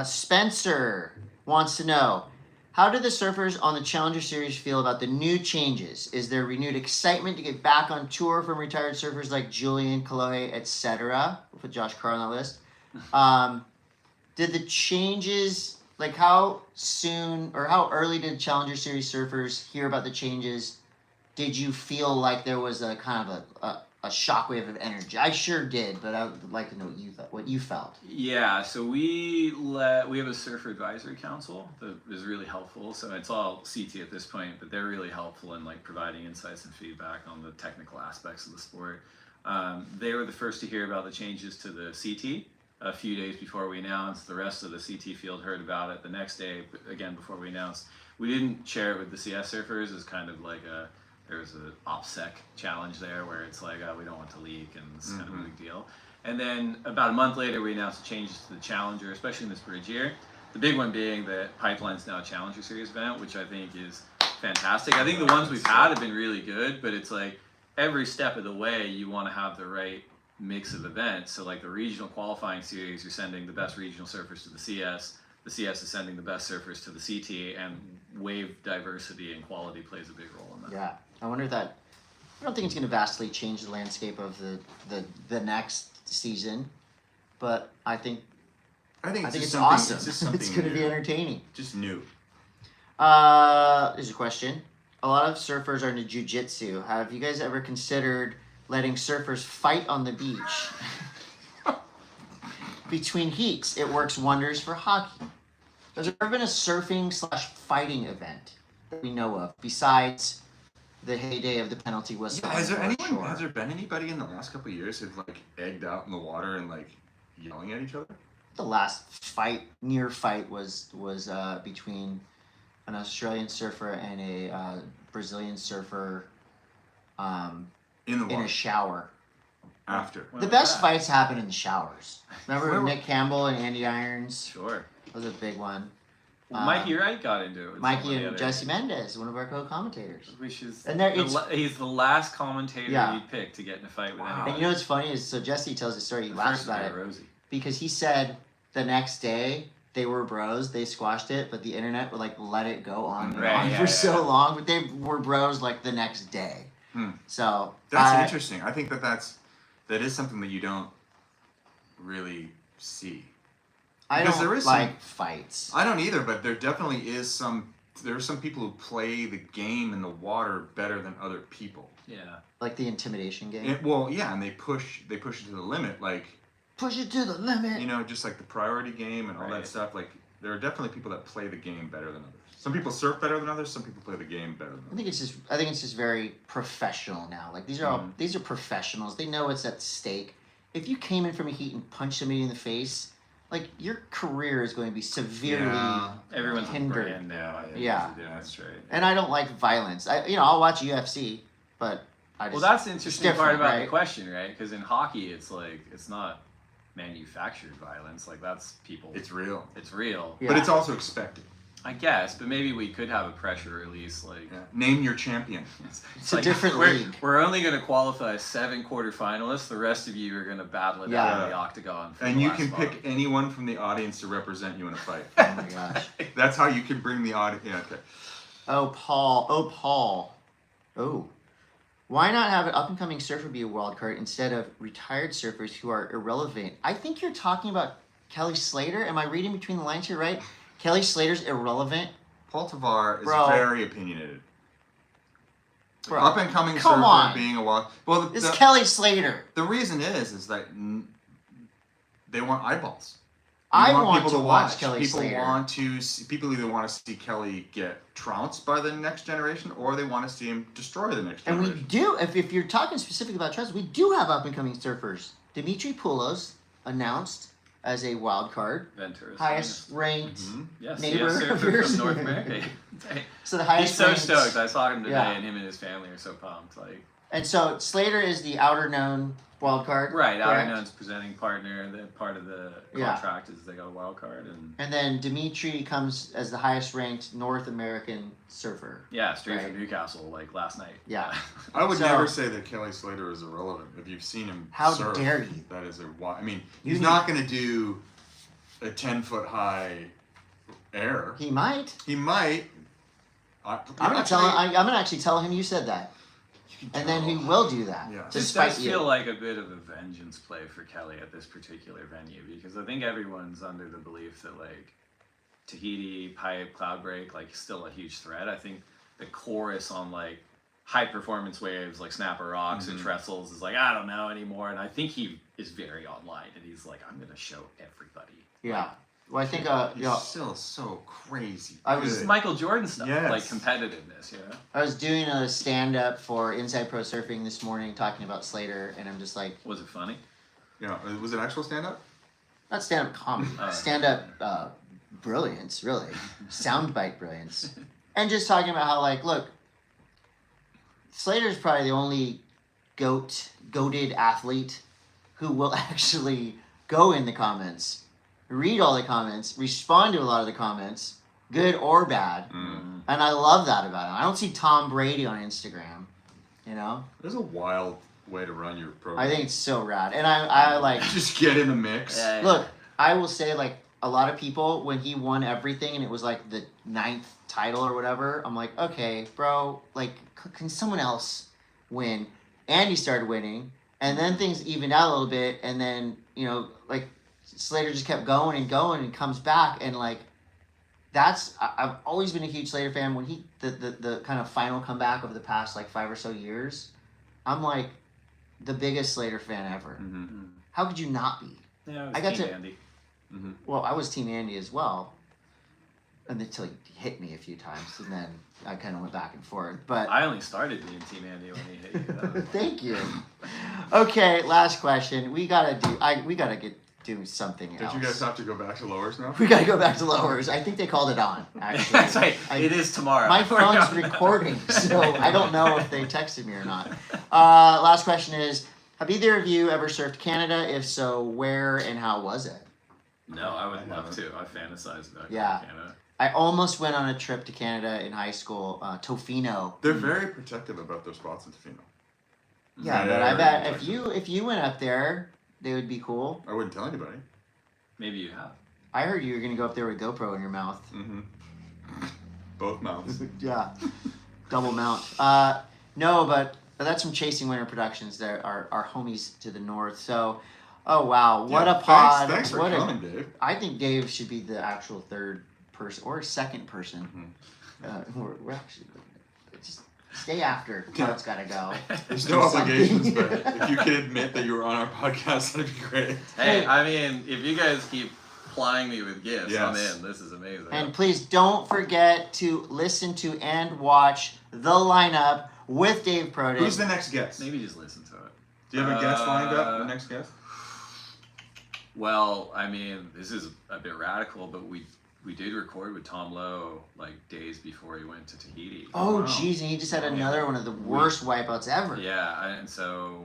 Spencer wants to know, how do the surfers on the Challenger Series feel about the new changes? Is there renewed excitement to get back on tour from retired surfers like Julian, Kalohe, etc.? We'll put Josh Carr on that list. Did the changes, like how soon or how early did Challenger Series surfers hear about the changes? Did you feel like there was a kind of a shockwave of energy? I sure did, but I would like to know what you felt. Yeah, so we have a surfer advisory council that is really helpful. So it's all CT at this point, but they're really helpful in like providing insights and feedback on the technical aspects of the sport. They were the first to hear about the changes to the CT a few days before we announced. The rest of the CT field heard about it the next day, again before we announced. We didn't share it with the CS surfers as kind of like there's an OPSEC challenge there where it's like, oh, we don't want to leak, and it's kind of a big deal. And then about a month later, we announced the changes to the Challenger, especially in this bridge year. The big one being that Pipeline's now a Challenger Series event, which I think is fantastic. I think the ones we've had have been really good, but it's like every step of the way, you want to have the right mix of events. So like the regional qualifying series, you're sending the best regional surfers to the CS. The CS is sending the best surfers to the CT, and wave diversity and quality plays a big role in that. Yeah, I wonder if that. I don't think it's going to vastly change the landscape of the next season, but I think it's awesome. It's just something It's going to be entertaining. Just new. There's a question. A lot of surfers are into jiu-jitsu. Have you guys ever considered letting surfers fight on the beach? Between heats, it works wonders for hockey. Has there ever been a surfing/fighting event that we know of besides the heyday of the penalty whistle? Yeah, has on there been anybody in the last couple of years who've like egged out in the water and like yelling at each other? The last near fight was between an Australian surfer and a Brazilian surfer In the in water. a shower. After. When The was best that? fights happen in the showers. Remember Where were- Nick Campbell and Andy Irons? Sure. That was a big one. Mikey Wright got into it. With Mikey someone the and other Jesse day. Mendez, one of our co-commentators. Which is And there it's- he's the last commentator Yeah. you'd pick to get in a fight with Wow. anybody. And you know what's funny is, so Jesse tells a story, he The laughs first about guy, it, Rosie. because he said the next day they were bros, they squashed it, but the internet would like let it go on and Right, on yeah, for yeah. so long, but they were bros like the next day. So That's interesting. I think that is something that you don't really see. I Because don't there is like fights. I don't either, but there definitely is there are some people who play the game in the water better than other people. Yeah. Like the intimidation game. And they push it to the limit, like, Push it to the limit. you know, just like the priority game and all Right. that stuff. Like, there are definitely people that play the game better than others. Some people surf better than others. Some people play the game better than I others. think it's just very professional now. Like these are professionals. They know what's at stake. If you came in from a heat and punched somebody in the face, like your career is going to be severely Yeah. Everyone's a hindered. brand now. I think Yeah. is the difference, right? And I don't like violence. I'll watch UFC, but I just Well, that's the interesting part different, about the right? question, right? Because in hockey, it's like it's not manufactured violence. Like that's people. It's real. It's real. Yeah. But it's also expected. I guess, but maybe we could have a pressure release, like. Yeah. Name your champion. It's a different league. We're only going to qualify 7 quarterfinalists. The rest of you are going to be it out in the octagon. For And the you last can spot. pick anyone from the audience to represent you in a fight. Oh my gosh. That's how you can bring the audience. Yeah, okay. Oh Paul. Oh. Why not have an up and coming surfer be a wild card instead of retired surfers who are irrelevant? I think you're talking about Kelly Slater. Am I reading between the lines here right? Kelly Slater's irrelevant. Paul Tavar is Bro. very opinionated. Bro, Up and coming come surfer on. being a wild. Well, It's Kelly Slater. the reason is that they want eyeballs. I You want people to watch Kelly Slater. People either want to see Kelly get trounced by the next generation, or they want to see him destroy the next And we generation. do, if you're talking specifically about trust, we do have up and coming surfers. Dimitri Poulos announced as a wild card, Ventura. highest ranked. Mhm. Yes, neighbor yes, of surfer yours. from North America. So the He's highest so ranked. stoked. I saw him today, Yeah. and him and his family are so pumped. Like, And so Slater is the outer known wild card. Right, correct? Outerknown's presenting partner. The part of the Yeah. contract is they got a wild card, and then Dimitri comes as the highest ranked North American surfer. yeah, straight Right. from Newcastle like last night. Yeah. I would So- never say that Kelly Slater is irrelevant. If you've seen him How surf, dare you? that is a I mean, You he's need- not going to do a 10-foot high air. He might. He might. I'm gonna actually tell him you said that, and then he will do that Yeah. to This spite does you. feel like a bit of a vengeance play for Kelly at this particular venue because I think everyone's under the belief that like Tahiti, Pipe, Cloudbreak, like still a huge threat. I think the chorus on like high performance waves like Snapper Rocks and Trestles is like I don't know anymore, and I think he is very online and he's like I'm gonna show everybody. Yeah. Well, I think He's still so crazy. I was- It's good. Michael Jordan stuff, Yes. like competitiveness, you know. I was doing a stand up for Inside Pro Surfing this morning, talking about Slater, and I'm just like, Was it funny? Yeah, was it actual stand-up? not stand up comedy, stand up brilliance, really, soundbite brilliance, and just talking about how like, look, Slater's probably the only goated athlete who will actually go in the comments, read all the comments, respond to a lot of the comments, good or bad. Mm. And I love that about him. I don't see Tom Brady on Instagram, you know? There's a wild way to run your program. I think it's so rad. And I like, Just get in the mix. Yeah. look, I will say like a lot of people, when he won everything and it was like the 9th title or whatever, I'm like, okay, bro, like, can someone else win? And he started winning. And then things evened out a little bit. And then, you know, like, Slater just kept going and comes back. And, like, I've always been a huge Slater fan. When the kind of final comeback of the past, like, 5 or so years, I'm, like, the biggest Slater fan ever. Mm-hmm. How could you not be? Yeah, I got Team to- Andy. Mm-hmm. Well, I was Team Andy as well. And until he hit me a few times. And then I kind of went back and forth. But I only started being Team Andy when he hit you. That was- thank you. Okay, last question. We gotta get do something else. Did you guys have to go back to Lowers now? We gotta go back to Lowers. I think they called it on. Actually, That's right. It is tomorrow. My phone's recording, so I don't know if they texted me or not. Last question is: have either of you ever surfed Canada? If so, where and how was it? No, I would I love haven't. to. I fantasize about Yeah. Canada. I almost went on a trip to Canada in high school. Tofino. They're very protective about their spots in Tofino. Yeah, but I bet if you went up there, they would be cool. I wouldn't tell anybody. Maybe you have. I heard you were gonna go up there with GoPro in your mouth. Mm-hmm. Both mouths. Yeah, double mount. No, but that's from Chasing Winter Productions. There are our homies to the north. So, oh wow, what Yeah, a pod! Thanks for what coming, Dave. I think Dave should be the actual third person or second person. Mm-hmm. We're actually just stay after. Yeah. Todd's gotta go. There's no Something. obligations, but if you could admit that you were on our podcast, that'd be great. Hey, I mean, if you guys keep plying me with gifts, I'm Yes. in. This is amazing. And please don't forget to listen to and watch the lineup with Dave Prodan. Who's the next guest? Maybe just listen to it. Do you have a guest lined up? The next guest? Well, I mean, this is a bit radical, but we did record with Tom Lowe like days before he went to Tahiti. Oh, Wow. jeez, and he just had another one of the worst wipeouts ever. Yeah, and so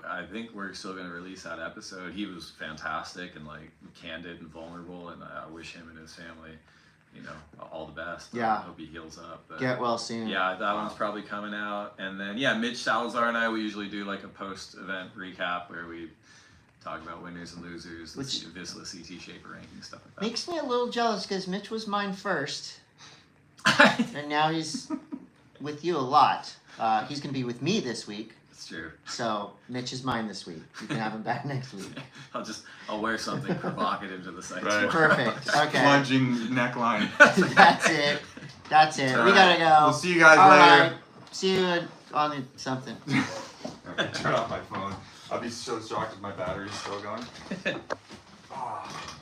I think we're still going to release that episode. He was fantastic and like candid and vulnerable, and I wish him and his family, you know, all the best. Yeah. I hope he heals up. But Get well soon. yeah, that one's probably coming out. And then, yeah, Mitch Salazar and I, we usually do like a post-event recap where we talk about winners and losers, the Which- Vizsla CT Shaper ranking, stuff like that. Makes me a little jealous because Mitch was mine first, and now he's with you a lot. He's going to be with me this week, It's true. so Mitch is mine this week. You can have him back next week. I'll wear something provocative to the site. Right. Perfect. Okay. Plunging neckline. That's it. That's it. We gotta go. We'll see you guys All later. right. See you on the something. Turn off my phone. I'll be so shocked if my battery's still going. Ah.